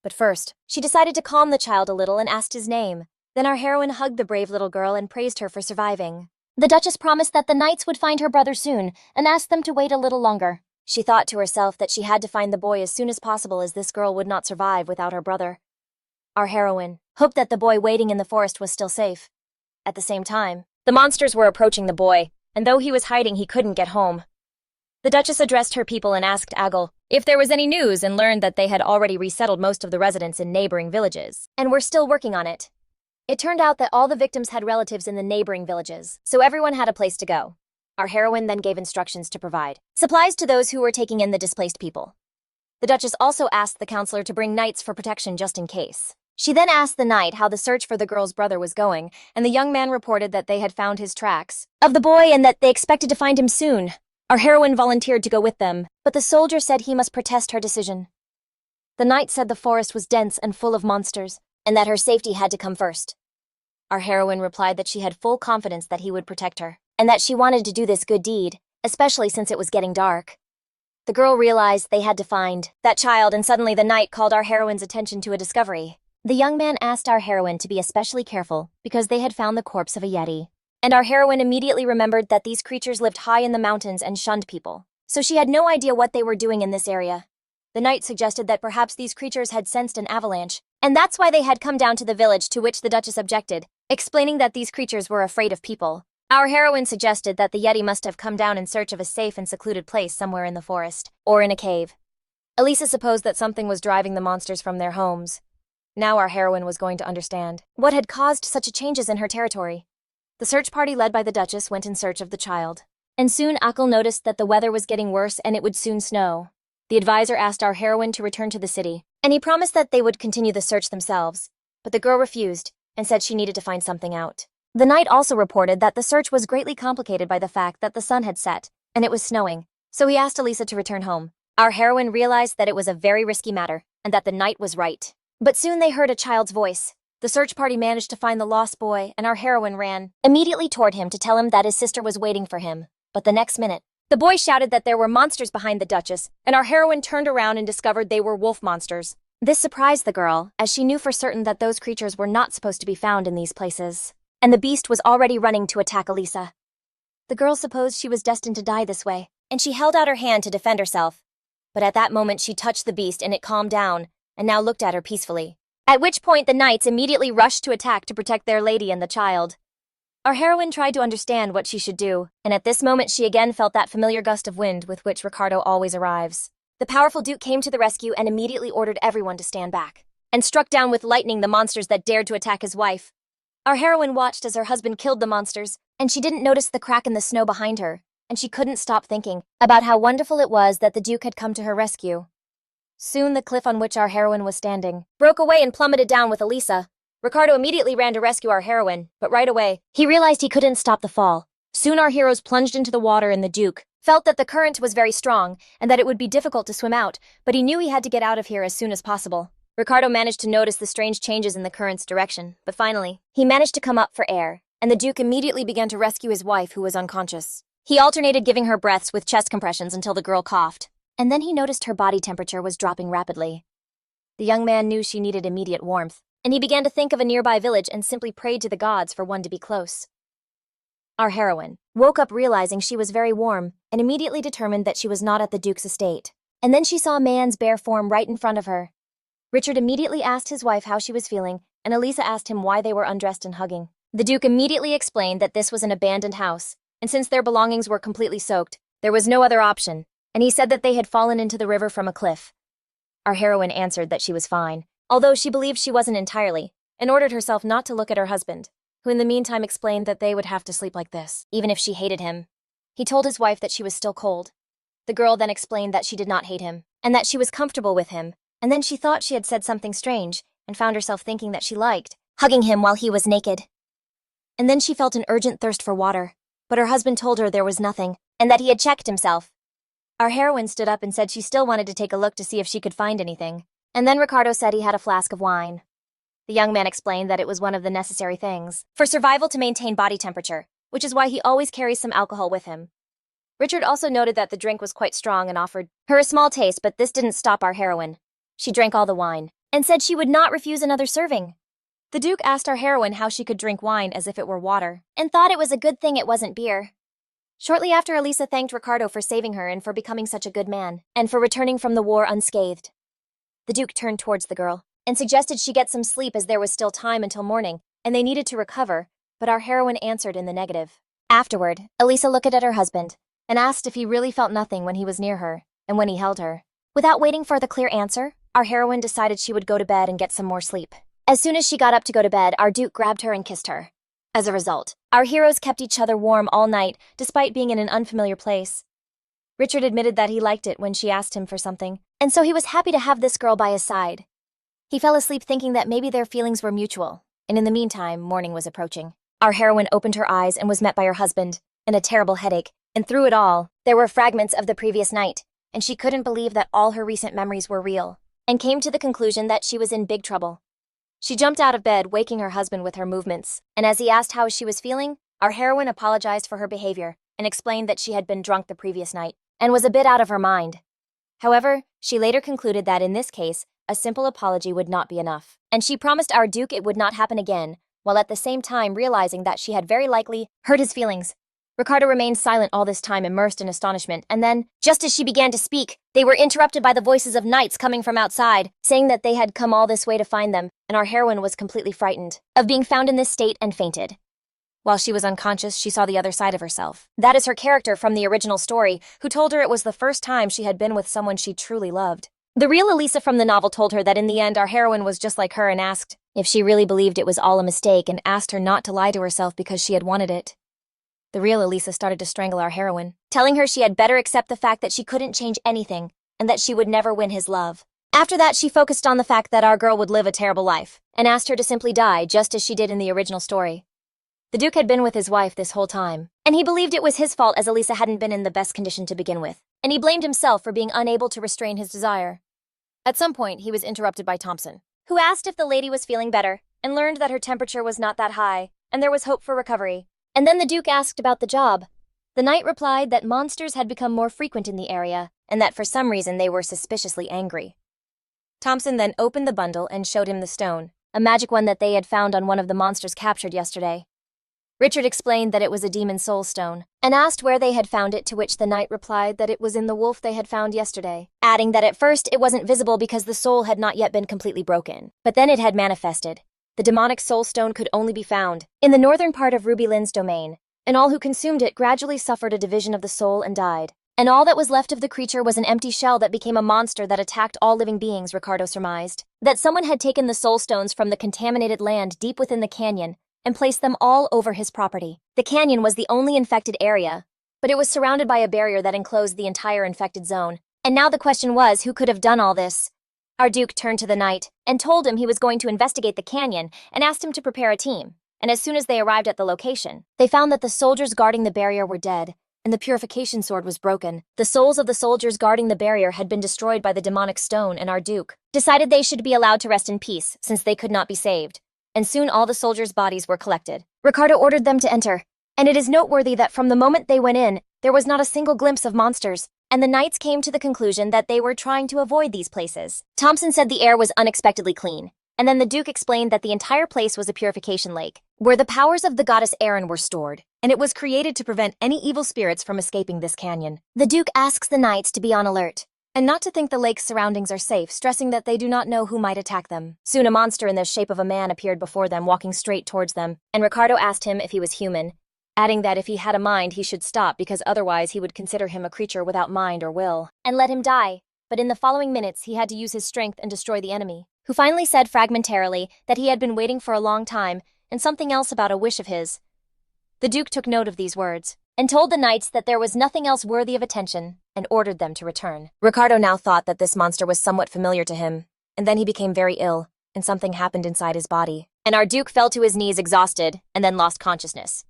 But first, she decided to calm the child a little and asked his name. Then our heroine hugged the brave little girl and praised her for surviving. The Duchess promised that the knights would find her brother soon and asked them to wait a little longer. She thought to herself that she had to find the boy as soon as possible, as this girl would not survive without her brother. Our heroine hoped that the boy waiting in the forest was still safe. At the same time, the monsters were approaching the boy, and though he was hiding, he couldn't get home. The Duchess addressed her people and asked Agil if there was any news, and learned that they had already resettled most of the residents in neighboring villages and were still working on it. It turned out that all the victims had relatives in the neighboring villages, so everyone had a place to go. Our heroine then gave instructions to provide supplies to those who were taking in the displaced people. The Duchess also asked the counselor to bring knights for protection just in case. She then asked the knight how the search for the girl's brother was going, and the young man reported that they had found his tracks of the boy and that they expected to find him soon. Our heroine volunteered to go with them, but the soldier said he must protest her decision. The knight said the forest was dense and full of monsters, and that her safety had to come first. Our heroine replied that she had full confidence that he would protect her, and that she wanted to do this good deed, especially since it was getting dark. The girl realized they had to find that child, and suddenly the knight called our heroine's attention to a discovery. The young man asked our heroine to be especially careful because they had found the corpse of a yeti. And our heroine immediately remembered that these creatures lived high in the mountains and shunned people, so she had no idea what they were doing in this area. The knight suggested that perhaps these creatures had sensed an avalanche, and that's why they had come down to the village, to which the Duchess objected, explaining that these creatures were afraid of people. Our heroine suggested that the yeti must have come down in search of a safe and secluded place somewhere in the forest, or in a cave. Eliza supposed that something was driving the monsters from their homes. Now our heroine was going to understand what had caused such changes in her territory. The search party led by the Duchess went in search of the child. And soon Agil noticed that the weather was getting worse and it would soon snow. The advisor asked our heroine to return to the city, and he promised that they would continue the search themselves. But the girl refused and said she needed to find something out. The knight also reported that the search was greatly complicated by the fact that the sun had set and it was snowing, so he asked Eliza to return home. Our heroine realized that it was a very risky matter and that the knight was right. But soon they heard a child's voice. The search party managed to find the lost boy, and our heroine ran immediately toward him to tell him that his sister was waiting for him. But the next minute, the boy shouted that there were monsters behind the Duchess, and our heroine turned around and discovered they were wolf monsters. This surprised the girl, as she knew for certain that those creatures were not supposed to be found in these places. And the beast was already running to attack Eliza. The girl supposed she was destined to die this way, and she held out her hand to defend herself. But at that moment she touched the beast and it calmed down, and now looked at her peacefully. At which point the knights immediately rushed to attack to protect their lady and the child. Our heroine tried to understand what she should do, and at this moment she again felt that familiar gust of wind with which Ricardo always arrives. The powerful Duke came to the rescue and immediately ordered everyone to stand back, and struck down with lightning the monsters that dared to attack his wife. Our heroine watched as her husband killed the monsters, and she didn't notice the crack in the snow behind her, and she couldn't stop thinking about how wonderful it was that the Duke had come to her rescue. Soon the cliff on which our heroine was standing broke away and plummeted down with Eliza. Ricardo immediately ran to rescue our heroine, but right away, he realized he couldn't stop the fall. Soon our heroes plunged into the water, and the Duke felt that the current was very strong and that it would be difficult to swim out, but he knew he had to get out of here as soon as possible. Ricardo managed to notice the strange changes in the current's direction, but finally, he managed to come up for air, and the Duke immediately began to rescue his wife, who was unconscious. He alternated giving her breaths with chest compressions until the girl coughed. And then he noticed her body temperature was dropping rapidly. The young man knew she needed immediate warmth, and he began to think of a nearby village and simply prayed to the gods for one to be close. Our heroine woke up realizing she was very warm and immediately determined that she was not at the Duke's estate. And then she saw a man's bare form right in front of her. Richard immediately asked his wife how she was feeling, and Eliza asked him why they were undressed and hugging. The Duke immediately explained that this was an abandoned house, and since their belongings were completely soaked, there was no other option. And he said that they had fallen into the river from a cliff. Our heroine answered that she was fine, although she believed she wasn't entirely, and ordered herself not to look at her husband, who in the meantime explained that they would have to sleep like this, even if she hated him. He told his wife that she was still cold. The girl then explained that she did not hate him, and that she was comfortable with him, and then she thought she had said something strange, and found herself thinking that she liked hugging him while he was naked. And then she felt an urgent thirst for water, but her husband told her there was nothing, and that he had checked himself. Our heroine stood up and said she still wanted to take a look to see if she could find anything. And then Ricardo said he had a flask of wine. The young man explained that it was one of the necessary things for survival to maintain body temperature, which is why he always carries some alcohol with him. Richard also noted that the drink was quite strong and offered her a small taste, but this didn't stop our heroine. She drank all the wine, and said she would not refuse another serving. The Duke asked our heroine how she could drink wine as if it were water, and thought it was a good thing it wasn't beer. Shortly after, Eliza thanked Ricardo for saving her and for becoming such a good man, and for returning from the war unscathed. The Duke turned towards the girl, and suggested she get some sleep as there was still time until morning, and they needed to recover, but our heroine answered in the negative. Afterward, Eliza looked at her husband, and asked if he really felt nothing when he was near her, and when he held her. Without waiting for the clear answer, our heroine decided she would go to bed and get some more sleep. As soon as she got up to go to bed, our Duke grabbed her and kissed her. As a result, our heroes kept each other warm all night, despite being in an unfamiliar place. Richard admitted that he liked it when she asked him for something, and so he was happy to have this girl by his side. He fell asleep thinking that maybe their feelings were mutual, and in the meantime, morning was approaching. Our heroine opened her eyes and was met by her husband, and a terrible headache, and through it all, there were fragments of the previous night, and she couldn't believe that all her recent memories were real, and came to the conclusion that she was in big trouble. She jumped out of bed, waking her husband with her movements, and as he asked how she was feeling, our heroine apologized for her behavior and explained that she had been drunk the previous night and was a bit out of her mind. However, she later concluded that in this case, a simple apology would not be enough, and she promised our Duke it would not happen again, while at the same time realizing that she had very likely hurt his feelings. Ricardo remained silent all this time, immersed in astonishment, and then, just as she began to speak, they were interrupted by the voices of knights coming from outside, saying that they had come all this way to find them, and our heroine was completely frightened of being found in this state and fainted. While she was unconscious, she saw the other side of herself. That is her character from the original story, who told her it was the first time she had been with someone she truly loved. The real Eliza from the novel told her that in the end our heroine was just like her and asked if she really believed it was all a mistake and asked her not to lie to herself because she had wanted it. The real Eliza started to strangle our heroine, telling her she had better accept the fact that she couldn't change anything and that she would never win his love. After that, she focused on the fact that our girl would live a terrible life and asked her to simply die just as she did in the original story. The Duke had been with his wife this whole time, and he believed it was his fault as Eliza hadn't been in the best condition to begin with, and he blamed himself for being unable to restrain his desire. At some point, he was interrupted by Thompson, who asked if the lady was feeling better and learned that her temperature was not that high and there was hope for recovery. And then the Duke asked about the job. The knight replied that monsters had become more frequent in the area and that for some reason they were suspiciously angry. Thompson then opened the bundle and showed him the stone, a magic one that they had found on one of the monsters captured yesterday. Richard explained that it was a demon soul stone and asked where they had found it, to which the knight replied that it was in the wolf they had found yesterday, adding that at first it wasn't visible because the soul had not yet been completely broken, but then it had manifested. The demonic soul stone could only be found in the northern part of Ruby Lynn's domain, and all who consumed it gradually suffered a division of the soul and died. And all that was left of the creature was an empty shell that became a monster that attacked all living beings, Ricardo surmised. That someone had taken the soul stones from the contaminated land deep within the canyon and placed them all over his property. The canyon was the only infected area, but it was surrounded by a barrier that enclosed the entire infected zone. And now the question was, who could have done all this? Our Duke turned to the knight and told him he was going to investigate the canyon and asked him to prepare a team. And as soon as they arrived at the location, they found that the soldiers guarding the barrier were dead, and the purification sword was broken. The souls of the soldiers guarding the barrier had been destroyed by the demonic stone, and our Duke decided they should be allowed to rest in peace since they could not be saved. And soon all the soldiers' bodies were collected. Ricardo ordered them to enter, and it is noteworthy that from the moment they went in, there was not a single glimpse of monsters, and the knights came to the conclusion that they were trying to avoid these places. Thompson said the air was unexpectedly clean, and then the Duke explained that the entire place was a purification lake, where the powers of the goddess Erin were stored, and it was created to prevent any evil spirits from escaping this canyon. The Duke asks the knights to be on alert, and not to think the lake's surroundings are safe, stressing that they do not know who might attack them. Soon a monster in the shape of a man appeared before them, walking straight towards them, and Ricardo asked him if he was human, adding that if he had a mind he should stop because otherwise he would consider him a creature without mind or will, and let him die. But in the following minutes he had to use his strength and destroy the enemy, who finally said fragmentarily that he had been waiting for a long time and something else about a wish of his. The Duke took note of these words and told the knights that there was nothing else worthy of attention and ordered them to return. Ricardo now thought that this monster was somewhat familiar to him, and then he became very ill, and something happened inside his body, and our Duke fell to his knees exhausted and then lost consciousness.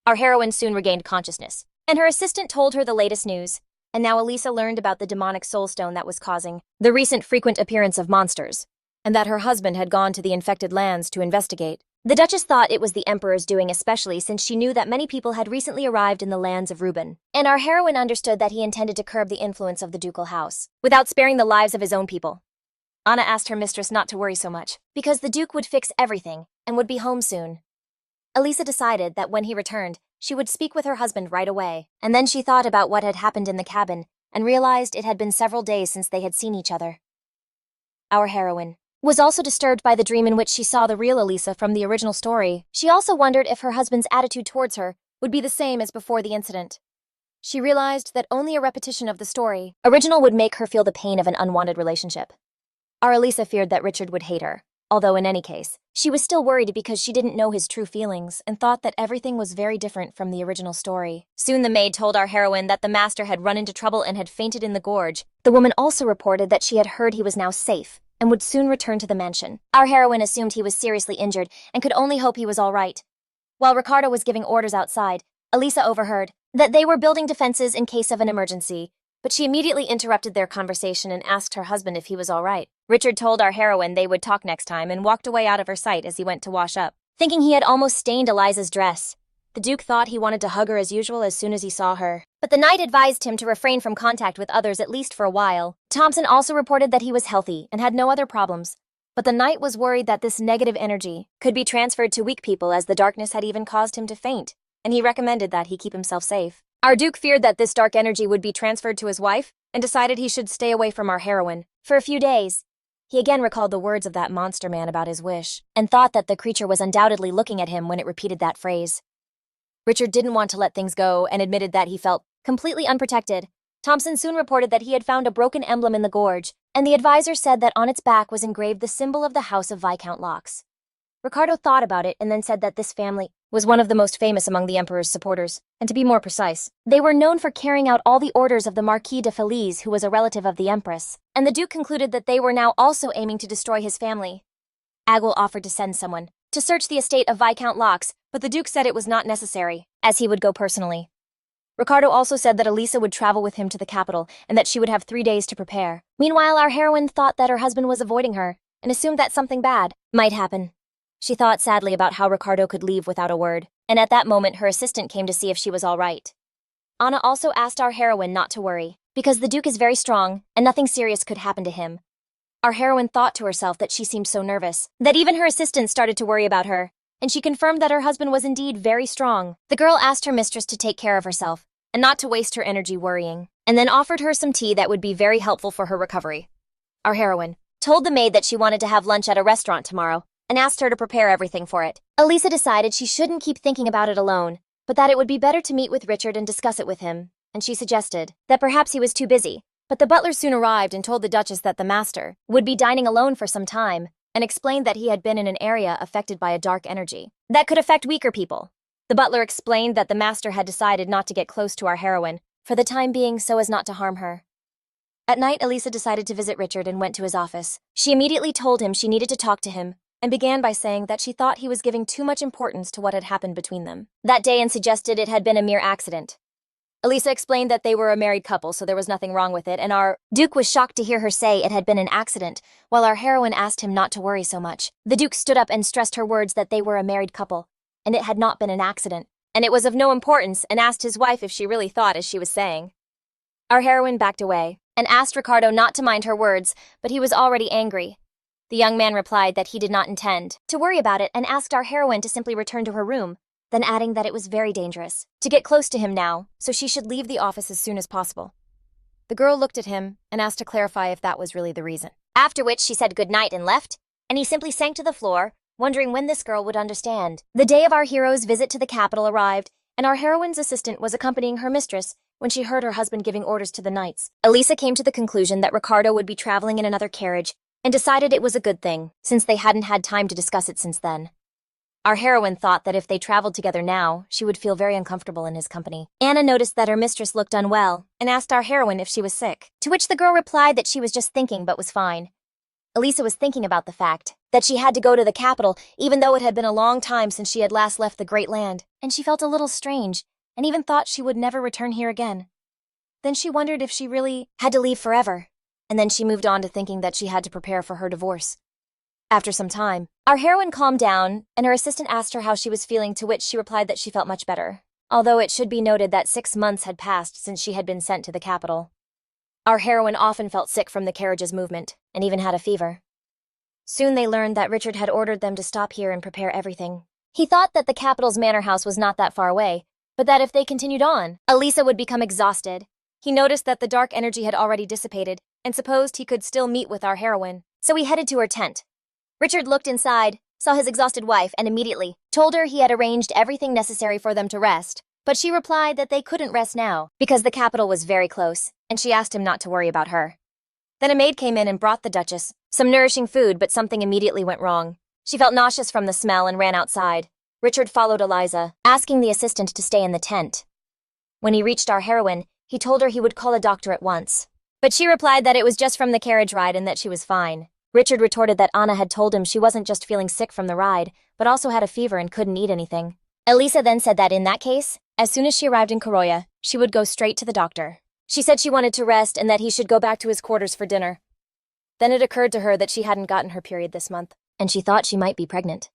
Our heroine soon regained consciousness, and her assistant told her the latest news, and now Eliza learned about the demonic soul stone that was causing the recent frequent appearance of monsters, and that her husband had gone to the infected lands to investigate. The Duchess thought it was the Emperor's doing, especially since she knew that many people had recently arrived in the lands of Reuben, and our heroine understood that he intended to curb the influence of the ducal house, without sparing the lives of his own people. Anna asked her mistress not to worry so much, because the Duke would fix everything and would be home soon. Eliza decided that when he returned, she would speak with her husband right away, and then she thought about what had happened in the cabin and realized it had been several days since they had seen each other. Our heroine was also disturbed by the dream in which she saw the real Eliza from the original story. She also wondered if her husband's attitude towards her would be the same as before the incident. She realized that only a repetition of the story original would make her feel the pain of an unwanted relationship. Our Eliza feared that Richard would hate her, although in any case, she was still worried because she didn't know his true feelings and thought that everything was very different from the original story. Soon the maid told our heroine that the master had run into trouble and had fainted in the gorge. The woman also reported that she had heard he was now safe and would soon return to the mansion. Our heroine assumed he was seriously injured and could only hope he was all right. While Ricardo was giving orders outside, Eliza overheard that they were building defenses in case of an emergency, but she immediately interrupted their conversation and asked her husband if he was all right. Richard told our heroine they would talk next time and walked away out of her sight as he went to wash up, thinking he had almost stained Eliza's dress. The Duke thought he wanted to hug her as usual as soon as he saw her, but the knight advised him to refrain from contact with others at least for a while. Thompson also reported that he was healthy and had no other problems, but the knight was worried that this negative energy could be transferred to weak people as the darkness had even caused him to faint, and he recommended that he keep himself safe. Our Duke feared that this dark energy would be transferred to his wife and decided he should stay away from our heroine for a few days. He again recalled the words of that monster man about his wish and thought that the creature was undoubtedly looking at him when it repeated that phrase. Richard didn't want to let things go and admitted that he felt completely unprotected. Thompson soon reported that he had found a broken emblem in the gorge, and the advisor said that on its back was engraved the symbol of the House of Viscount Locks. Ricardo thought about it and then said that this family was one of the most famous among the Emperor's supporters, and to be more precise, they were known for carrying out all the orders of the Marquis de Feliz, who was a relative of the Empress, and the Duke concluded that they were now also aiming to destroy his family. Agwal offered to send someone to search the estate of Viscount Locks, but the Duke said it was not necessary, as he would go personally. Ricardo also said that Eliza would travel with him to the capital and that she would have 3 days to prepare. Meanwhile, our heroine thought that her husband was avoiding her and assumed that something bad might happen. She thought sadly about how Ricardo could leave without a word, and at that moment her assistant came to see if she was all right. Anna also asked our heroine not to worry, because the Duke is very strong and nothing serious could happen to him. Our heroine thought to herself that she seemed so nervous that even her assistant started to worry about her, and she confirmed that her husband was indeed very strong. The girl asked her mistress to take care of herself and not to waste her energy worrying, and then offered her some tea that would be very helpful for her recovery. Our heroine told the maid that she wanted to have lunch at a restaurant tomorrow and asked her to prepare everything for it. Eliza decided she shouldn't keep thinking about it alone, but that it would be better to meet with Richard and discuss it with him, and she suggested that perhaps he was too busy. But the butler soon arrived and told the Duchess that the master would be dining alone for some time, and explained that he had been in an area affected by a dark energy that could affect weaker people. The butler explained that the master had decided not to get close to our heroine for the time being so as not to harm her. At night, Eliza decided to visit Richard and went to his office. She immediately told him she needed to talk to him and began by saying that she thought he was giving too much importance to what had happened between them that day and suggested it had been a mere accident. Eliza explained that they were a married couple, so there was nothing wrong with it, and our Duke was shocked to hear her say it had been an accident, while our heroine asked him not to worry so much. The Duke stood up and stressed her words that they were a married couple, and it had not been an accident, and it was of no importance, and asked his wife if she really thought as she was saying. Our heroine backed away and asked Ricardo not to mind her words, but he was already angry. The young man replied that he did not intend to worry about it and asked our heroine to simply return to her room, then adding that it was very dangerous to get close to him now, so she should leave the office as soon as possible. The girl looked at him and asked to clarify if that was really the reason. After which she said goodnight and left, and he simply sank to the floor, wondering when this girl would understand. The day of our hero's visit to the capital arrived, and our heroine's assistant was accompanying her mistress when she heard her husband giving orders to the knights. Eliza came to the conclusion that Ricardo would be traveling in another carriage and decided it was a good thing, since they hadn't had time to discuss it since then. Our heroine thought that if they traveled together now, she would feel very uncomfortable in his company. Anna noticed that her mistress looked unwell and asked our heroine if she was sick, to which the girl replied that she was just thinking but was fine. Eliza was thinking about the fact that she had to go to the capital even though it had been a long time since she had last left the great land, and she felt a little strange and even thought she would never return here again. Then she wondered if she really had to leave forever, and then she moved on to thinking that she had to prepare for her divorce. After some time, our heroine calmed down, and her assistant asked her how she was feeling, to which she replied that she felt much better, although it should be noted that 6 months had passed since she had been sent to the capital. Our heroine often felt sick from the carriage's movement, and even had a fever. Soon they learned that Richard had ordered them to stop here and prepare everything. He thought that the capital's manor house was not that far away, but that if they continued on, Eliza would become exhausted. He noticed that the dark energy had already dissipated, and supposed he could still meet with our heroine, so he headed to her tent. Richard looked inside, saw his exhausted wife, and immediately told her he had arranged everything necessary for them to rest, but she replied that they couldn't rest now, because the capital was very close, and she asked him not to worry about her. Then a maid came in and brought the Duchess some nourishing food, but something immediately went wrong. She felt nauseous from the smell and ran outside. Richard followed Eliza, asking the assistant to stay in the tent. When he reached our heroine, he told her he would call a doctor at once. But she replied that it was just from the carriage ride and that she was fine. Richard retorted that Anna had told him she wasn't just feeling sick from the ride, but also had a fever and couldn't eat anything. Eliza then said that in that case, as soon as she arrived in Koroya, she would go straight to the doctor. She said she wanted to rest and that he should go back to his quarters for dinner. Then it occurred to her that she hadn't gotten her period this month, and she thought she might be pregnant.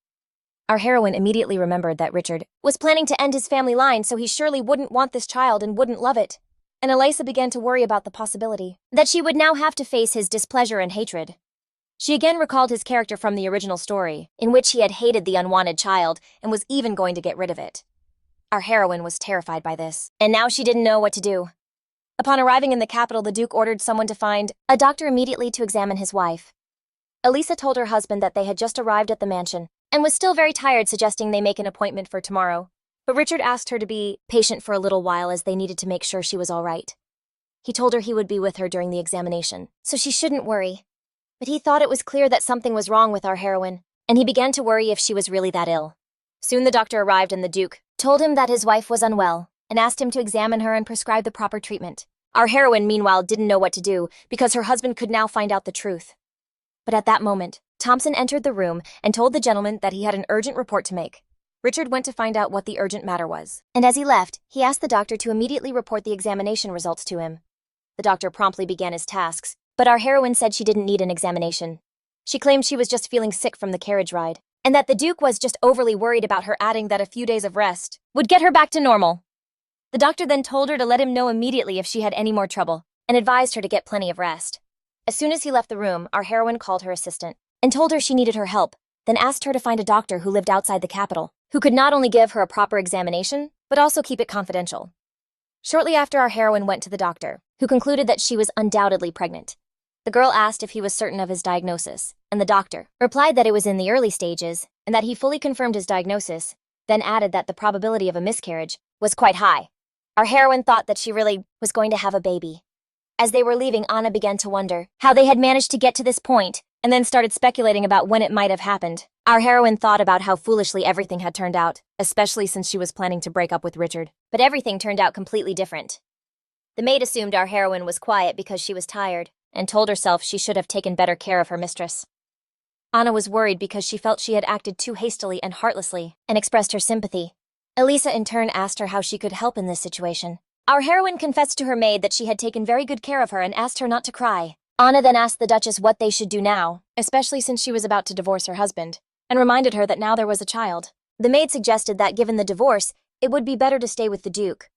Our heroine immediately remembered that Richard was planning to end his family line, so he surely wouldn't want this child and wouldn't love it. And Eliza began to worry about the possibility that she would now have to face his displeasure and hatred. She again recalled his character from the original story, in which he had hated the unwanted child and was even going to get rid of it. Our heroine was terrified by this, and now she didn't know what to do. Upon arriving in the capital, the Duke ordered someone to find a doctor immediately to examine his wife. Eliza told her husband that they had just arrived at the mansion and was still very tired, suggesting they make an appointment for tomorrow. But Richard asked her to be patient for a little while as they needed to make sure she was all right. He told her he would be with her during the examination, so she shouldn't worry. But he thought it was clear that something was wrong with our heroine, and he began to worry if she was really that ill. Soon the doctor arrived and the Duke told him that his wife was unwell and asked him to examine her and prescribe the proper treatment. Our heroine, meanwhile, didn't know what to do because her husband could now find out the truth. But at that moment, Thompson entered the room and told the gentleman that he had an urgent report to make. Richard went to find out what the urgent matter was, and as he left, he asked the doctor to immediately report the examination results to him. The doctor promptly began his tasks, but our heroine said she didn't need an examination. She claimed she was just feeling sick from the carriage ride, and that the Duke was just overly worried about her, adding that a few days of rest would get her back to normal. The doctor then told her to let him know immediately if she had any more trouble, and advised her to get plenty of rest. As soon as he left the room, our heroine called her assistant and told her she needed her help, then asked her to find a doctor who lived outside the capital, who could not only give her a proper examination, but also keep it confidential. Shortly after, our heroine went to the doctor, who concluded that she was undoubtedly pregnant. The girl asked if he was certain of his diagnosis, and the doctor replied that it was in the early stages, and that he fully confirmed his diagnosis, then added that the probability of a miscarriage was quite high. Our heroine thought that she really was going to have a baby. As they were leaving, Anna began to wonder how they had managed to get to this point, and then started speculating about when it might have happened. Our heroine thought about how foolishly everything had turned out, especially since she was planning to break up with Richard. But everything turned out completely different. The maid assumed our heroine was quiet because she was tired, and told herself she should have taken better care of her mistress. Anna was worried because she felt she had acted too hastily and heartlessly, and expressed her sympathy. Eliza in turn asked her how she could help in this situation. Our heroine confessed to her maid that she had taken very good care of her and asked her not to cry. Anna then asked the Duchess what they should do now, especially since she was about to divorce her husband, and reminded her that now there was a child. The maid suggested that given the divorce, it would be better to stay with the Duke.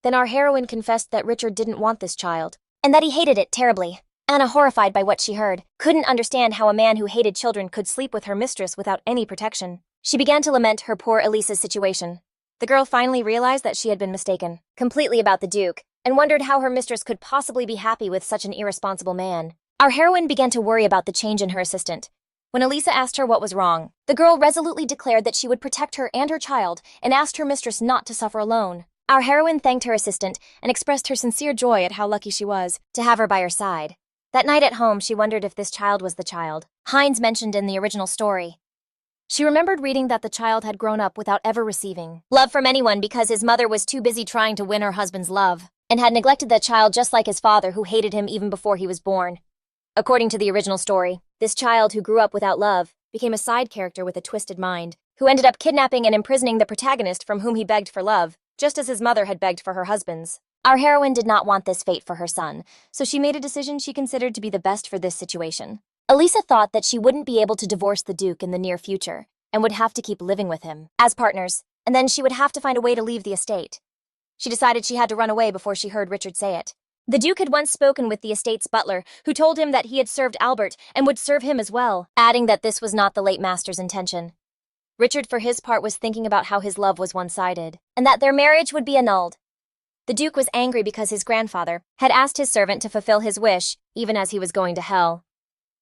Then our heroine confessed that Richard didn't want this child, and that he hated it terribly. Anna, horrified by what she heard, couldn't understand how a man who hated children could sleep with her mistress without any protection. She began to lament her poor Eliza's situation. The girl finally realized that she had been mistaken completely about the Duke, and wondered how her mistress could possibly be happy with such an irresponsible man. Our heroine began to worry about the change in her assistant. When Eliza asked her what was wrong, the girl resolutely declared that she would protect her and her child, and asked her mistress not to suffer alone. Our heroine thanked her assistant and expressed her sincere joy at how lucky she was to have her by her side. That night at home, she wondered if this child was the child Heinz mentioned in the original story. She remembered reading that the child had grown up without ever receiving love from anyone because his mother was too busy trying to win her husband's love, and had neglected that child just like his father, who hated him even before he was born. According to the original story, this child who grew up without love became a side character with a twisted mind, who ended up kidnapping and imprisoning the protagonist from whom he begged for love, just as his mother had begged for her husband's. Our heroine did not want this fate for her son, so she made a decision she considered to be the best for this situation. Eliza thought that she wouldn't be able to divorce the Duke in the near future, and would have to keep living with him as partners, and then she would have to find a way to leave the estate. She decided she had to run away before she heard Richard say it. The Duke had once spoken with the estate's butler, who told him that he had served Albert and would serve him as well, adding that this was not the late master's intention. Richard, for his part, was thinking about how his love was one-sided, and that their marriage would be annulled. The Duke was angry because his grandfather had asked his servant to fulfill his wish, even as he was going to hell.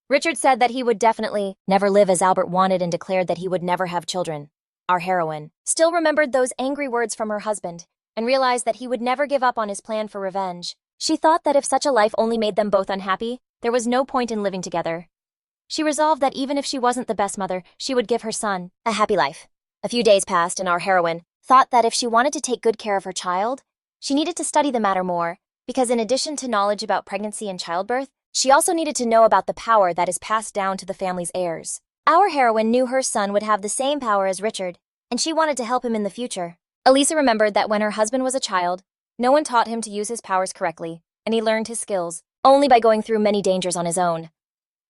Richard said that he would definitely never live as Albert wanted and declared that he would never have children. Our heroine still remembered those angry words from her husband and realized that he would never give up on his plan for revenge. She thought that if such a life only made them both unhappy, there was no point in living together. She resolved that even if she wasn't the best mother, she would give her son a happy life. A few days passed, and our heroine thought that if she wanted to take good care of her child, she needed to study the matter more, because in addition to knowledge about pregnancy and childbirth, she also needed to know about the power that is passed down to the family's heirs. Our heroine knew her son would have the same power as Richard, and she wanted to help him in the future. Eliza remembered that when her husband was a child, no one taught him to use his powers correctly, and he learned his skills only by going through many dangers on his own.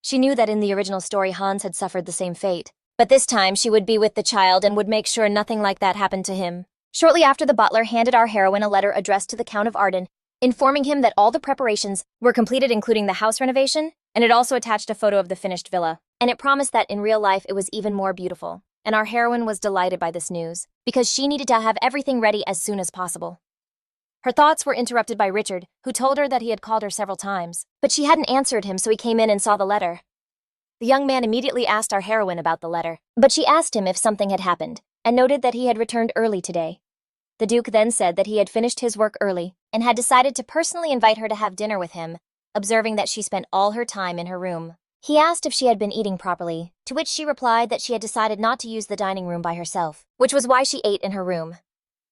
She knew that in the original story Hans had suffered the same fate, but this time she would be with the child and would make sure nothing like that happened to him. Shortly after, the butler handed our heroine a letter addressed to the Count of Arden, informing him that all the preparations were completed, including the house renovation, and it also attached a photo of the finished villa, and it promised that in real life it was even more beautiful. And our heroine was delighted by this news, because she needed to have everything ready as soon as possible. Her thoughts were interrupted by Richard, who told her that he had called her several times, but she hadn't answered him, so he came in and saw the letter. The young man immediately asked our heroine about the letter, but she asked him if something had happened, and noted that he had returned early today. The Duke then said that he had finished his work early and had decided to personally invite her to have dinner with him, observing that she spent all her time in her room. He asked if she had been eating properly, to which she replied that she had decided not to use the dining room by herself, which was why she ate in her room.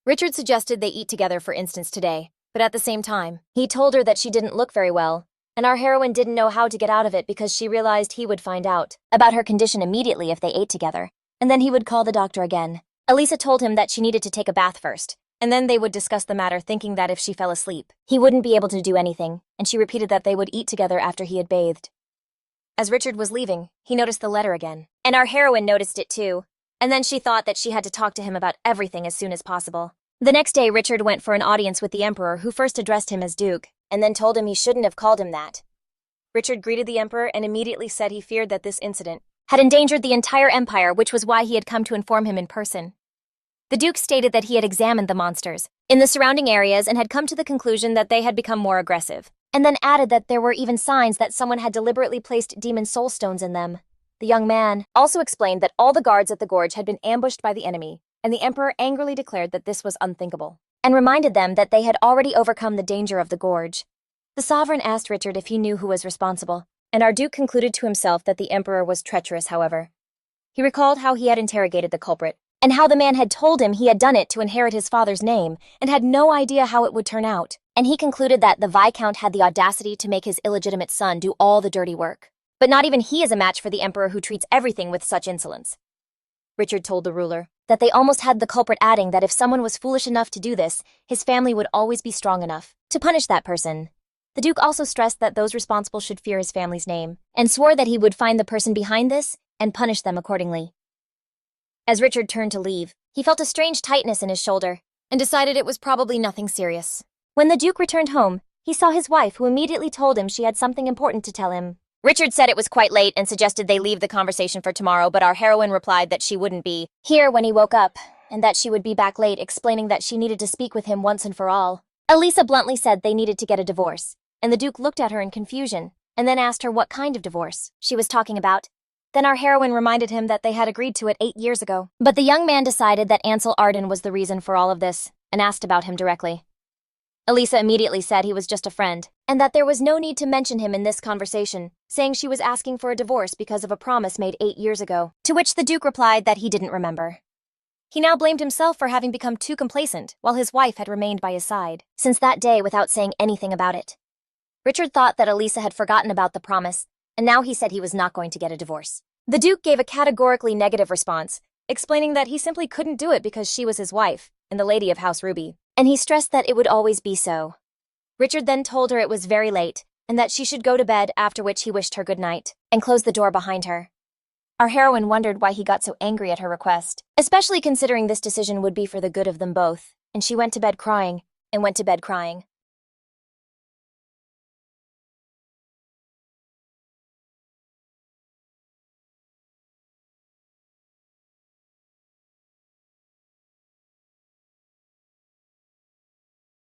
Richard suggested they eat together, for instance, today, but at the same time, he told her that she didn't look very well, and our heroine didn't know how to get out of it because she realized he would find out about her condition immediately if they ate together, and then he would call the doctor again. Eliza told him that she needed to take a bath first, and then they would discuss the matter, thinking that if she fell asleep, he wouldn't be able to do anything, and she repeated that they would eat together after he had bathed. As Richard was leaving, he noticed the letter again, and our heroine noticed it too, and then she thought that she had to talk to him about everything as soon as possible. The next day, Richard went for an audience with the Emperor, who first addressed him as Duke, and then told him he shouldn't have called him that. Richard greeted the Emperor and immediately said he feared that this incident had endangered the entire empire, which was why he had come to inform him in person. The Duke stated that he had examined the monsters in the surrounding areas and had come to the conclusion that they had become more aggressive, and then added that there were even signs that someone had deliberately placed demon soul stones in them. The young man also explained that all the guards at the gorge had been ambushed by the enemy, and the Emperor angrily declared that this was unthinkable, and reminded them that they had already overcome the danger of the gorge. The sovereign asked Richard if he knew who was responsible, and our Duke concluded to himself that the Emperor was treacherous, however. He recalled how he had interrogated the culprit, and how the man had told him he had done it to inherit his father's name, and had no idea how it would turn out, and he concluded that the Viscount had the audacity to make his illegitimate son do all the dirty work. But not even he is a match for the Emperor, who treats everything with such insolence. Richard told the ruler that they almost had the culprit, adding that if someone was foolish enough to do this, his family would always be strong enough to punish that person. The Duke also stressed that those responsible should fear his family's name, and swore that he would find the person behind this and punish them accordingly. As Richard turned to leave, he felt a strange tightness in his shoulder, and decided it was probably nothing serious. When the Duke returned home, he saw his wife, who immediately told him she had something important to tell him. Richard said it was quite late and suggested they leave the conversation for tomorrow, but our heroine replied that she wouldn't be here when he woke up, and that she would be back late, explaining that she needed to speak with him once and for all. Eliza bluntly said they needed to get a divorce, and the Duke looked at her in confusion, and then asked her what kind of divorce she was talking about. Then our heroine reminded him that they had agreed to it 8 years ago. But the young man decided that Ansel Arden was the reason for all of this, and asked about him directly. Eliza immediately said he was just a friend, and that there was no need to mention him in this conversation, saying she was asking for a divorce because of a promise made 8 years ago, to which the Duke replied that he didn't remember. He now blamed himself for having become too complacent, while his wife had remained by his side since that day without saying anything about it. Richard thought that Eliza had forgotten about the promise, and now he said he was not going to get a divorce. The Duke gave a categorically negative response, explaining that he simply couldn't do it because she was his wife, and the lady of House Ruby, and he stressed that it would always be so. Richard then told her it was very late, and that she should go to bed, after which he wished her good night, and closed the door behind her. Our heroine wondered why he got so angry at her request, especially considering this decision would be for the good of them both, and she went to bed crying, and went to bed crying.